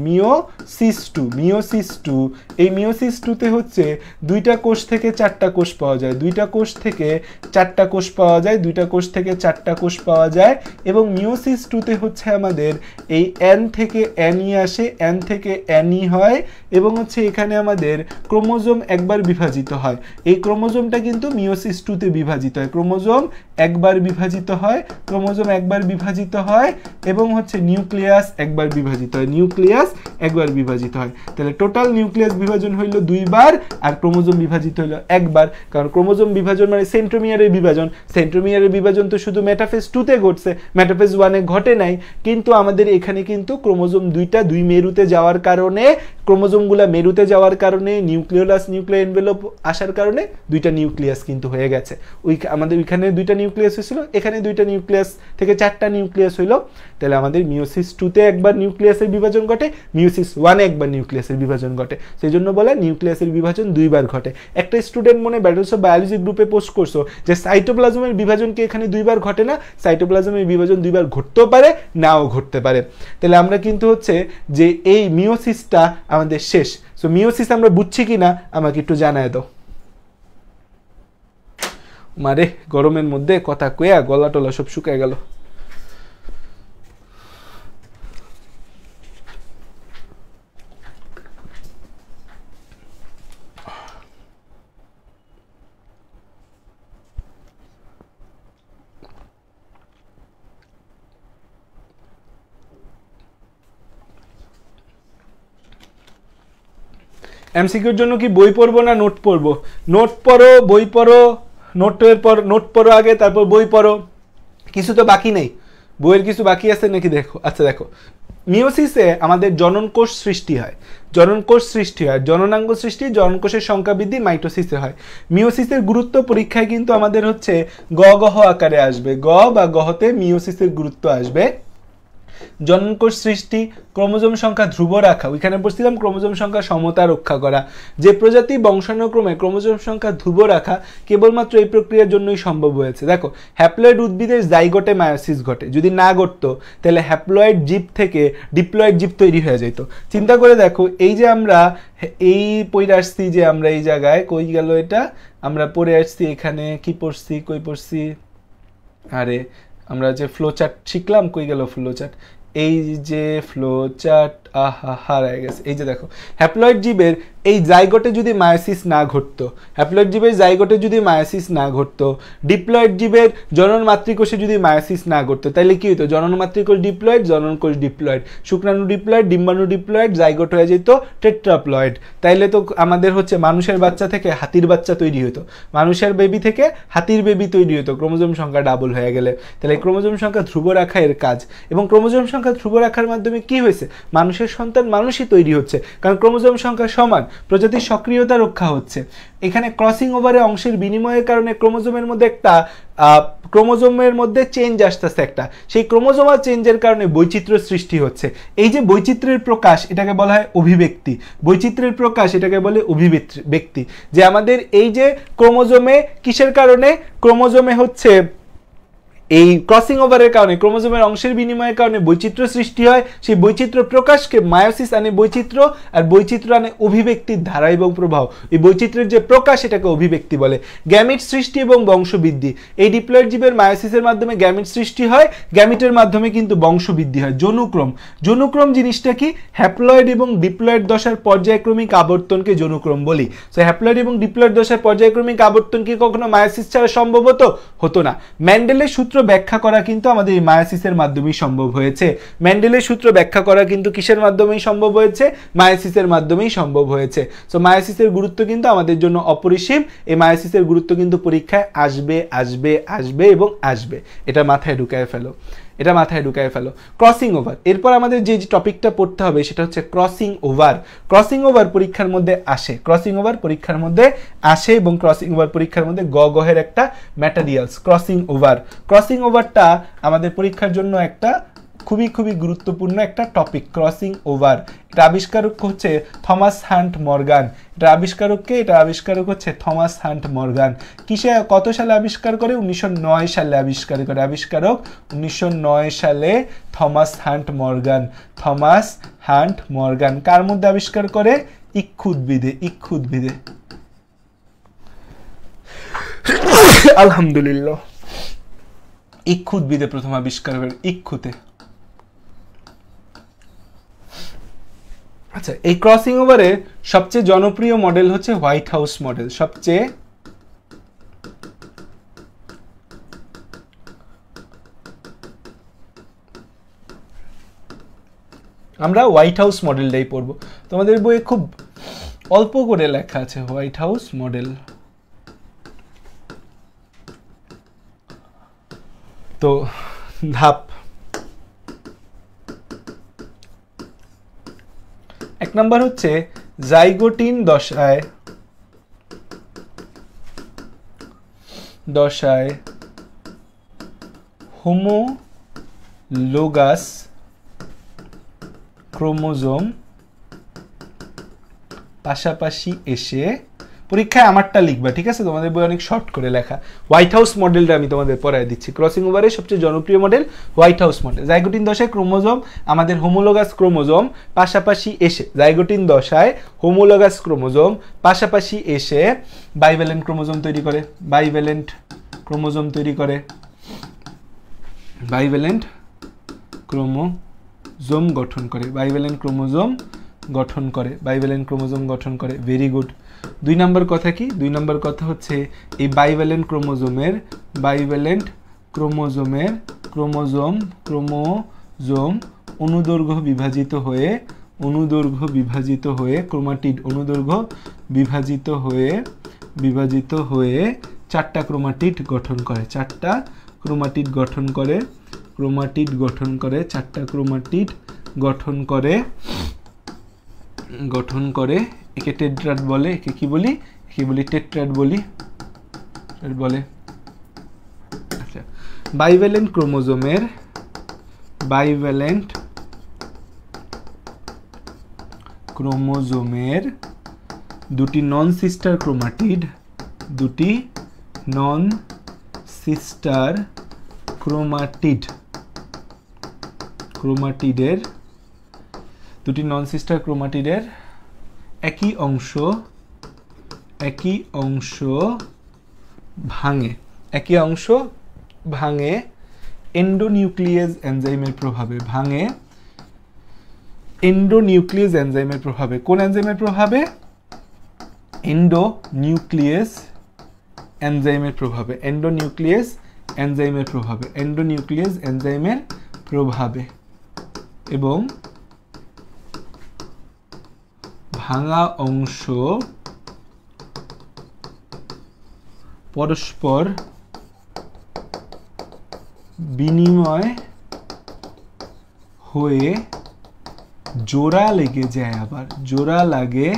এই মিওসিস 2তে হচ্ছে দুইটা কোষ থেকে 4টা কোষ পাওয়া যায়, দুইটা কোষ থেকে 4টা কোষ পাওয়া যায়, দুইটা কোষ থেকে 4টা কোষ পাওয়া যায়। এবং মিওসিস 2তে হচ্ছে আমাদের এই N থেকে N-ই আসে, N থেকে N-ই হয় এবং হচ্ছে এখানে আমাদের ক্রোমোজোম একবার বিভাজিত হয়। এই ক্রোমোজোমটা কিন্তু মিওসিস 2তে বিভাজিত হয়, ক্রোমোজোম একবার বিভাজিত হয়, ক্রোমোজোম একবার বিভাজিত হয় এবং হচ্ছে নিউক্লিয়াস একবার বিভাজিত হয়, নিউক্লিয়াস একবার বিভাজিত হয়। তাহলে টোটাল নিউক্লিয়াস বিভাজন হইল 2বার আর ক্রোমোজোম বিভাজিত হইল একবার, কারণ ক্রোমোজোম বিভাজন মানে সেন্ট্রোমিয়ারের বিভাজন, সেন্ট্রোমিয়ারের বিভাজন তো শুধু মেটাফেজ 2তে ঘটছে, মেটাফেজ 1-এ ঘটে নাই। কিন্তু আমাদের এখানে কিন্তু ক্রোমোজোম দুইটা দুই মেরুতে যাওয়ার কারণে, ক্রোমোজোমগুলা মেরুতে যাওয়ার কারণে, নিউক্লিওলাস নিউক্লিয়ার এনভেলপ আসার কারণে দুইটা নিউক্লিয়াস কিন্তু হয়ে গেছে। আমাদের ওইখানে দুইটা নিউক্লিয়াস হয়েছিল, এখানে দুইটা নিউক্লিয়াস থেকে 4টা নিউক্লিয়াস হইল। তাহলে আমাদের মিওসিস 2তে একবার নিউক্লিয়াসের বিভাজন ঘটে, মিওসিস 1-এ একবার নিউক্লিয়াসের বিভাজন ঘটে। সেই জন্য বলে নিউক্লিয়াসের বিভাজন 2বার ঘটে। একটা স্টুডেন্ট মনে ব্যাটলস অফ বায়োলজি গ্রুপে পোস্ট করছো যে সাইটোপ্লাজমের বিভাজন কি এখানে 2বার ঘটে না? সাইটোপ্লাজমের বিভাজন 2বার ঘটতেও পারে, নাও ঘটতে পারে। তাহলে আমরা কিন্তু হচ্ছে যে এই মিওসিসটা আমাদের শেষ। সো মিওসিস আমরা বুঝছি কিনা আমাকে একটু জানায় দাও। মারে গরমের মধ্যে কথা কয়া গলা টলা সব শুকায় গেল। এমসিকিউর জন্য কি বই পড়বো না নোট পড়বো? নোট পড়ো, বই পড়ো, নোট পড়ো আগে, তারপর বই পড়ো। কিছু তো বাকি নেই, বইয়ের কিছু বাকি আছে নাকি দেখো। আচ্ছা দেখো, মিওসিসে আমাদের জননকোষ সৃষ্টি হয়, জননাঙ্গ সৃষ্টি, জননকোষের সংখ্যা বৃদ্ধি মাইটোসিসে হয়। মিওসিসের গুরুত্ব পরীক্ষায় কিন্তু আমাদের হচ্ছে গ গহ আকারে আসবে, গ বা গহতে মিওসিসের গুরুত্ব আসবে। জননকোষ সৃষ্টি, ক্রোমোজোম সংখ্যা ধ্রুব রাখা, ওইখানে পড়ছিলাম ক্রোমোজোম সংখ্যা সমতা রক্ষা করা। যে প্রজাতি বংশানুক্রমে ক্রোমোজোম সংখ্যা ধ্রুব রাখা কেবলমাত্র এই প্রক্রিয়ার জন্যই সম্ভব হয়েছে। দেখো, হ্যাপ্লয়েড উদ্ভিদের জাইগোটে মায়োসিস ঘটে, যদি না ঘটতো তাহলে হ্যাপ্লয়েড জীব থেকে ডিপ্লয়েড জীব তৈরি হয়ে যেত। চিন্তা করে দেখো, এই যে আমরা এই পড়ে আসছি, যে আমরা এই জায়গায় কই গেল এটা, আমরা পড়ে আসছি এখানে, কি পড়ছি, কই পড়ছি, আরে আমরা যে ফ্লো চার্ট শিখলাম, কই গেল ফ্লো চার্ট, এই যে ফ্লো চার্ট, আহা হারায় গেছে। এই যে দেখো, হ্যাপ্লয়েড জীবের এই জাইগোটে যদি মায়োসিস না ঘটতো, হ্যাপ্লয়েড জীবের জাইগোটে যদি মায়োসিস না ঘটতো, ডিপ্লয়েড জীবের জনন মাতৃকোষে যদি মায়োসিস না ঘটতো, তাহলে কি হতো? জনন মাতৃকোষ ডিপ্লয়েড, জননকোষ ডিপ্লয়েড, শুক্রাণু ডিপ্লয়েড, ডিম্বাণু ডিপ্লয়েড, জাইগোট হয়ে যেত টেট্রাপ্লয়েড। তাইলে তো আমাদের হচ্ছে মানুষের বাচ্চা থেকে হাতির বাচ্চা তৈরি হতো, মানুষের বেবি থেকে হাতির বেবি তৈরি হতো, ক্রোমোজোম সংখ্যা ডাবল হয়ে গেলে। তাহলে ক্রোমোজোম সংখ্যা ধ্রুব রাখা এর কাজ, এবং ক্রোমোজোম সংখ্যা ধ্রুব রাখার মাধ্যমে কি হয়েছে? মানুষের সন্তান মানুষই তৈরি হচ্ছে, কারণ ক্রোমোজোম সংখ্যা সমান, প্রজাতির সক্রিয়তা রক্ষা হচ্ছে। এখানে ক্রসিং ওভারে অংশের বিনিময়ের কারণে ক্রোমোজোমের মধ্যে চেঞ্জ আসতেছে একটা, সেই ক্রোমোজোমাল চেঞ্জের কারণে বৈচিত্র্য সৃষ্টি হচ্ছে। এই যে বৈচিত্র্যের প্রকাশ, এটাকে বলা হয় অভিব্যক্তি। বৈচিত্র্যের প্রকাশ এটাকে বলে অভিব্যক্তি। যে আমাদের এই যে ক্রোমোজোমে কিসের কারণে, ক্রোমোজোমে হচ্ছে এই ক্রসিং ওভারের কারণে, ক্রোমোজোমের অংশের বিনিময়ের কারণে বৈচিত্র্য সৃষ্টি হয়। সেই বৈচিত্র্য প্রকাশকে মায়োসিস আনে বৈচিত্র্য, আর বৈচিত্র্য আনে অভিব্যক্তির ধারা এবং প্রভাব। এই বৈচিত্র্যের যে প্রকাশ, এটাকে অভিব্যক্তি বলে। গ্যামিট সৃষ্টি এবং বংশবৃদ্ধি, এই ডিপ্লয়েড জীবের মায়োসিসের মাধ্যমে গ্যামিট সৃষ্টি হয়, গ্যামিটের মাধ্যমে কিন্তু বংশবৃদ্ধি হয়। যৌনুক্রম, যৌনুক্রম জিনিসটা কি? হ্যাপ্লয়েড এবং ডিপ্লয়েড দশার পর্যায়ক্রমিক আবর্তনকে যৌনুক্রম বলি। সো হ্যাপ্লয়েড এবং ডিপ্লয়েড দশার পর্যায়ক্রমিক আবর্তন কি কখনো মায়োসিস ছাড়া সম্ভব হতো না। মেন্ডেলের সূত্র ব্যাখ্যা করা কিন্তু আমাদের এই মায়োসিসের মাধ্যমেই সম্ভব হয়েছে। মেন্ডেলের সূত্র ব্যাখ্যা করা কিন্তু কিসের মাধ্যমেই সম্ভব হয়েছে? মায়োসিসের মাধ্যমেই সম্ভব হয়েছে। সো মায়োসিসের গুরুত্ব কিন্তু আমাদের জন্য অপরিসীম। এই মায়োসিসের গুরুত্ব কিন্তু পরীক্ষায় আসবে আসবে আসবে এবং আসবে, এটা মাথায় ঢুকায় ফেলো, এটা মাথায় ঢুকায় ফেলো। ক্রসিং ওভার, এরপর আমাদের যে টপিকটা পড়তে হবে সেটা হচ্ছে ক্রসিং ওভার। ক্রসিং ওভার পরীক্ষার মধ্যে আসে, ক্রসিং ওভার পরীক্ষার মধ্যে আসে, এবং ক্রসিং ওভার পরীক্ষার মধ্যে গহের একটা ম্যাটেরিয়ালস। ক্রসিং ওভার, ক্রসিং ওভারটা আমাদের পরীক্ষার জন্য একটা খুবই খুবই গুরুত্বপূর্ণ একটা টপিক। ক্রসিং ওভার, এটা আবিষ্কারক হচ্ছে থমাস হান্ট মর্গান। এটা আবিষ্কারক হচ্ছে থমাস হান্ট মর্গান। কত সালে আবিষ্কার করে? 1909 সালে আবিষ্কার করে। আবিষ্কারক 1909 সালে থমাস হান্ট মর্গান। কার মধ্যে আবিষ্কার করে? ইক্ষু উদ্ভিদে। আলহামদুলিল্লাহ, ইক্ষু উদ্ভিদে প্রথম আবিষ্কার করে, ইক্ষুতে। আচ্ছা, এই ক্রসিং ওভারে সবচেয়ে জনপ্রিয় মডেল হচ্ছে হোয়াইট হাউস মডেল। আমরা হোয়াইট হাউস মডেলটাই পড়বো। তোমাদের বইয়ে খুব অল্প করে লেখা আছে হোয়াইট হাউস মডেল। তো ধাপ 1 নাম্বার হচ্ছে জাইগোটিন দশায় হোমোলোগাস ক্রোমোজোম পাশাপাশি এসে, পরীক্ষায় আমারটা লিখবা, ঠিক আছে? তোমাদের বই অনেক শর্ট করে লেখা। হোয়াইট হাউস মডেলটা আমি তোমাদের পড়ায় দিচ্ছি। ক্রসিং ওভারের সবচেয়ে জনপ্রিয় model white house model. Zygotene দশায় ক্রোমোজোম, আমাদের হোমোলোগাস ক্রোমোজোম পাশাপাশি এসে, জাইগোটিন দশায় হোমোলোগাস ক্রোমোজোম পাশাপাশি এসে বাইভ্যালেন্ট ক্রোমোজোম তৈরি করে। বাইভ্যালেন্ট ক্রোমোজোম গঠন করে। Very good. 2 নম্বর কথা কি? 2 নম্বর কথা হচ্ছে এই বাইভ্যালেন্ট ক্রোমোজোম অনুদৈর্ঘ্য বিভাজিত হয়ে অনুদৈর্ঘ্য বিভাজিত হয়ে ক্রোমাটিড অনুদৈর্ঘ্য বিভাজিত হয়ে চারটা ক্রোমাটিড গঠন করে, চারটা ক্রোমাটিড গঠন করে চারটা ক্রোমাটিড গঠন করে একে টেট্রাড বলে। একে কি বলি? একে বলি টেট্রাড বলে। আচ্ছা, বাইভ্যালেন্ট ক্রোমোজোমের দুটি নন সিস্টার ক্রোমাটিডের একই অংশ ভাঙে এন্ডোনিউক্লিয়েজ এনজাইমের প্রভাবে। কোন এনজাইমের প্রভাবে? এন্ডোনিউক্লিয়েজ এনজাইমের প্রভাবে এবং ভাঙা অংশ পরস্পর বিনিময় হয়ে জোড়া লেগে যায়, আবার জোড়া লাগে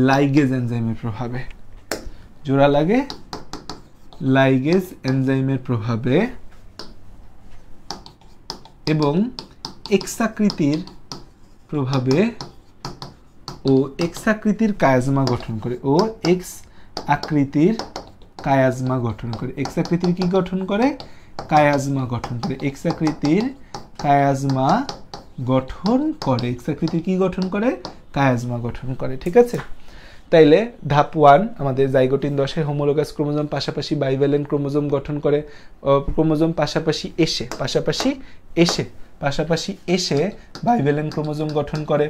লাইগেজ এনজাইমের প্রভাবে, এবং এক্স আকৃতির কায়াজমা গঠন করে। এক্স আকৃতির কায়াজমা গঠন করে। ঠিক আছে? তাইলে ধাপ 1 আমাদের জাইগোটিন দশায় হোমোলোগাস ক্রোমোজোম পাশাপাশি বাইভ্যালেন্ট ক্রোমোজোম গঠন করে, ক্রোমোজোম পাশাপাশি এসে বাইভ্যালেন্ট ক্রোমোজোম গঠন করে।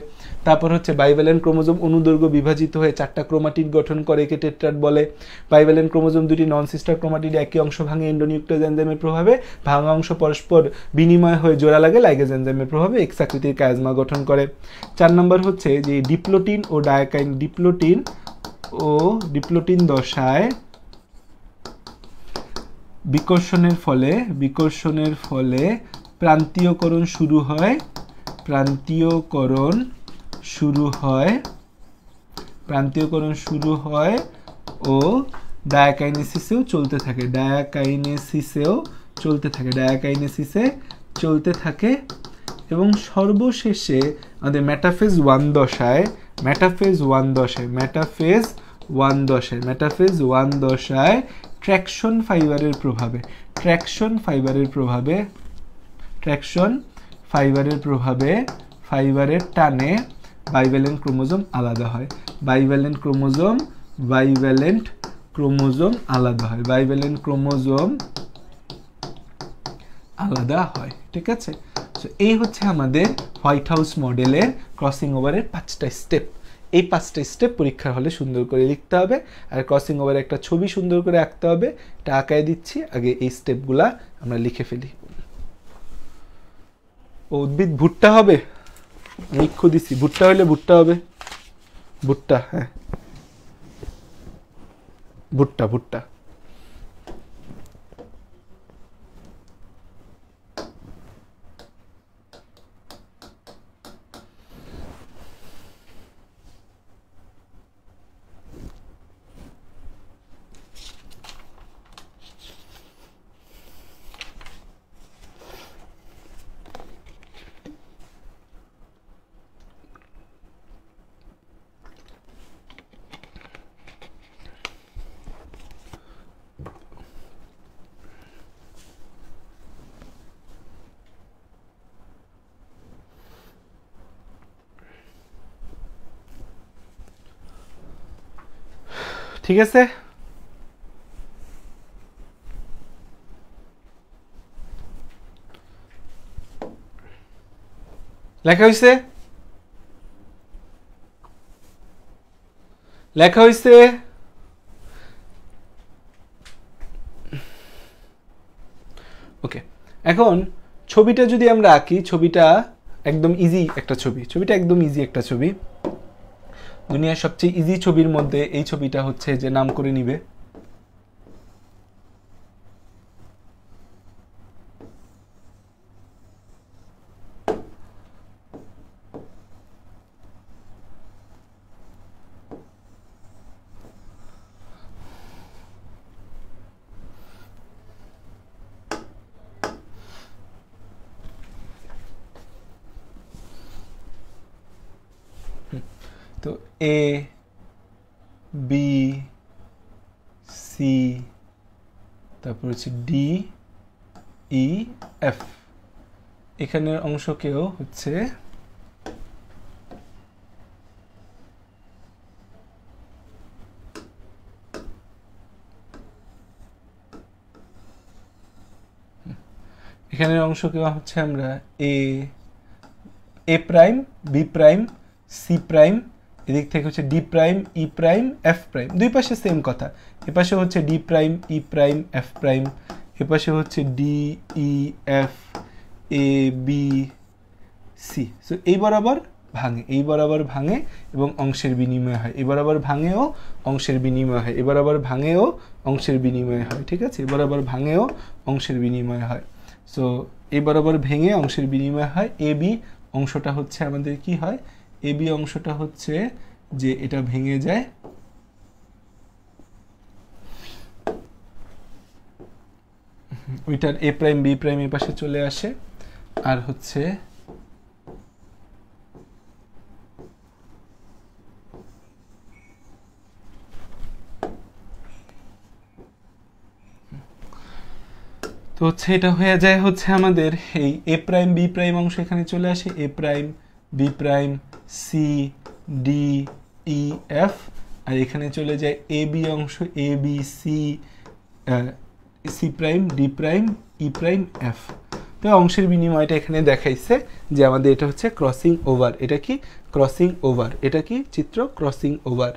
তারপর হচ্ছে বাইভ্যালেন্ট ক্রোমোজোম অনুদৈর্ঘ্য বিভাজিত হয়ে চারটা ক্রোমাটিড গঠন করে, একে টেট্রাড বলে। বাইভ্যালেন্ট ক্রোমোজোম দুটি নন সিস্টার ক্রোমাটিড একই অংশ ভাঙে এন্ডোনিউক্লিয়েজ এনজাইমের প্রভাবে, ভাঙা অংশ পরস্পর বিনিময় হয়ে জোড়া লাগে লাইগেজ এনজাইমের প্রভাবে, এক্স আকৃতির কায়াজমা গঠন করে। 4 নম্বর হচ্ছে যে ডিপ্লোটিন দশায় বিকর্ষণের ফলে প্রান্তীয়করণ শুরু হয় ও ডায়াকাইনেসিসেও চলতে থাকে এবং সর্বশেষে আমাদের মেটাফেজ 1 দশায় ট্র্যাকশন ফাইবারের ফাইবারের টানে বাইভ্যালেন্ট ক্রোমোজোম আলাদা হয়। ঠিক আছে? সো এই হচ্ছে আমাদের হোয়াইট হাউস মডেলের ক্রসিং ওভারের 5টা স্টেপ। এই 5টা স্টেপ পরীক্ষার হলে সুন্দর করে লিখতে হবে, আর ক্রসিং ওভারে একটা ছবি সুন্দর করে আঁকতে হবে। এটা আঁকায় দিচ্ছি, আগে এই স্টেপগুলা আমরা লিখে ফেলি। উদ্ভিদ ভুট্টা হবে, লিখে দিছি। ভুট্টা হলে ভুট্টা হবে, হ্যাঁ, ভুট্টা। ঠিক আছে? লেখা হয়েছে? ওকে, এখন ছবিটা যদি আমরা আঁকি, ছবিটা একদম ইজি একটা ছবি, ছবিটা একদম ইজি একটা ছবি, দুনিয়ার সবচেয়ে ইজি ছবির মধ্যে এই ছবিটা হচ্ছে যে নাম করে নিবে। তো এ বি সি তারপর হচ্ছে ডি ই এফ, এখানের অংশকেও হচ্ছে এখানের অংশকেও হচ্ছে আমরা A prime B prime C prime, এদিক থেকে হচ্ছে D prime E prime F prime, দুই পাশে সেম কথা, এপাশে হচ্ছে D prime E prime F prime, এপাশে হচ্ছে D E F A B C. So এই বরাবর ভাঙে, এই বরাবর ভাঙে এবং অংশের বিনিময় হয়, এই বরাবর ভাঙেও অংশের বিনিময় হয়, এ বরাবর ভাঙেও অংশের বিনিময় হয়, ঠিক আছে, এ বরাবর ভাঙেও অংশের বিনিময় হয়। সো এই বরাবর ভেঙে অংশের বিনিময় হয়। এ বি অংশটা হচ্ছে আমাদের কি হয়, এ বি অংশটা হচ্ছে যে এটা ভেঙে যায়, ওইটার এ প্রাইম বি প্রাইম এর পাশে চলে আসে, আর হচ্ছে তো হচ্ছে এটা হয়ে যায় হচ্ছে আমাদের এই এ প্রাইম বি প্রাইম অংশ এখানে চলে আসে, A prime B prime C D E F, আর এখানে চলে যায় এ বি অংশ, A B C C prime D prime E prime F. তো অংশের বিনিময়টা এখানে দেখাইছে যে আমাদের এটা হচ্ছে ক্রসিং ওভার, এটা কি ক্রসিং ওভার, এটা কি চিত্র ক্রসিং ওভার,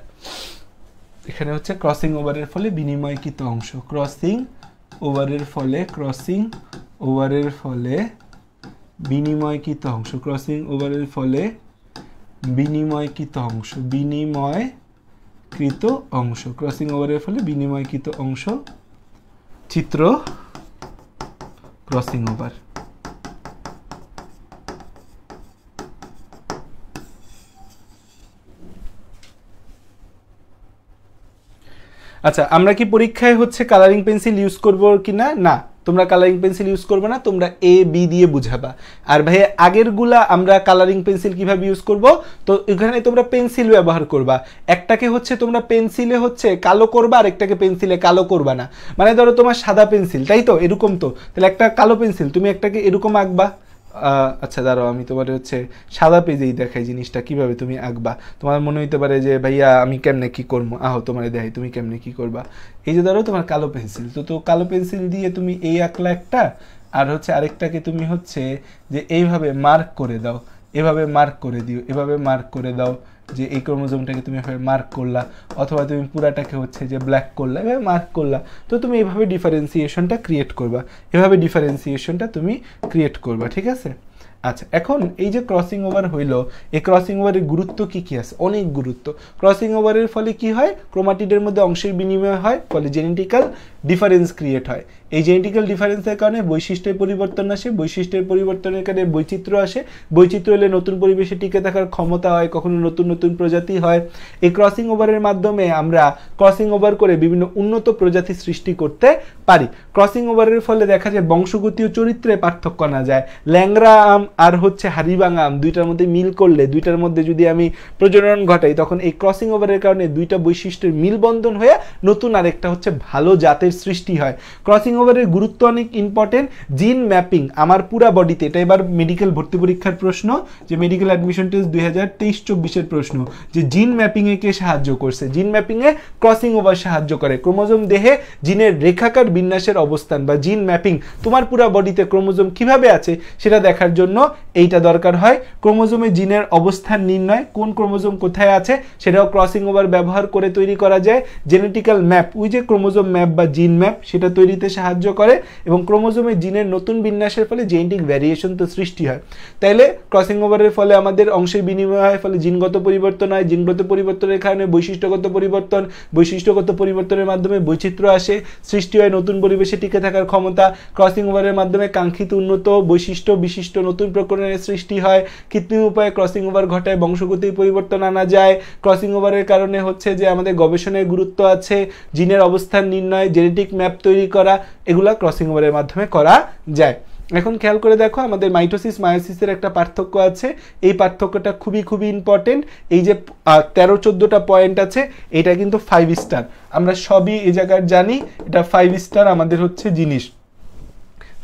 এখানে হচ্ছে ক্রসিং ওভারের ফলে বিনিময়কৃত অংশ, ক্রসিং ওভারের ফলে, ক্রসিং ওভারের ফলে বিনিময়কৃত অংশ, ক্রসিং ওভারের ফলে বিনিময়কৃত অংশ, বিনিময়কৃত অংশ, ক্রসিং ওভারের ফলে বিনিময়কৃত অংশ, চিত্র ক্রসিং ওভার। আচ্ছা, আমরা কি পরীক্ষায় হচ্ছে কালারিং পেন্সিল ইউজ করবো কিনা? না, তোমরা কালারিং পেন্সিল ইউজ করবে না, তোমরা এ বি দিয়ে বুঝাবা। আর ভাই আগেরগুলা আমরা কালারিং পেন্সিল কিভাবে ইউজ করব, তো এখানে তোমরা পেন্সিল ব্যবহার করবা, একটাকে হচ্ছে তোমরা পেন্সিলে হচ্ছে কালো করবা আর একটাকে পেন্সিলে কালো করবা না। মানে ধরো তোমার সাদা পেন্সিল, তাই তো, এরকম তো, তাহলে একটা কালো পেন্সিল তুমি একটাকে এরকম আঁকবা। আচ্ছা দাঁড়াও, আমি তোমার হচ্ছে সাদা পেজেই দেখাই জিনিসটা কিভাবে তুমি আঁকবা। তোমার মনে হইতে পারে যে ভাইয়া আমি কেমনে কি করবো, আহো তোমার দেখাই তুমি কেমনে কি করবা। এই যে ধরো তোমার কালো পেন্সিল, তো কালো পেন্সিল দিয়ে তুমি এই আঁকলা একটা, আর হচ্ছে আরেকটাকে তুমি হচ্ছে যে এইভাবে মার্ক করে দাও, এভাবে মার্ক করে দিও, এভাবে মার্ক করে দাও যে এই ক্রোমোজোমটাকে তুমি এভাবে মার্ক করলা, অথবা তুমি পুরাটাকে হচ্ছে যে ব্ল্যাক করলা, এভাবে মার্ক করলা। তো তুমি এইভাবে ডিফারেন্সিয়েশনটা ক্রিয়েট করবা, এভাবে ডিফারেন্সিয়েশনটা তুমি ক্রিয়েট করবা, ঠিক আছে। আচ্ছা, এখন এই যে ক্রসিং ওভার হইলো, এই ক্রসিং ওভারের গুরুত্ব কি কি আছে? অনেক গুরুত্ব। ক্রসিং ওভারের ফলে কি হয়, ক্রোমাটিডের মধ্যে অংশের বিনিময় হয়, ফলে জেনেটিক্যাল ডিফারেন্স ক্রিয়েট হয়। এই জেনেটিক্যাল ডিফারেন্সের কারণে বৈশিষ্ট্যের পরিবর্তন আসে, বৈশিষ্ট্যের পরিবর্তনের কারণে বৈচিত্র্য আসে, বৈচিত্র্য হলে নতুন পরিবেশে টিকে থাকার ক্ষমতা হয়, কখনো নতুন নতুন প্রজাতি হয়। এই ক্রসিং ওভারের মাধ্যমে আমরা ক্রসিং ওভার করে বিভিন্ন উন্নত প্রজাতি সৃষ্টি করতে পারি। ক্রসিং ওভারের ফলে দেখা যায় বংশগতি ও চরিত্রে পার্থক্য না যায়। ল্যাংড়া আম আর হচ্ছে হাড়িভাঙা আম, দুইটার মধ্যে মিল করলে, দুইটার মধ্যে যদি আমি প্রজনন ঘটাই, তখন এই ক্রসিং ওভারের কারণে দুইটা বৈশিষ্ট্যের মিলবন্ধন হয়ে নতুন আরেকটা হচ্ছে ভালো জাতের সৃষ্টি হয়। ক্রসিং ওভারের গুরুত্ব অনেক ইম্পর্টেন্ট। জিন ম্যাপিং আমার পুরা বডিতে, এটা এবার মেডিকেল ভর্তি পরীক্ষার প্রশ্ন, যে মেডিকেল অ্যাডমিশন টেস্ট 2023-24 প্রশ্ন, যে জিন ম্যাপিং এ কে সাহায্য করছে? জিন ম্যাপিং এ ক্রসিং ওভার সাহায্য করে। ক্রোমোজোম দেহে জিনের রেখাকার বিন্যাসের অবস্থান বা জিন ম্যাপিং, তোমার পুরা বডিতে ক্রোমোজোম কিভাবে আছে সেটা দেখার জন্য এইটা দরকার হয়। ক্রোমোজোমে জিনের অবস্থান নির্ণয়, কোন ক্রোমোজোম কোথায় আছে সেটাও ক্রসিং ওভার ব্যবহার করে তৈরি করা যায়। জেনেটিক্যাল ম্যাপ, ওই যে ক্রোমোজোম ম্যাপ বা জিন জিন ম্যাপ সেটা তৈরিতে সাহায্য করে এবং ক্রোমোজোমে জিনের নতুন বিন্যাসের ফলে জেনেটিক ভ্যারিয়েশন তো সৃষ্টি হয়। তাইলে ক্রসিং ওভারের ফলে আমাদের অংশের বিনিময় হয়, ফলে জিনগত পরিবর্তন হয়, জিনগত পরিবর্তনের কারণে বৈশিষ্ট্যগত পরিবর্তন, বৈশিষ্ট্যগত পরিবর্তনের মাধ্যমে বৈচিত্র্য আসে, সৃষ্টি হয় নতুন পরিবেশে টিকে থাকার ক্ষমতা। ক্রসিং ওভারের মাধ্যমে কাঙ্ক্ষিত উন্নত বৈশিষ্ট্য বিশিষ্ট নতুন প্রকরণের সৃষ্টি হয়, কৃত্রিম উপায়ে ক্রসিং ওভার ঘটায় বংশগতির পরিবর্তন আনা যায়। ক্রসিং ওভারের কারণে হচ্ছে যে আমাদের গবেষণায় গুরুত্ব আছে, জিনের অবস্থান নির্ণয়, জেনেটিক ম্যাপ তৈরি করা, এগুলা ক্রসিং ওভারের মাধ্যমে করা যায়। এখন খেয়াল করে দেখো আমাদের মাইটোসিস মায়োসিসের একটা পার্থক্য আছে, এই পার্থক্যটা খুবই খুবই ইম্পর্টেন্ট। এই যে 13-14টা পয়েন্ট আছে এটা কিন্তু 5 স্টার, আমরা সবই এই জায়গায় জানি, এটা 5 স্টার আমাদের হচ্ছে জিনিস,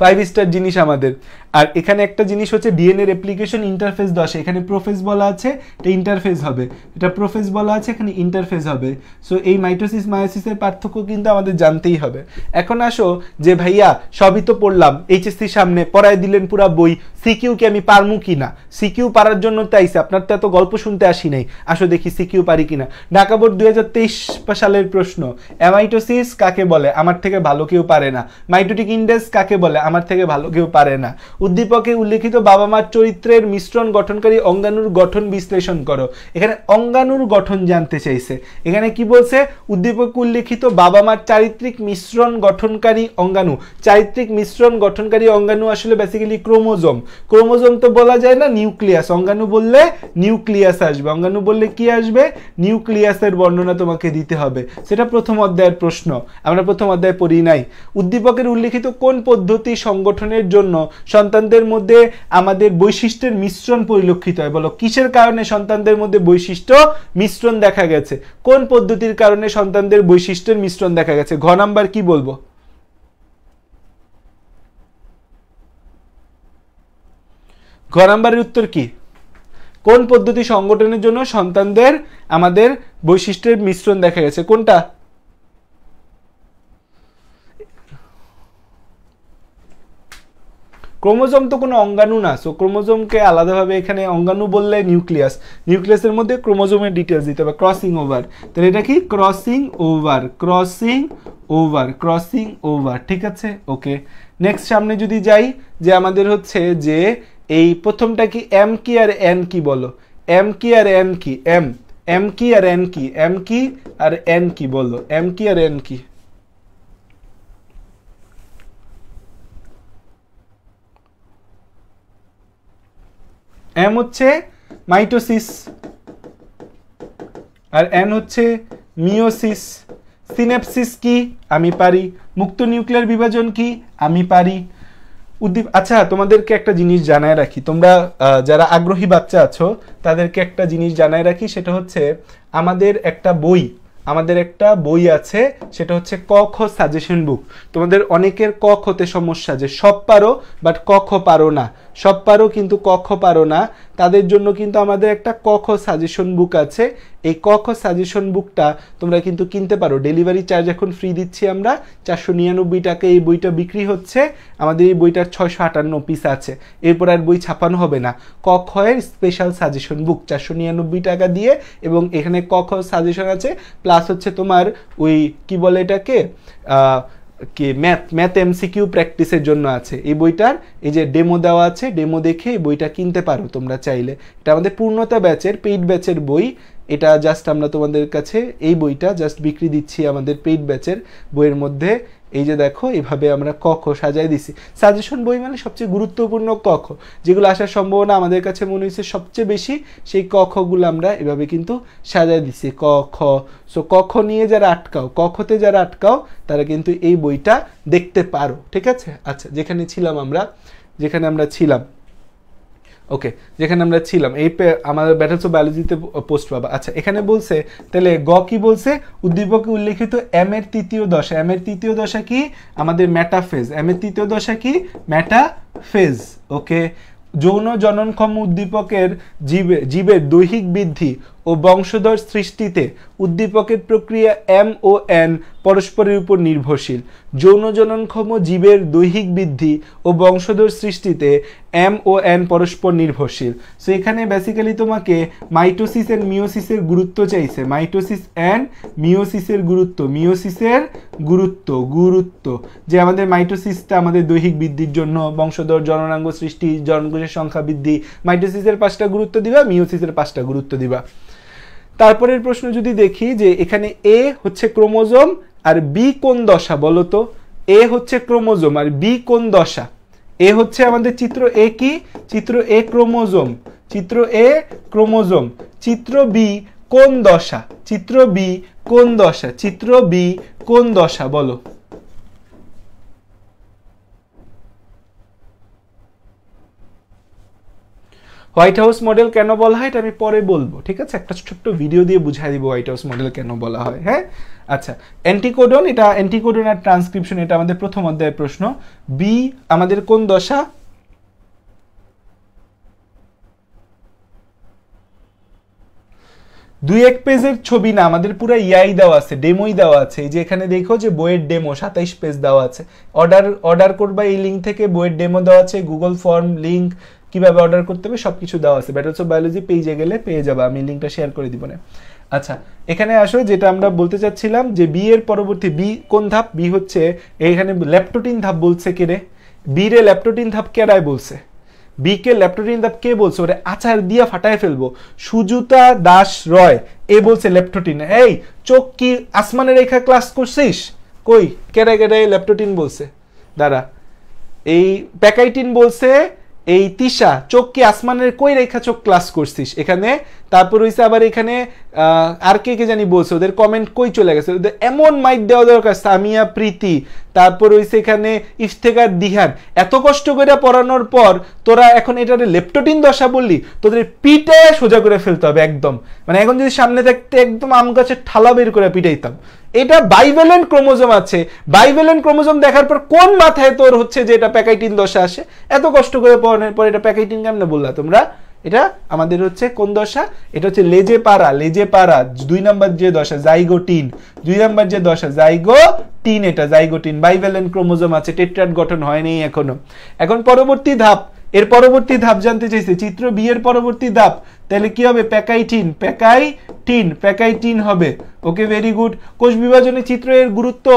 5 স্টার জিনিস আমাদের। আর এখানে একটা জিনিস হচ্ছে ডিএনএ রেপ্লিকেশন ইন্টারফেস 10, এখানে প্রোফেজ বলা আছে, এটা ইন্টারফেস হবে, এটা প্রোফেজ বলা আছে, এখানে ইন্টারফেস হবে। সো এই মাইটোসিস মায়োসিসের পার্থক্য কিন্তু আমাদের জানতেই হবে। এখন আসো যে ভাইয়া সবই তো পড়লাম, এইচএসসি সামনে পড়ায় দিলেন পুরা বই, সিকিউ কি আমি পারমু কিনা? সিকিউ পারার জন্য তো আইসে, আপনার তো এত গল্প শুনতে আসি নাই, আসো দেখি সিকিউ পারি কিনা। ঢাকা বোর্ড 2023 সালের প্রশ্ন, অ্যামাইটোসিস কাকে বলে? আমার থেকে ভালো কেউ পারে না। মাইটোটিক ইন্ডেক্স কাকে বলে? আমার থেকে ভালো কেউ পারে না। উদ্দীপকে উল্লেখিত বাবা মার চরিত্রের মিশ্রণ গঠনকারী অঙ্গাণুর গঠন বিশ্লেষণ করো। এখানে অঙ্গাণুর গঠন জানতে চাইছে। এখানে কি বলছে? উদ্দীপকে উল্লেখিত বাবা মার চারিত্রিক মিশ্রণ গঠনকারী অঙ্গাণু। চারিত্রিক মিশ্রণ গঠনকারী অঙ্গাণু আসলে বেসিক্যালি ক্রোমোজোম। ক্রোমোজোম তো বলা যায় না, নিউক্লিয়াস। অঙ্গাণু বললে নিউক্লিয়াস আসবে, অঙ্গাণু বললে কি আসবে? নিউক্লিয়াসের বর্ণনা তোমাকে দিতে হবে। সেটা প্রথম অধ্যায়ের প্রশ্ন, আমরা প্রথম অধ্যায়ে পড়ি নাই। উদ্দীপকের উল্লেখিত কোন পদ্ধতি সংগঠনের জন্য সন্তানদের মধ্যে আমাদের বৈশিষ্ট্যের মিশ্রণ পরিলক্ষিত হয়? বলো কিসের কারণে সন্তানদের মধ্যে বৈশিষ্ট্য মিশ্রণ দেখা গেছে? কোন পদ্ধতির কারণে সন্তানদের বৈশিষ্ট্যের মিশ্রণ দেখা গেছে? ঘ নাম্বার কি বলবো? ঘ নাম্বারের উত্তর কি? কোন পদ্ধতি সংগঠনের জন্য সন্তানদের আমাদের বৈশিষ্ট্যের মিশ্রণ দেখা গেছে? কোনটা? ক্রোমোজোম তো কোনো অঙ্গাণু না, সো ক্রোমোজোমকে আলাদাভাবে এখানে অঙ্গাণু বললে নিউক্লিয়াস, নিউক্লিয়াসের মধ্যে ক্রোমোজোমের ডিটেলস দিতে হবে। ক্রসিং ওভার, তাহলে এটা কি? Crossing over, crossing over, crossing over, ঠিক আছে, ওকে। নেক্সট সামনে যদি যাই, যে আমাদের হচ্ছে যে এই প্রথমটা কি? এম কি আর এন কি? বলো এম কি আর এন কি? এম, এম কি আর এন কি? এম কি আর এন কি? বলো এম কি আর এন কি? এম হচ্ছে মাইটোসিস আর এন হচ্ছে মিওসিস। সিনেপসিস কি? আমি পারি। মুক্ত নিউক্লিয়ার বিভাজন কি? আমি পারি। আচ্ছা, তোমাদেরকে একটা জিনিস জানায় রাখি, তোমরা যারা আগ্রহী বাচ্চা আছো তাদেরকে একটা জিনিস জানায় রাখি, সেটা হচ্ছে আমাদের একটা বই আছে, সেটা হচ্ছে ক খ সাজেশন বুক। তোমাদের অনেকের ক খতে সমস্যা, যে সব পারো বাট ক খ পারো না, সব পারো কিন্তু ক খ পারো না, তাদের জন্য কিন্তু আমাদের একটা ক খ সাজেশন বুক আছে। এই ক খ সাজেশন বুকটা তোমরা কিন্তু কিনতে পারো, ডেলিভারি চার্জ এখন ফ্রি দিচ্ছি আমরা, 499 টাকা এই বইটা বিক্রি হচ্ছে। আমাদের এই বইটার 658 পিস আছে, এরপর আর বই ছাপানো হবে না। ক খ এর স্পেশাল সাজেশন বুক 499 টাকা দিয়ে, এবং এখানে ক খ সাজেশন আছে, প্লাস হচ্ছে তোমার ওই কি বলে এটাকে কি ম্যাথ এমসিকিউ প্র্যাকটিসের জন্য আছে। এই বইটার এই যে ডেমো দেওয়া আছে, ডেমো দেখে এই বইটা কিনতে পারো তোমরা চাইলে। এটা আমাদের পূর্ণতা ব্যাচের পেইড ব্যাচের বই, এটা জাস্ট আমরা তোমাদের কাছে এই বইটা জাস্ট বিক্রি দিচ্ছি আমাদের পেইড ব্যাচের বইয়ের মধ্যে। এই যে দেখো এইভাবে আমরা ক খ সাজাই দিছি। সাজেশন বই মানে সবচেয়ে গুরুত্বপূর্ণ ক খ, যেগুলো আসার সম্ভাবনা আমাদের কাছে মনে হয়েছে সবচেয়ে বেশি, সেই ক খগুলো আমরা এভাবে কিন্তু সাজাই দিছি, ক খ। সো ক খ নিয়ে যারা আটকাও, ক খতে যারা আটকাও, তারা কিন্তু এই বইটা দেখতে পারো, ঠিক আছে। আচ্ছা, যেখানে আমরা ছিলাম ওকে, যেখানে আমরা ছিলাম এই আমাদের ব্যাটেলস অফ বায়োলজিতে পোস্ট পাবা। আচ্ছা, এখানে বলছে তাহলে গ কি বলছে? উদ্দীপকে উল্লেখিত এম এর তৃতীয় দশা, এম এর তৃতীয় দশা কি? আমাদের মেটাফেজ। এম এর তৃতীয় দশা কি? মেটাফেজ, ওকে। যৌন জননক্ষম উদ্দীপকের জীবের দৈহিক বৃদ্ধি ও বংশধর সৃষ্টিতে উদ্দীপকের প্রক্রিয়া এম ও এন পরস্পরের উপর নির্ভরশীল। যৌন জননক্ষম জীবের দৈহিক বৃদ্ধি ও বংশধর সৃষ্টিতে এম ও এন পরস্পর নির্ভরশীল। সো এখানে বেসিক্যালি তোমাকে মাইটোসিস এন্ড মিওসিসের গুরুত্ব চাইছে, মাইটোসিস এন্ড মিওসিসের গুরুত্ব, মিওসিসের গুরুত্ব যে আমাদের মাইটোসিসটা আমাদের দৈহিক বৃদ্ধির জন্য, বংশধর, জননাঙ্গ সৃষ্টি, জনকোষের সংখ্যা বৃদ্ধি, মাইটোসিসের 5টা গুরুত্ব দিবা, মিওসিসের 5টা গুরুত্ব দিবা। তারপরের প্রশ্ন যদি দেখি যে এখানে এ হচ্ছে ক্রোমোজোম আর বি কোন দশা বলো তো? এ হচ্ছে ক্রোমোজোম আর বি কোন দশা? এ হচ্ছে আমাদের চিত্র এ কি? চিত্র এ ক্রোমোজোম, চিত্র এ ক্রোমোজোম। চিত্র বি কোন দশা? চিত্র বি কোন দশা? চিত্র বি কোন দশা বলো? হোয়াইট হাউস মডেল কেন বলা হয় এটা আমি পরে বলবো, ঠিক আছে? একটা ছোট্ট ভিডিও দিয়ে বুঝাই দিব হোয়াইট হাউস মডেল কেন বলা হয়। হ্যাঁ, আচ্ছা, অ্যান্টিকোডন, এটা অ্যান্টিকোডন আর ট্রান্সক্রিপশন, এটা আমাদের প্রথম অধ্যায়ের প্রশ্ন। বি আমাদের কোন দশা? দুই এক পেজের ছবি না, আমাদের পুরো ইয়াই দেওয়া আছে, ডেমোই দেওয়া আছে। এই যে এখানে দেখো যে বইয়ের ডেমো 27 পেজ দেওয়া আছে। অর্ডার করবা এই লিঙ্ক থেকে, বইয়ের ডেমো দেওয়া আছে, গুগল ফর্ম লিঙ্ক, কিভাবে অর্ডার করতে হবে সবকিছু দেওয়া আছে। ব্যাটলস অফ বায়োলজি পেজে গেলে পেয়ে যাবে, আমি লিঙ্কটা শেয়ার করে দিব না। আচ্ছা, এখানে আসো, যেটা আমরা বলতে চাচ্ছিলাম যে বি এর পরবর্তী, বি কোন ধাপ? বি হচ্ছে এখানে ল্যাপটোটিন ধাপ বলছে কে রে? বি রে ল্যাপটোটিন ধাপ কেডায় বলছে? বি কে ল্যাপটোটিন ধাপ কে বলছে? ওরে আচার দিয়া ফাটায় ফেলবো। সুজুতা দাস রয় এ বলছে ল্যাপটোটিন। এই চোখ কি আসমানের রেখা ক্লাস করছিস? কই কেডায় ল্যাপটোটিন বলছে? দাঁড়া, এই প্যাকাইটিন বলছে। এই তিশা চোখ কি আসমানের কই রেখা চোখ ক্লাস করছিস এখানে? তারপর হইছে আবার এখানে আর কে জানি বলছে, ওদের কমেন্ট কই চলে গেছে? ওদের এমন মাইক দেওয়া দরকার, সামিয়া প্রীতি, তারপর হইছে এখানে ইফতেখার দিহান। এত কষ্ট করে পড়ানোর পর তোরা এখন এটারে লেপটোটিন দশা বললি, তোদের পিঠে সোজা করে ফেলতে হবে একদম। মানে এখন যদি সামনে থাকতে একদম আম গাছের ঠালা বের করে পিটাইতাম। এটা বাইভ্যালেন্ট ক্রোমোজোম আছে, বাইভ্যালেন্ট ক্রোমোজোম দেখার পর কোন মাথায় তোর হচ্ছে যে এটা প্যাকাইটিন দশা আসে? এত কষ্ট করে পড়ানোর পর এটা প্যাকাইটিন কেমনে বললা তোমরা? এটা আমাদের হচ্ছে কোন দশা? এটা হচ্ছে লেজে পাড়া 2 নাম্বার যে দশা, জাইগোটিন। 2 নাম্বার যে দশা জাইগোটিন, এটা জাইগোটিন। বাইভ্যালেন্ট ক্রোমোজোম আছে, টেট্রাড গঠন হয়নি এখনো। এখন পরবর্তী ধাপ, এর পরবর্তী ধাপ জানতে চাইছে, চিত্র বি এর পরবর্তী ধাপ তাহলে কি হবে? প্যাকাইটিন হবে। ওকে, ভেরি গুড। কোষ বিভাজনে চিত্র এর গুরুত্ব,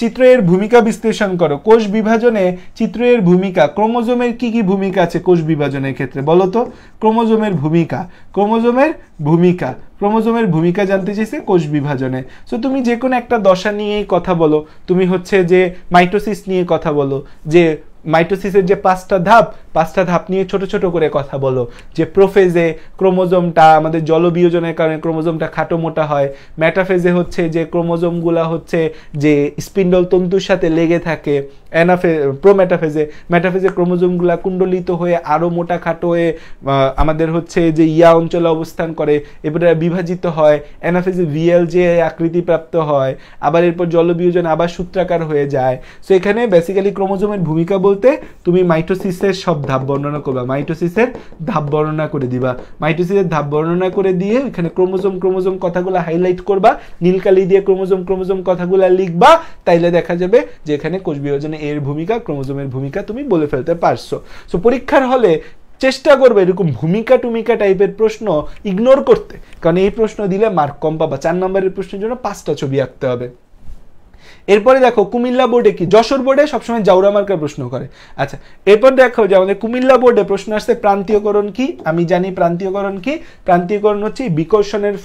চিত্র এর ভূমিকা বিশ্লেষণ করো। কোষ বিভাজনে চিত্র এর ভূমিকা, ক্রোমোজোমের কি কি ভূমিকা আছে কোষ বিভাজনের ক্ষেত্রে বলো তো? ক্রোমোজোমের ভূমিকা জানতে চাইছে কোষ বিভাজনে। সো তুমি যে কোনো একটা দশা নিয়েই কথা বলো, তুমি হচ্ছে যে মাইটোসিস নিয়ে কথা বলো, যে মাইটোসিসের যে 5টা ধাপ নিয়ে ছোট ছোট করে কথা বলো, যে প্রোফেজে ক্রোমোজোমটা আমাদের জলবিয়োজনের কারণে ক্রোমোজোমটা খাটো মোটা হয়, মেটাফেজে হচ্ছে যে ক্রোমোজোমগুলা হচ্ছে যে স্পিন্ডল তন্তুর সাথে লেগে থাকে, মেটাফেজে ক্রোমোজোমগুলা কুণ্ডলিত হয়ে আরো মোটা খাটো হয়ে আমাদের হচ্ছে যে ইয়া অঞ্চলে অবস্থান করে, এরপরে বিভাজিত হয়, অ্যানাফেজে ভিএল যে আকৃতি প্রাপ্ত হয়, আবার এরপর জলবিয়োজন আবার সূত্রাকার হয়ে যায়। সো এখানে বেসিক্যালি ক্রোমোজোমের ভূমিকা বলতে তুমি মাইটোসিসের সব ধাপ বর্ণনা করবা, মাইটোসিসের ধাপ বর্ণনা করে দিবা, মাইটোসিসের ধাপ বর্ণনা করে দিয়ে এখানে ক্রোমোজোম কথাগুলো হাইলাইট করবা, নীলকালি দিয়ে ক্রোমোজোম কথাগুলো লিখবা, তাইলে দেখা যাবে যে এখানে কোষ বিভাজনে এর ভূমিকা, ক্রোমোজোমের ভূমিকা তুমি বলে ফেলতে পারছো। সো পরীক্ষার হলে চেষ্টা করবে এরকম ভূমিকা টাইপের প্রশ্ন ইগনোর করতে, কারণ এই প্রশ্ন দিলে মার্ক কম পাবা। 4 নম্বরের প্রশ্নের জন্য 5টা ছবি আঁকতে হবে। এরপরে দেখো কুমিল্লা বোর্ডে কি, যশোর বোর্ডে সবসময় জাউরা মার্কার প্রশ্ন করে। আচ্ছা, এরপর দেখো যে আমাদের কুমিল্লা বোর্ডে প্রশ্ন আসছে প্রান্তীয়করণ কি। আমি জানি প্রান্তীয়করণ কি। প্রান্তীয়করণ হচ্ছে বিকর্ষণের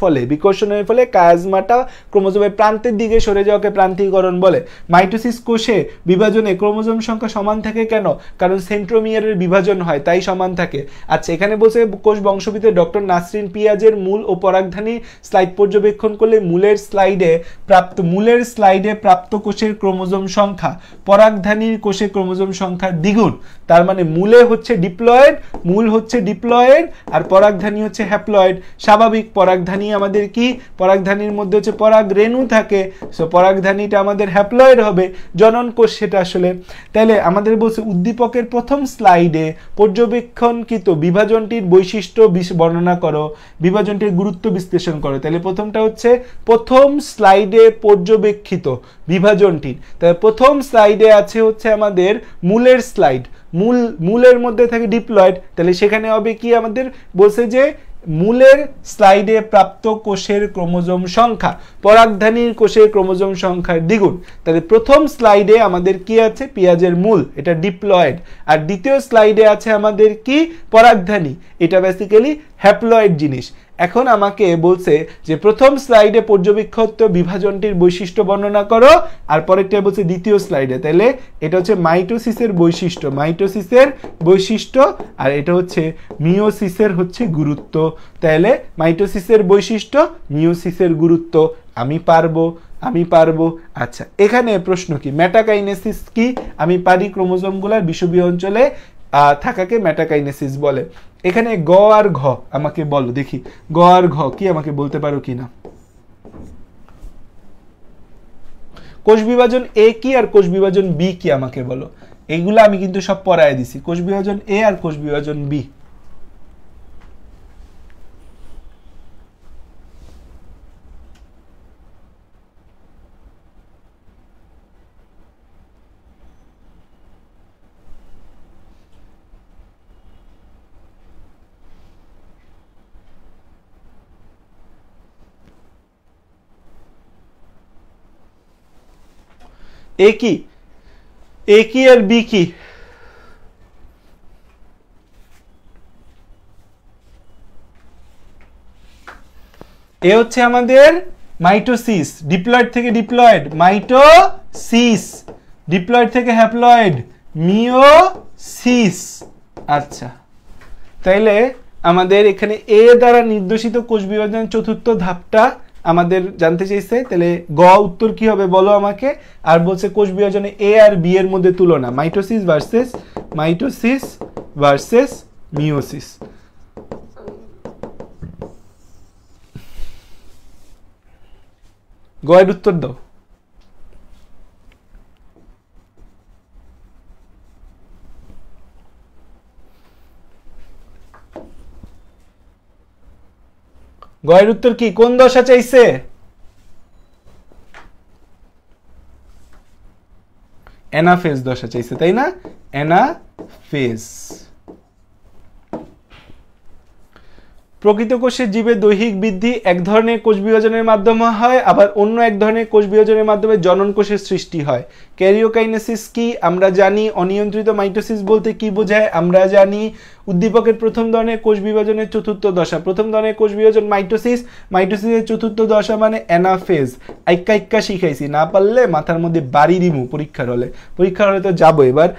ফলে কায়াজমাটা ক্রোমোজোমের প্রান্তের দিকে সরে যাওয়াকে প্রান্তীয়করণ বলে। মাইটোসিস কোষে বিভাজনে ক্রোমোজোম সংখ্যা সমান থাকে কেন? কারণ সেন্ট্রোমিয়ারের বিভাজন হয়, তাই সমান থাকে। আচ্ছা, এখানে বলছে কোষ বংশবিদে ডক্টর নাসরিন পিয়াজের মূল ও পরাগধানী স্লাইড পর্যবেক্ষণ করলে মূলের স্লাইডে প্রাপ্ত কোষের ক্রোমোজোম সংখ্যা পরাগধানীর কোষের ক্রোমোজোম সংখ্যার দ্বিগুণ। তার মানে মূলে হচ্ছে ডিপ্লয়েড, মূল হচ্ছে ডিপ্লয়েড আর পরাগধানী হচ্ছে হ্যাপ্লয়েড। স্বাভাবিক পরাগধানী আমাদের কি, পরাগধানীর মধ্যে হচ্ছে পরাগ রেণু থাকে, সো পরাগধানীটা আমাদের হ্যাপ্লয়েড হবে, জনন কোষ সেটা আসলে। তাহলে আমাদের বলছে উদ্দীপকের প্রথম স্লাইডে পর্যবেক্ষণকৃত বিভাজনটির বৈশিষ্ট্য বর্ণনা করো, বিভাজনটির গুরুত্ব বিশ্লেষণ করো। তাহলে প্রথমটা হচ্ছে প্রথম স্লাইডে পর্যবেক্ষিত বিভাজনটির। তাহলে প্রথম স্লাইডে আছে হচ্ছে আমাদের মূলের স্লাইড, মূলের মধ্যে থাকে ডিপ্লয়েড, তাহলে সেখানে হবে কি আমাদের বলছে যে মূলের স্লাইডে প্রাপ্ত কোষের ক্রোমোজোম সংখ্যা পরাগধানীর কোষের ক্রোমোজোম সংখ্যার দ্বিগুণ। তাহলে প্রথম স্লাইডে আমাদের কি আছে, পেঁয়াজের মূল, এটা ডিপ্লয়েড। আর দ্বিতীয় স্লাইডে আছে আমাদের কি, পরাগধানী, এটা বেসিক্যালি হ্যাপ্লয়েড জিনিস। এখন আমাকে বলছে যে প্রথম স্লাইডে পর্যবেক্ষিত বিভাজনটির বৈশিষ্ট্য বর্ণনা করো, আর পরেরটা বলছে দ্বিতীয় স্লাইডে। তাহলে এটা হচ্ছে মাইটোসিসের বৈশিষ্ট্য, মাইটোসিসের বৈশিষ্ট্য, আর এটা হচ্ছে মিওসিসের হচ্ছে গুরুত্ব। তাহলে মাইটোসিসের বৈশিষ্ট্য, মিওসিসের গুরুত্ব, আমি পারবো। আচ্ছা, এখানে প্রশ্ন কি, মেটাকাইনেসিস কি? আমি পারি ক্রোমোজোমগুলোর বিষুবীয় অঞ্চলে থাকাকে মেটাকাইনেসিস বলে। এখানে গ আর ঘ আমাকে বলো দেখি, গ আর ঘ কি আমাকে বলতে পারো কিনা। কোষ বিভাজন এ কি আর কোষ বিভাজন বি কি আমাকে বলো। এইগুলো আমি কিন্তু সব পড়ায় দিছি, কোষ বিভাজন এ আর কোষ বিভাজন বি। এ কি আর বি কি? এ হচ্ছে আমাদের মাইটোসিস, ডিপ্লয়েড থেকে ডিপ্লয়েড, মাইটোসিস, ডিপ্লয়েড থেকে হ্যাপ্লয়েড, মিওসিস। আচ্ছা, তাইলে আমাদের এখানে এ দ্বারা নির্দেশিত কোষ বিভাজনের চতুর্থ ধাপটা আমাদের জানতে চাইছে। তাহলে গ উত্তর কি হবে বলো আমাকে। আর বলছে কোষ বিভাজনে এ আর বি এর মধ্যে তুলনা, মাইটোসিস ভার্সেস মিওসিস। গ এর উত্তর দাও। গয়ের উত্তর কি, কোন দশা চাইছে? অ্যানাফেজ দশা চাইছে, তাই না? অ্যানাফেজ। প্রকৃত কোষের জীবের দৈহিক বৃদ্ধি এক ধরনের কোষ বিভাজনের মাধ্যমে হয়, আবার অন্য এক ধরনের কোষ বিভাজনের মাধ্যমে জনন কোষের সৃষ্টি হয়। ক্যারিওকাইনেসিস কি আমরা জানি, অনিয়ন্ত্রিত মাইটোসিস বলতে কি বোঝায় আমরা জানি। উদ্দীপকের প্রথম ধরনের কোষ বিভাজনের চতুর্থ দশা, প্রথম ধরনের কোষ বিভাজন মাইটোসিস, মাইটোসিসের চতুর্থ দশা মানে অ্যানাফেজ। আইক্কা শিখাইছি, না পারলে মাথার মধ্যে বাড়ি দিমু পরীক্ষার হলে তো যাবো। এবার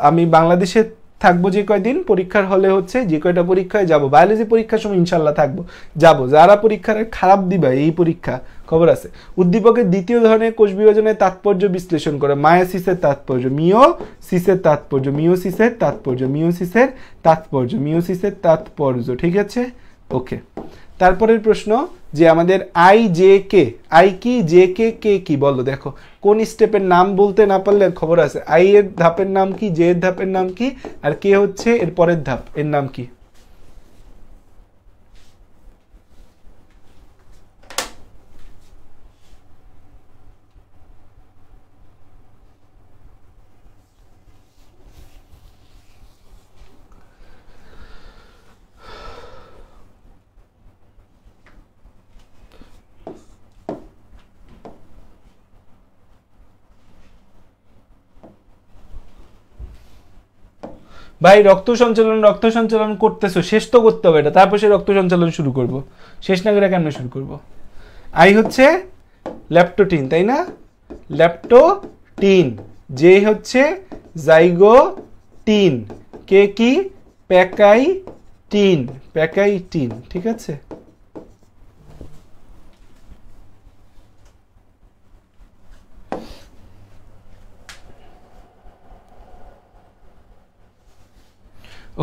আমি বাংলাদেশে থাকবো যে কয়দিন, পরীক্ষার হলে হচ্ছে যে কয়টা পরীক্ষায় যাব, বায়োলজি পরীক্ষার সময় ইনশাল্লাহ থাকবো, যাবো। যারা পরীক্ষার খারাপ দিবা এই পরীক্ষা খবর আছে। উদ্দীপকের দ্বিতীয় ধরনের কোষ বিভাজনের তাৎপর্য বিশ্লেষণ করে, মায়োসিসের তাৎপর্য, মিওসিসের তাৎপর্য, ঠিক আছে, ওকে। তারপরের প্রশ্ন যে আমাদের আই জে কে, আই কি, জে কে, কে কি বলো দেখো। কোন স্টেপের নাম বলতে না পারলে খবর আছে, আই এর ধাপের নাম কি, জে এর ধাপের নাম কি, আর কে হচ্ছে এর পরের ধাপ, এর নাম কি? ভাই রক্ত সঞ্চালন করতেছো, শেষ তো করতে হবে এটা, তারপর সে রক্ত সঞ্চালন শুরু করব। শেষ না করে কেমনে শুরু করব? আই হচ্ছে ল্যাপটোটিন, তাই না, ল্যাপটোটিন। যে হচ্ছে জাইগোটিন, কে কি, প্যাকাইটিন, ঠিক আছে।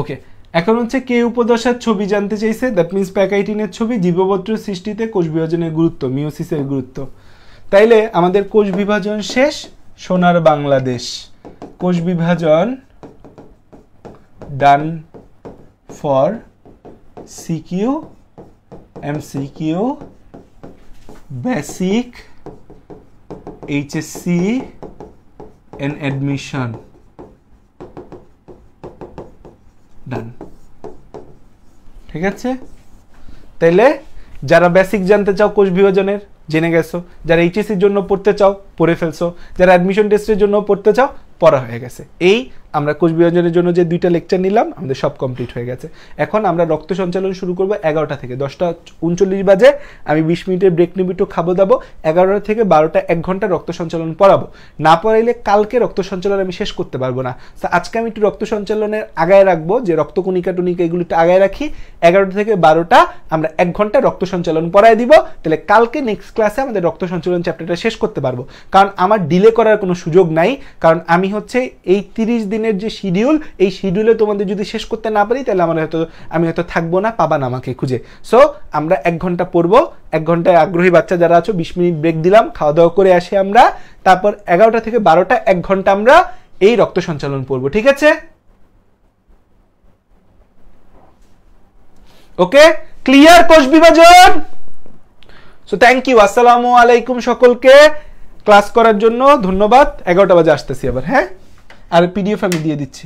ওকে, এখন হচ্ছে কে উপদশার ছবি জানতে চাইছে, দ্যাট মিন্স প্যাকাইটিনের ছবি, জীববত্র সৃষ্টিতে কোষ বিভাজনের গুরুত্ব, মিওসিসের গুরুত্ব। তাইলে আমাদের কোষ বিভাজন শেষ, সোনার বাংলাদেশ। কোষ বিভাজন done for CQ, MCQ, basic, HSC and admission. Done, ঠিক আছে। তাইলে যারা বেসিক জানতে চাও কোষ বিভাজনের জেনে গেছো, যারা এইচএসসির জন্য পড়তে চাও পড়ে ফেলছো, যারা অ্যাডমিশন টেস্টের জন্য পড়তে চাও পড়া হয়ে গেছে। এই আমরা কোষ বিভাজনের জন্য যে 2টা লেকচার নিলাম আমাদের সব কমপ্লিট হয়ে গেছে। এখন আমরা রক্ত সঞ্চালন শুরু করব 11টা থেকে। 10:39 বাজে, আমি 20 মিনিটের ব্রেক নিব, একটু খাবো দাবো। 11টা থেকে 12টা 1 ঘন্টা রক্ত সঞ্চালন পড়াবো। না পড়াইলে কালকে রক্ত সঞ্চালন আমি শেষ করতে পারবো না। তো আজকে আমি একটু রক্ত সঞ্চালনের আগায় রাখবো, যে রক্তকণিকা টনিকা এগুলো একটু আগায় রাখি। 11টা থেকে 12টা আমরা 1 ঘন্টা রক্ত সঞ্চালন পড়ায় দিব। তাহলে কালকে নেক্সট ক্লাসে আমাদের রক্ত সঞ্চালন চ্যাপ্টারটা শেষ করতে পারবো। কারণ আমার ডিলে করার কোনো সুযোগ নাই, কারণ আমি হচ্ছে এই 30 দিনের যে শিডিউল, এই শিডিউলে তোমাদের যদি শেষ করতে না পারি তাহলে আমি হয়তো থাকবো না, পাবা না আমাকে খুঁজে। সো আমরা 1 ঘন্টা পড়বো। 1 ঘন্টায় আগ্রহী বাচ্চা যারা আছো 20 মিনিট ব্রেক দিলাম, খাওয়া দাওয়া করে আসি আমরা। তারপর 11টা থেকে 12টা 1 ঘন্টা আমরা এই রক্ত সঞ্চালন পড়বো, ঠিক আছে? ওকে, ক্লিয়ার কোষ বিভাজন? সো থ্যাংক ইউ, আসসালামু আলাইকুম সকলকে। ক্লাস করার জন্য ধন্যবাদ। 11টা বাজে আসতেছি আবার, হ্যাঁ? আর পিডিএফ আমি দিয়ে দিচ্ছি।